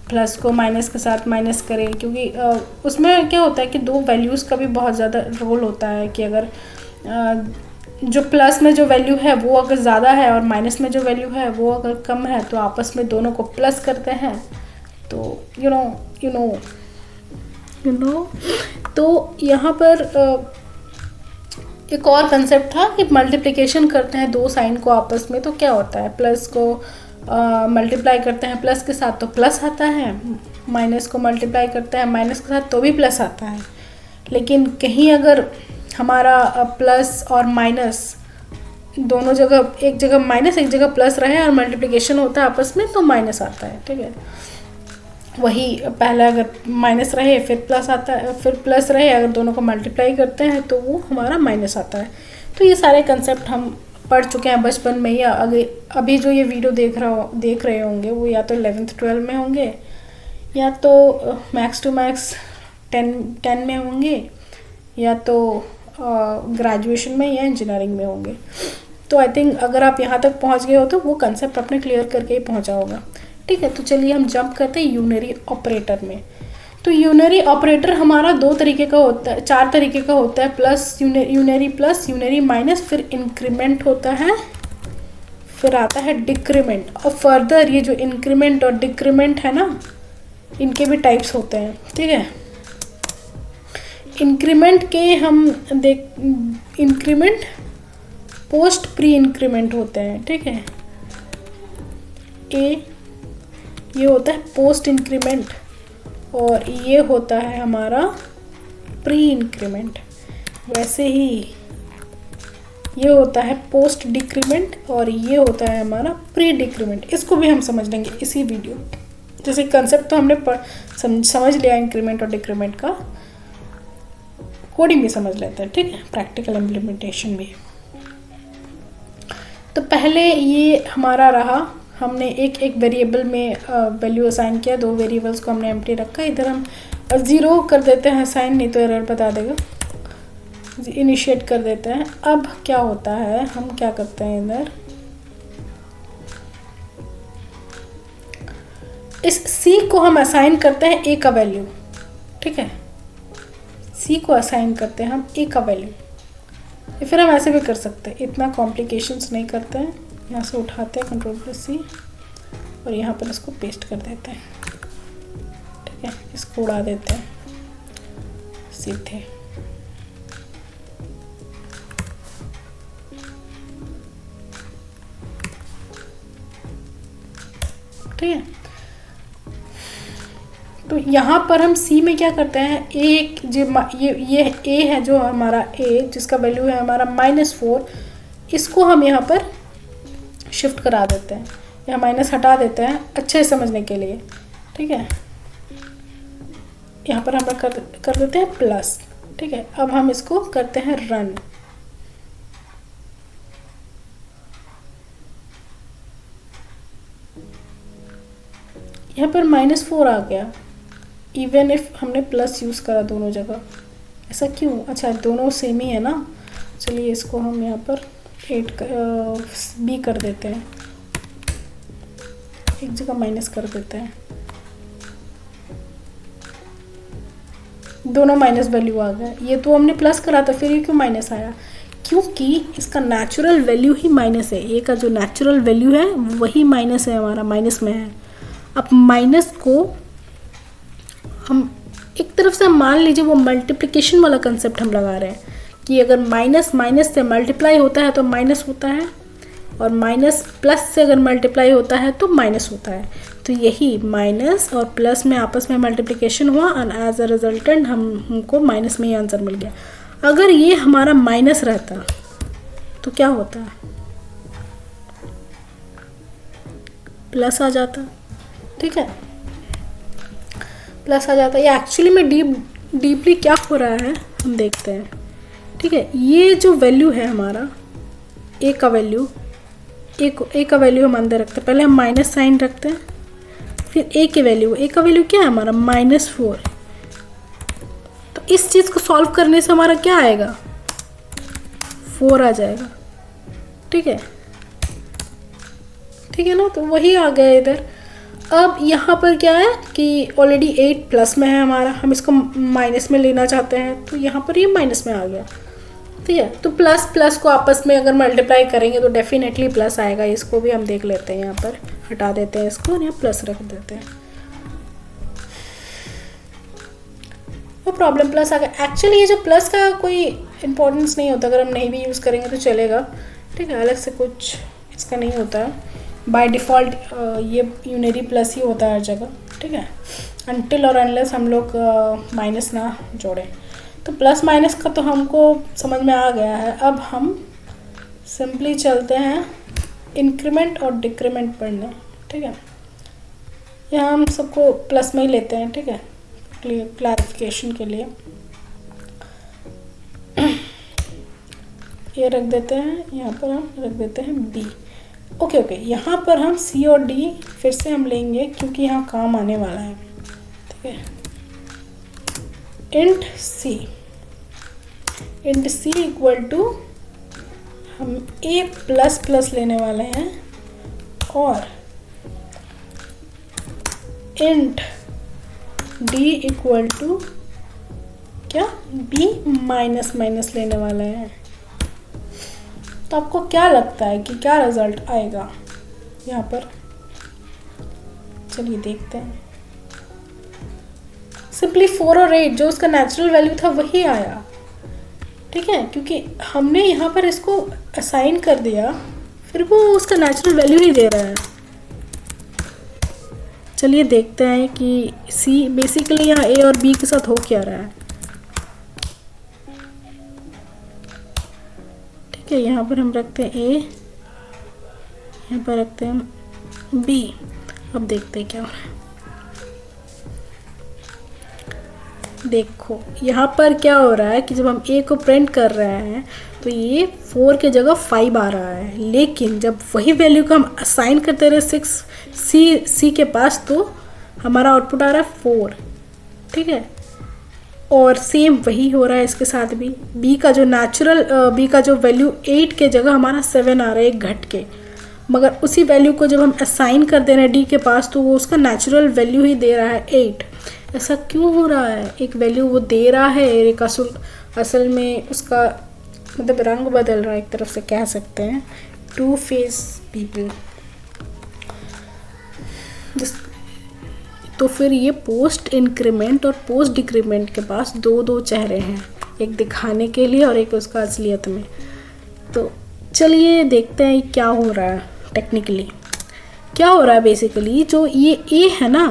प्लस को माइनस के साथ माइनस करें, क्योंकि उसमें क्या होता है कि दो वैल्यूज़ का भी बहुत ज़्यादा रोल होता है कि अगर जो प्लस में जो वैल्यू है वो अगर ज़्यादा है और माइनस में जो वैल्यू है वो अगर कम है तो आपस में दोनों को प्लस करते हैं। तो यू नो तो यहाँ पर एक और कंसेप्ट था कि मल्टीप्लिकेशन करते हैं दो साइन को आपस में, तो क्या होता है, प्लस को मल्टीप्लाई करते हैं प्लस के साथ तो प्लस आता है, माइनस को मल्टीप्लाई करते हैं माइनस के साथ तो भी प्लस आता है। लेकिन कहीं अगर हमारा प्लस और माइनस दोनों जगह, एक जगह माइनस एक जगह प्लस रहे और मल्टीप्लिकेशन होता है आपस में तो माइनस आता है, ठीक है। वही पहला अगर माइनस रहे फिर प्लस आता है, फिर प्लस रहे, अगर दोनों को मल्टीप्लाई करते हैं तो वो हमारा माइनस आता है। तो ये सारे कंसेप्ट हम पढ़ चुके हैं बचपन में, या अभी जो ये वीडियो देख रहे होंगे वो या तो 11th 12 में होंगे या तो मैक्स टू मैक्स 10 में होंगे या तो ग्रेजुएशन में या इंजीनियरिंग में होंगे। तो आई थिंक अगर आप यहाँ तक पहुँच गए हो तो वो कंसेप्ट अपने क्लियर करके ही पहुँचा होगा, ठीक है। तो चलिए हम जंप करते हैं यूनरी ऑपरेटर में। तो यूनरी ऑपरेटर हमारा दो तरीके का होता है, 4 तरीके का होता है, plus unary plus, unary minus, फिर इंक्रीमेंट होता है, फिर आता है डिक्रीमेंट। और फर्दर ये जो इंक्रीमेंट और डिक्रीमेंट है ना, इनके भी टाइप्स होते हैं, ठीक है। इंक्रीमेंट के हम इंक्रीमेंट पोस्ट प्री इंक्रीमेंट होते हैं, ठीक है। ये होता है पोस्ट इंक्रीमेंट और ये होता है हमारा प्री इंक्रीमेंट। वैसे ही ये होता है पोस्ट डिक्रीमेंट और ये होता है हमारा प्री डिक्रीमेंट। इसको भी हम समझ लेंगे इसी वीडियो। जैसे कंसेप्ट तो हमने समझ लिया इंक्रीमेंट और डिक्रीमेंट का, कोडिंग भी समझ लेते हैं, ठीक है, प्रैक्टिकल इम्प्लीमेंटेशन भी। तो पहले ये हमारा रहा, हमने एक वेरिएबल में वैल्यू असाइन किया, 2 वेरिएबल्स को हमने एम्प्टी रखा। इधर हम 0 कर देते हैं असाइन, नहीं तो एरर बता देगा, इनिशिएट कर देते हैं। अब क्या होता है, हम क्या करते हैं, इधर इस C को हम असाइन करते हैं A का वैल्यू, ठीक है। C को असाइन करते हैं हम A का वैल्यू। या फिर हम ऐसे भी कर सकते हैं, इतना कॉम्प्लिकेशंस नहीं करते हैं। यहाँ से उठाते हैं Ctrl+C और यहाँ पर इसको पेस्ट कर देते हैं, ठीक है। इसको उड़ा देते हैं सीधे। ठीक है, तो यहाँ पर हम C में क्या करते हैं, एक ये A है जो हमारा A जिसका वैल्यू है हमारा -4, इसको हम यहाँ पर शिफ्ट करा देते हैं, या माइनस हटा देते हैं अच्छे से समझने के लिए, ठीक है। यहाँ पर हम कर देते हैं प्लस, ठीक है। अब हम इसको करते हैं रन। यहाँ पर -4 आ गया, इवन इफ हमने प्लस यूज़ करा दोनों जगह। ऐसा क्यों? अच्छा, दोनों सेम ही है ना। चलिए इसको हम यहाँ पर B कर देते हैं, एक जगह माइनस कर देते हैं। दोनों माइनस वैल्यू आ गए। ये तो हमने प्लस करा था, फिर ये क्यों माइनस आया? क्योंकि इसका नेचुरल वैल्यू ही माइनस है। ए का जो नेचुरल वैल्यू है वही माइनस है, हमारा माइनस में है। अब माइनस को हम एक तरफ से मान लीजिए वो मल्टीप्लिकेशन वाला कंसेप्ट हम लगा रहे हैं कि अगर माइनस माइनस से मल्टीप्लाई होता है तो माइनस होता है, और माइनस प्लस से अगर मल्टीप्लाई होता है तो माइनस होता है। तो यही माइनस और प्लस में आपस में मल्टीप्लिकेशन हुआ और एज अ रिजल्टेंट हमको माइनस में ही आंसर मिल गया। अगर ये हमारा माइनस रहता तो क्या होता? प्लस आ जाता, ठीक है, प्लस आ जाता। ये एक्चुअली में डीपली क्या हो रहा है हम देखते हैं, ठीक है। ये जो वैल्यू है हमारा ए का वैल्यू, ए का वैल्यू हम अंदर रखते हैं। पहले हम माइनस साइन रखते हैं, फिर ए का वैल्यू क्या है हमारा -4। तो इस चीज़ को सॉल्व करने से हमारा क्या आएगा? 4 आ जाएगा, ठीक है, ठीक है ना। तो वही आ गया इधर। अब यहाँ पर क्या है कि ऑलरेडी 8 प्लस में है हमारा, हम इसको माइनस में लेना चाहते हैं, तो यहाँ पर ये माइनस में आ गया, ठीक है। तो प्लस प्लस को आपस में अगर मल्टीप्लाई करेंगे तो डेफिनेटली प्लस आएगा। इसको भी हम देख लेते हैं, यहाँ पर हटा देते हैं इसको और यहाँ प्लस रख देते हैं। वो प्रॉब्लम प्लस आ गया। एक्चुअली ये जो प्लस का कोई इम्पोर्टेंस नहीं होता, अगर हम नहीं भी यूज़ करेंगे तो चलेगा, ठीक है। अलग से कुछ इसका नहीं होता है। बाय डिफ़ॉल्ट ये यूनरी प्लस ही होता है हर जगह, ठीक है, अनटिल और अनलेस हम लोग माइनस ना जोड़ें। तो प्लस माइनस का तो हमको समझ में आ गया है। अब हम सिंपली चलते हैं इंक्रीमेंट और डिक्रीमेंट पढ़ने, ठीक है। यहाँ हम सबको प्लस में ही लेते हैं, ठीक है, क्लैरिफिकेशन के लिए। ये रख देते हैं, यहाँ पर हम रख देते हैं B। ओके, यहाँ पर हम C और D फिर से हम लेंगे क्योंकि यहाँ काम आने वाला है, ठीक है। इंट C इक्वल टू हम A प्लस लेने वाले हैं, और इंट D इक्वल टू क्या B माइनस लेने वाले हैं। तो आपको क्या लगता है कि क्या रिजल्ट आएगा यहाँ पर? चलिए देखते हैं। सिंपली 4 और 8 जो उसका नेचुरल वैल्यू था वही आया, ठीक है, क्योंकि हमने यहाँ पर इसको असाइन कर दिया, फिर वो उसका नेचुरल वैल्यू ही दे रहा है। चलिए देखते हैं कि C बेसिकली यहाँ A और B के साथ हो क्या रहा है, ठीक है। यहाँ पर हम रखते हैं A, यहाँ पर रखते हैं B। अब देखते हैं क्या हो रहा है। देखो यहाँ पर क्या हो रहा है कि जब हम A को प्रिंट कर रहे हैं तो ये 4 के जगह 5 आ रहा है, लेकिन जब वही वैल्यू को हम असाइन करते रहे 6 C के पास तो हमारा आउटपुट आ रहा है 4, ठीक है। और सेम वही हो रहा है इसके साथ भी। B का जो वैल्यू 8 के जगह हमारा 7 आ रहा है, एक घट के, मगर उसी वैल्यू को जब हम असाइन कर दे रहे हैं D के पास तो वो उसका नेचुरल वैल्यू ही दे रहा है 8। ऐसा क्यों हो रहा है? एक वैल्यू वो दे रहा है, एक असल में उसका मतलब रंग बदल रहा है एक तरफ से कह सकते हैं, टू फेस पीपल। तो फिर ये पोस्ट इंक्रीमेंट और पोस्ट डिक्रीमेंट के पास दो दो चेहरे हैं, एक दिखाने के लिए और एक उसका असलियत में। तो चलिए देखते हैं क्या हो रहा है टेक्निकली। क्या हो रहा है बेसिकली, जो ये ए है ना,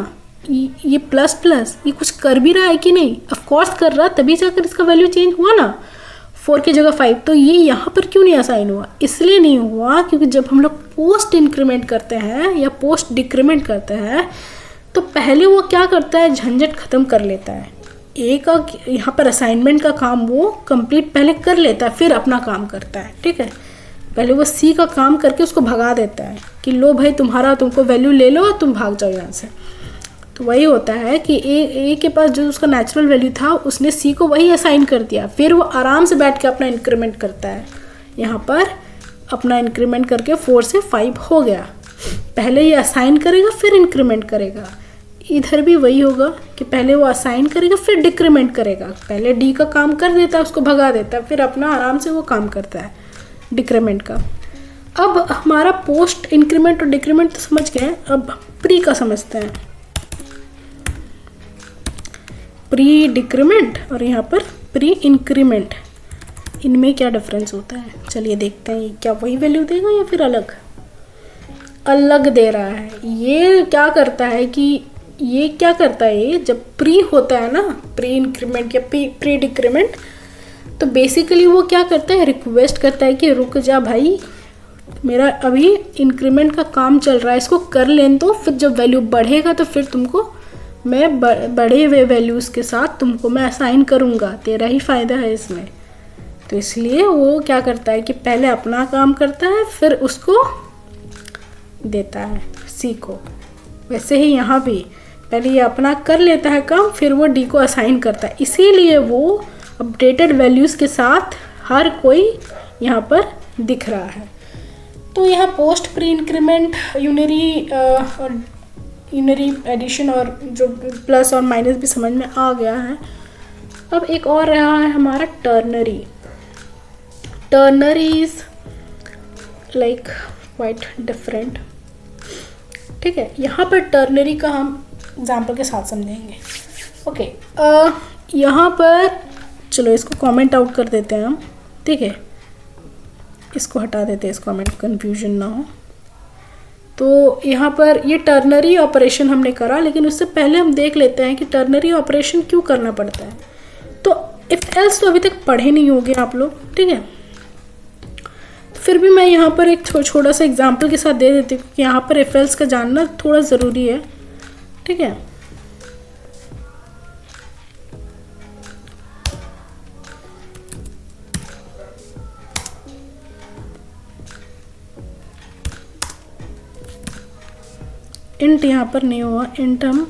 ये प्लस प्लस ये कुछ कर भी रहा है कि नहीं, ऑफ कोर्स कर रहा, तभी जाकर इसका वैल्यू चेंज हुआ ना, 4 की जगह 5। तो ये यहाँ पर क्यों नहीं असाइन हुआ, इसलिए नहीं हुआ क्योंकि जब हम लोग पोस्ट इंक्रीमेंट करते हैं या पोस्ट डिक्रीमेंट करते हैं तो पहले वो क्या करता है, झंझट ख़त्म कर लेता है। ए का यहाँ पर असाइनमेंट का काम वो कंप्लीट पहले कर लेता है, फिर अपना काम करता है। ठीक है, पहले वो सी का काम करके उसको भगा देता है कि लो भाई तुम्हारा, तुमको वैल्यू ले लो तुम भाग जाओ यहाँ से। तो वही होता है कि ए के पास जो उसका नेचुरल वैल्यू था उसने सी को वही असाइन कर दिया, फिर वो आराम से बैठ के अपना इंक्रीमेंट करता है। यहाँ पर अपना इंक्रीमेंट करके 4 से 5 हो गया। पहले ये असाइन करेगा फिर इंक्रीमेंट करेगा। इधर भी वही होगा कि पहले वो असाइन करेगा फिर डिक्रीमेंट करेगा। पहले डी का काम कर देता है, उसको भगा देता है, फिर अपना आराम से वो काम करता है डिक्रीमेंट का। अब हमारा पोस्ट इंक्रीमेंट और डिक्रीमेंट तो समझ गए, अब प्री का समझते हैं। प्री डिक्रीमेंट और यहाँ पर प्री इंक्रीमेंट, इनमें क्या डिफरेंस होता है, चलिए देखते हैं। क्या वही वैल्यू देगा या फिर अलग अलग दे रहा है। ये क्या करता है कि ये क्या करता है, ये जब प्री होता है ना, प्री इंक्रीमेंट या प्री डिक्रीमेंट, तो बेसिकली वो क्या करता है, रिक्वेस्ट करता है कि रुक जा भाई, मेरा अभी इंक्रीमेंट का काम चल रहा है, इसको कर लें, तो फिर जब वैल्यू बढ़ेगा तो फिर तुमको मैं बढ़े हुए वैल्यूज़ के साथ तुमको मैं असाइन करूँगा, तेरा ही फ़ायदा है इसमें। तो इसलिए वो क्या करता है कि पहले अपना काम करता है फिर उसको देता है सी को। वैसे ही यहाँ भी पहले ये अपना कर लेता है काम, फिर वो डी को असाइन करता है। इसीलिए वो अपडेटेड वैल्यूज़ के साथ हर कोई यहाँ पर दिख रहा है। तो यहाँ post pre increment, unary addition और जो प्लस और माइनस भी समझ में आ गया है। अब एक और रहा है हमारा ternary. Ternary is like quite different. ठीक है, यहाँ पर टर्नरी का हम एग्जाम्पल के साथ समझेंगे। ओके, यहाँ पर चलो इसको कमेंट आउट कर देते हैं हम। ठीक है, इसको हटा देते हैं, इस कमेंट, कन्फ्यूजन ना हो। तो यहाँ पर ये टर्नरी ऑपरेशन हमने करा, लेकिन उससे पहले हम देख लेते हैं कि टर्नरी ऑपरेशन क्यों करना पड़ता है। तो इफ एल्स तो अभी तक पढ़े नहीं होंगे आप लोग। ठीक है, फिर भी मैं यहाँ पर एक छोटा सा एग्जाम्पल के साथ दे देती हूँ कि यहाँ पर इफ एल्स का जानना थोड़ा ज़रूरी है। ठीक है, इंट यहाँ पर नहीं हुआ, इंट हम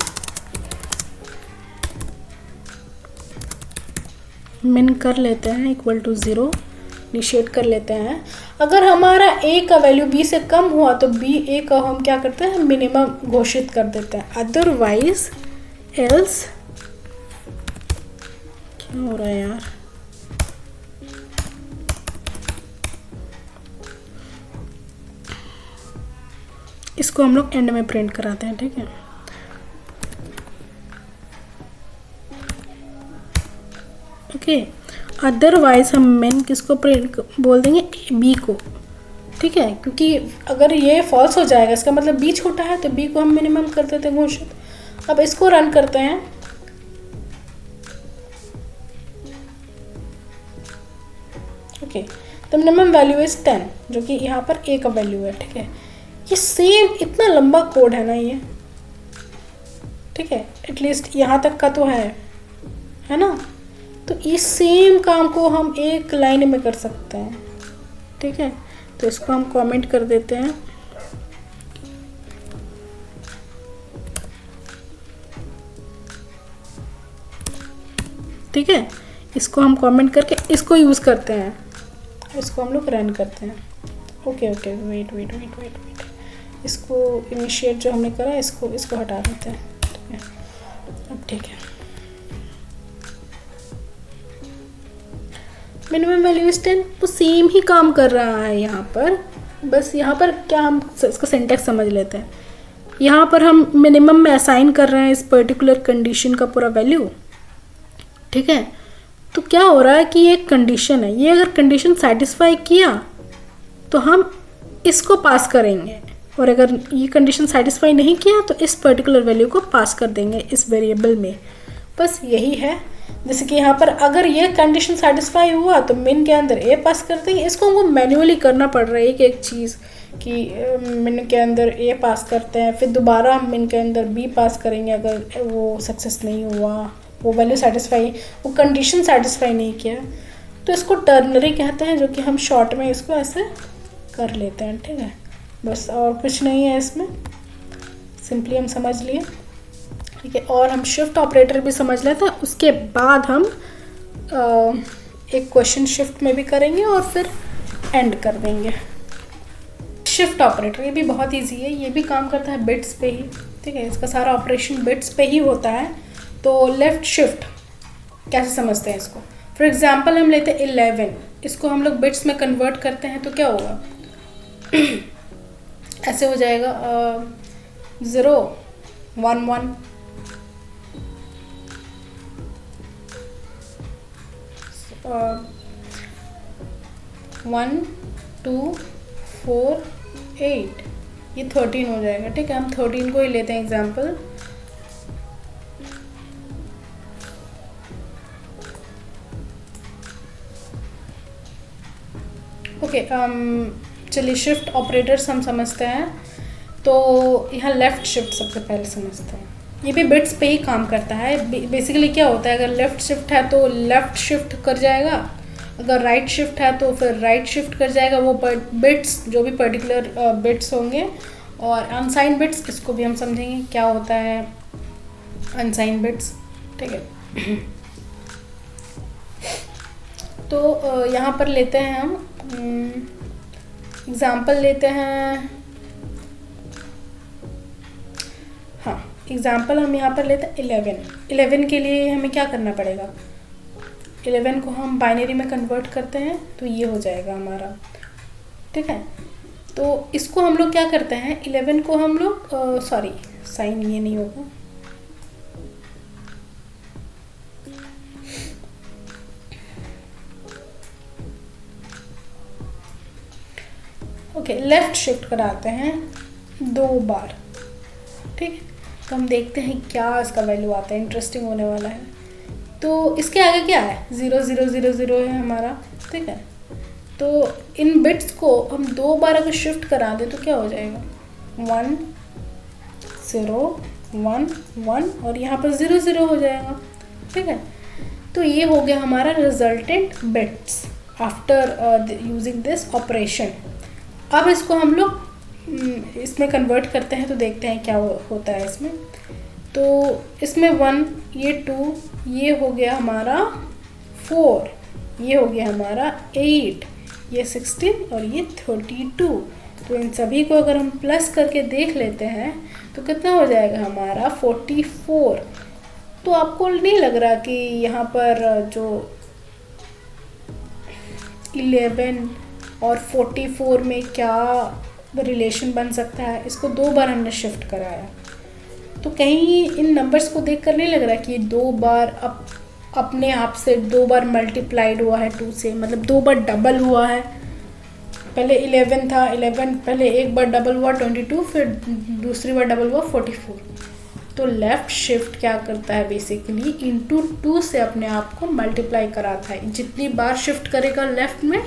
मिन कर लेते हैं इक्वल टू 0, इनिशिएट कर लेते हैं। अगर हमारा ए का वैल्यू बी से कम हुआ तो बी ए का हम क्या करते हैं, मिनिमम घोषित कर देते हैं। अदरवाइज एल्स, क्या हो रहा है यार, इसको हम लोग एंड में प्रिंट कराते हैं। ठीक है, ओके। अदरवाइज हम मेन किसको प्रिंट बोल देंगे, बी को। ठीक है, क्योंकि अगर ये फॉल्स हो जाएगा इसका मतलब बी छोटा है, तो बी को हम मिनिमम कर देते हैं घोषित। अब इसको रन करते हैं। ओके, तो मिनिमम वैल्यू इज 10, जो कि यहाँ पर ए का वैल्यू है। ठीक है, ये सेम इतना लंबा कोड है ना ये। ठीक है, एटलीस्ट यहाँ तक का तो है ना। तो इस सेम काम को हम एक लाइन में कर सकते हैं। ठीक है, तो इसको हम कमेंट कर देते हैं। ठीक है, इसको हम कमेंट करके इसको यूज़ करते हैं, इसको हम लोग रन करते हैं। ओके, वेट, इसको इनिशिएट जो हमने करा इसको हटा देते हैं। ठीक है, अब ठीक है। मिनिमम वैल्यू इज 10, वो सेम ही काम कर रहा है यहाँ पर। बस यहाँ पर क्या, हम इसका सिंटैक्स समझ लेते हैं। यहाँ पर हम मिनिमम में असाइन कर रहे हैं इस पर्टिकुलर कंडीशन का पूरा वैल्यू, ठीक है। तो क्या हो रहा है कि ये एक कंडीशन है, ये अगर कंडीशन सेटिस्फाई किया तो हम इसको पास करेंगे, और अगर ये कंडीशन सेटिस्फाई नहीं किया तो इस पर्टिकुलर वैल्यू को पास कर देंगे इस वेरिएबल में। बस यही है। जैसे कि यहाँ पर अगर ये कंडीशन सेटिस्फाई हुआ तो मिन के अंदर ए पास कर देंगे। इसको हमको मैन्युअली करना पड़ रहा है एक एक चीज़, कि मिन के अंदर ए पास करते हैं, फिर दोबारा हम मिन के अंदर बी पास करेंगे अगर वो सक्सेस नहीं हुआ, वो वैल्यू सेटिस्फाई, वो कंडीशन सेटिस्फाई नहीं किया, तो इसको टर्नरी कहते हैं, जो कि हम शॉर्ट में इसको ऐसे कर लेते हैं, ठीक है। बस और कुछ नहीं है इसमें, सिंपली हम समझ लिए, ठीक है। और हम शिफ्ट ऑपरेटर भी समझ लेते हैं, उसके बाद हम एक क्वेश्चन शिफ्ट में भी करेंगे और फिर एंड कर देंगे। शिफ्ट ऑपरेटर ये भी बहुत इजी है, ये भी काम करता है बिट्स पे ही, ठीक है। इसका सारा ऑपरेशन बिट्स पे ही होता है। तो लेफ़्ट शिफ्ट कैसे समझते हैं इसको? फॉर एग्जांपल हम लेते हैं 11, इसको हम लोग बिट्स में कन्वर्ट करते हैं तो क्या होगा ऐसे हो जाएगा 0 1 1, 1 2 4 8, ये 13 हो जाएगा, ठीक है। हम 13 को ही लेते हैं एग्जाम्पल। ओके, चलिए शिफ्ट ऑपरेटर्स हम समझते हैं। तो यहाँ लेफ़्ट शिफ्ट सबसे पहले समझते हैं। ये भी बिट्स पे ही काम करता है। बेसिकली क्या होता है, अगर लेफ़्ट शिफ्ट है तो लेफ़्ट शिफ्ट कर जाएगा, अगर राइट शिफ्ट है तो फिर राइट शिफ्ट कर जाएगा। वो बिट्स जो भी पर्टिकुलर बिट्स होंगे, और अनसाइन बिट्स, इसको भी हम समझेंगे क्या होता है अनसाइन बिट्स, ठीक है। तो यहाँ पर लेते हैं हम एग्ज़ाम्पल लेते हैं। हाँ, एग्ज़ाम्पल हम यहाँ पर लेते हैं 11। 11 के लिए हमें क्या करना पड़ेगा, 11 को हम बाइनरी में कन्वर्ट करते हैं तो ये हो जाएगा हमारा, ठीक है। तो इसको हम लोग क्या करते हैं, 11 को हम लोग सॉरी साइन ये नहीं होगा, ओके, लेफ़्ट शिफ्ट कराते हैं 2 बार, ठीक है। तो हम देखते हैं क्या इसका वैल्यू आता है, इंटरेस्टिंग होने वाला है। तो इसके आगे क्या है, 0 0 0 0 है हमारा, ठीक है। तो इन बिट्स को हम 2 बार अगर शिफ्ट करा दें तो क्या हो जाएगा, 1 0 1 1, और यहाँ पर 0 0 हो जाएगा, ठीक है। तो ये हो गया हमारा resultant bits after using this operation. अब इसको हम लोग इसमें कन्वर्ट करते हैं तो देखते हैं क्या होता है इसमें। तो इसमें 1, ये 2, ये हो गया हमारा 4, ये हो गया हमारा 8, ये 16 और ये 32। तो इन सभी को अगर हम प्लस करके देख लेते हैं तो कितना हो जाएगा हमारा 44। तो आपको नहीं लग रहा कि यहाँ पर जो 11 और 44 में क्या रिलेशन बन सकता है? इसको 2 बार हमने शिफ्ट कराया, तो कहीं इन नंबर्स को देखकर नहीं लग रहा कि ये 2 बार अपने आप से 2 बार मल्टीप्लाइड हुआ है 2 से, मतलब 2 बार डबल हुआ है। पहले 11 था, 11 पहले एक बार डबल हुआ 22, फिर दूसरी बार डबल हुआ 44। तो लेफ़्ट शिफ्ट क्या करता है, बेसिकली इंटू 2 से अपने आप को मल्टीप्लाई कराता है। जितनी बार शिफ्ट करेगा लेफ़्ट में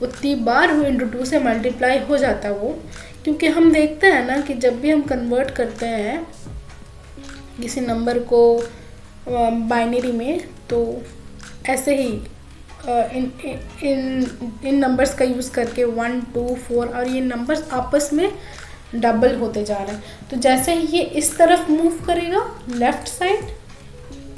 उतनी बार वो इंटू 2 से मल्टीप्लाई हो जाता है वो। क्योंकि हम देखते हैं ना कि जब भी हम कन्वर्ट करते हैं किसी नंबर को बाइनरी में, तो ऐसे ही इन नंबर्स का यूज़ करके 1 2 4 और ये नंबर्स आपस में डबल होते जा रहे हैं। तो जैसे ही ये इस तरफ मूव करेगा लेफ़्ट साइड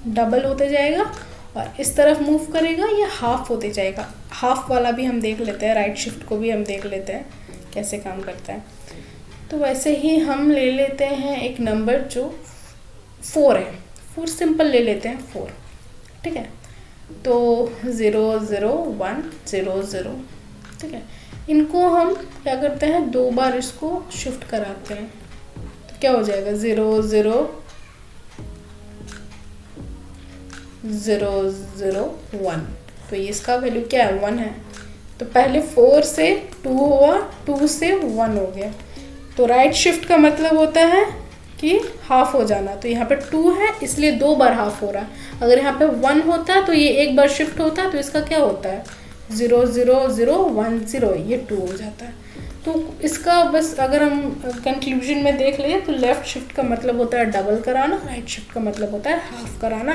डबल होते जाएगा, और इस तरफ मूव करेगा ये हाफ होते जाएगा। हाफ वाला भी हम देख लेते हैं, राइट शिफ्ट को भी हम देख लेते हैं कैसे काम करता है। तो वैसे ही हम ले लेते हैं एक नंबर जो 4 है, 4 सिंपल ले लेते हैं 4, ठीक है। तो 0 0 1 0 0, ठीक है। इनको हम क्या करते हैं, 2 बार इसको शिफ्ट कराते हैं, तो क्या हो जाएगा 0 0 0 0 1। तो ये इसका वैल्यू क्या है, 1 है। तो पहले 4 से 2 हुआ, 2 से 1 हो गया। तो राइट शिफ्ट का मतलब होता है कि हाफ हो जाना। तो यहाँ पे 2 है इसलिए 2 बार हाफ हो रहा है। अगर यहाँ पे 1 होता तो ये एक बार शिफ्ट होता, तो इसका क्या होता है 0 0 0 1 0, ये 2 हो जाता है। तो इसका बस अगर हम कंक्लूजन में देख लें तो लेफ़्ट शिफ्ट का मतलब होता है डबल कराना, राइट शिफ्ट का मतलब होता है हाफ कराना।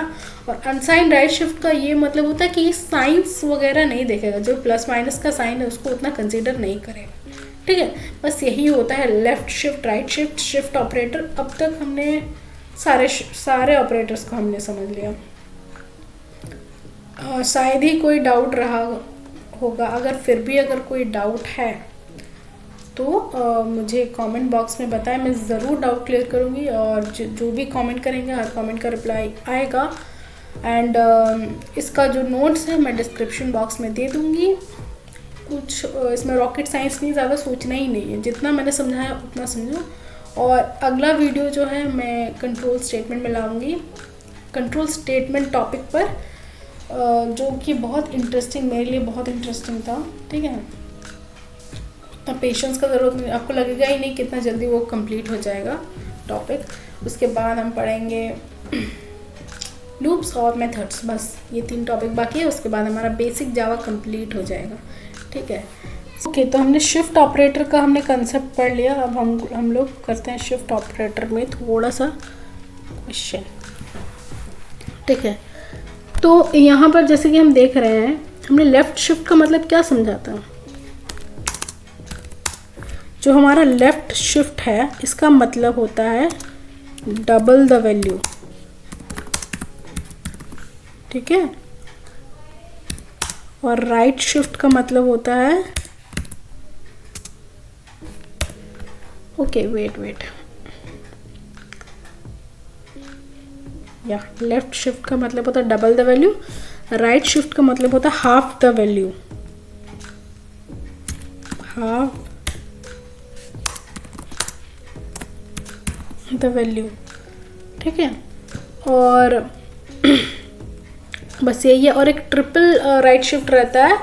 और अनसाइन राइट शिफ्ट का ये मतलब होता है कि ये साइंस वगैरह नहीं देखेगा, जो प्लस माइनस का साइन है उसको उतना कंसिडर नहीं करेगा, ठीक है। बस यही होता है left shift, right shift, shift operator. अब तक हमने सारे ऑपरेटर्स को हमने समझ लिया। शायद ही कोई डाउट रहा होगा। अगर फिर भी अगर कोई डाउट है तो मुझे कमेंट बॉक्स में बताएं, मैं ज़रूर डाउट क्लियर करूँगी। और जो भी कमेंट करेंगे हर कमेंट का रिप्लाई आएगा। एंड इसका जो नोट्स है मैं डिस्क्रिप्शन बॉक्स में दे दूँगी। कुछ इसमें रॉकेट साइंस नहीं, ज़्यादा सोचना ही नहीं है, जितना मैंने समझाया उतना समझो। और अगला वीडियो जो है मैं कंट्रोल स्टेटमेंट में लाऊँगी, कंट्रोल स्टेटमेंट टॉपिक पर, जो कि बहुत इंटरेस्टिंग, मेरे लिए बहुत इंटरेस्टिंग था, ठीक है। उतना पेशेंस का ज़रूरत नहीं, आपको लगेगा ही नहीं कितना जल्दी वो कंप्लीट हो जाएगा टॉपिक। उसके बाद हम पढ़ेंगे लूप्स और मेथड्स, बस ये 3 टॉपिक बाकी है। उसके बाद हमारा बेसिक जावा कंप्लीट हो जाएगा, ठीक है। ओके, तो हमने शिफ्ट ऑपरेटर का हमने कंसेप्ट पढ़ लिया। अब हम लोग करते हैं शिफ्ट ऑपरेटर में थोड़ा सा क्वेश्चन, ठीक है। तो यहाँ पर जैसे कि हम देख रहे हैं, हमने लेफ़्ट शिफ्ट का मतलब क्या समझा था। जो हमारा लेफ़्ट शिफ्ट है इसका मतलब होता है डबल द वैल्यू, ठीक है। और राइट शिफ्ट का मतलब होता है, ओके वेट या लेफ्ट शिफ्ट का मतलब होता है double the value, right shift का मतलब होता है half the value, half the value, ठीक है। और बस यही है। और एक ट्रिपल राइट शिफ्ट रहता है,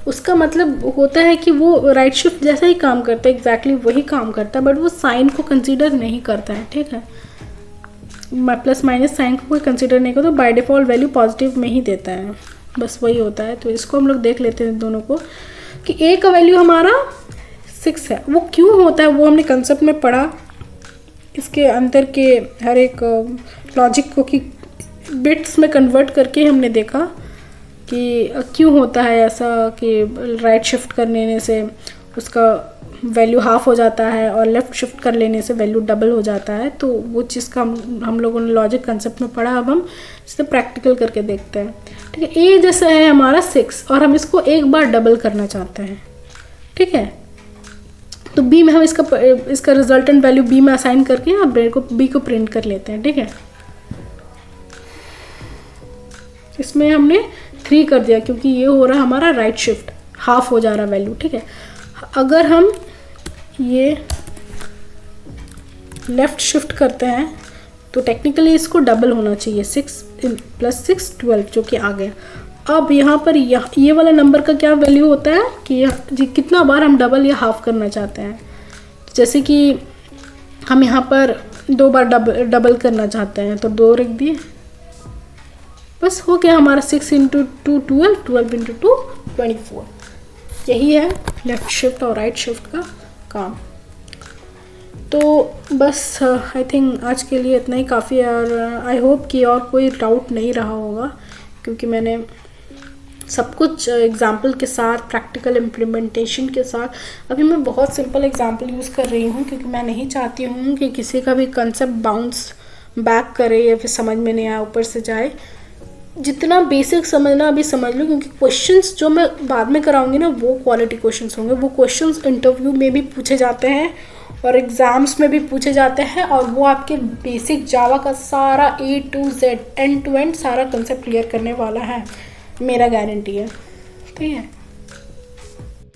उसका मतलब होता है कि वो राइट शिफ्ट जैसा ही काम करता है, एग्जैक्टली वही काम करता है, बट वो साइन को कंसीडर नहीं करता है, ठीक है। प्लस माइनस साइन को कोई कंसीडर नहीं करता, तो बाय डिफ़ॉल्ट वैल्यू पॉजिटिव में ही देता है, बस वही होता है। तो इसको हम लोग देख लेते हैं दोनों को, कि ए का वैल्यू हमारा 6 है। वो क्यों होता है वो हमने कंसेप्ट में पढ़ा, इसके अंदर के हर एक लॉजिक को कि बिट्स में कन्वर्ट करके हमने देखा कि क्यों होता है ऐसा, कि राइट शिफ्ट कर लेने से उसका वैल्यू हाफ हो जाता है और लेफ़्ट शिफ्ट कर लेने से वैल्यू डबल हो जाता है। तो वो चीज़ का हम लोगों ने लॉजिक कंसेप्ट में पढ़ा। अब हम इसे प्रैक्टिकल करके देखते हैं, ठीक है। ए जैसा है हमारा 6 और हम इसको एक बार डबल करना चाहते हैं, ठीक है। तो बी में हम इसका रिजल्टेंट वैल्यू बी में असाइन करके आप बी को प्रिंट कर लेते हैं, ठीक है। इसमें हमने 3 कर दिया क्योंकि ये हो रहा है हमारा राइट शिफ्ट, हाफ हो जा रहा वैल्यू, ठीक है। अगर हम ये लेफ़्ट शिफ्ट करते हैं तो टेक्निकली इसको डबल होना चाहिए, 6 + 6 12, जो कि आ गया। अब यहाँ पर ये वाला नंबर का क्या वैल्यू होता है कि कितना बार हम डबल या हाफ करना चाहते हैं। जैसे कि हम यहाँ पर 2 बार डबल करना चाहते हैं तो 2 रख दिए, बस हो गया हमारा 6 × 2 12, 12 × 2 24। यही है लेफ़्ट शिफ्ट और राइट शिफ्ट का काम। तो बस आई थिंक आज के लिए इतना ही काफ़ी है। और आई होप कि और कोई डाउट नहीं रहा होगा, क्योंकि मैंने सब कुछ एग्जाम्पल के साथ, प्रैक्टिकल इम्प्लीमेंटेशन के साथ, अभी मैं बहुत सिंपल एग्जाम्पल यूज़ कर रही हूँ क्योंकि मैं नहीं चाहती हूँ कि किसी का भी कंसेप्ट बाउंस बैक करे या फिर समझ में नहीं आए, ऊपर से जाए। जितना बेसिक समझना अभी समझ लो, क्योंकि क्वेश्चंस जो मैं बाद में कराऊंगी ना वो क्वालिटी क्वेश्चंस होंगे। वो क्वेश्चंस इंटरव्यू में भी पूछे जाते हैं और एग्ज़ाम्स में भी पूछे जाते हैं, और वो आपके बेसिक जावा का सारा A to Z end to end सारा कंसेप्ट क्लियर करने वाला है। मेरा गारंटी है, ठीक है।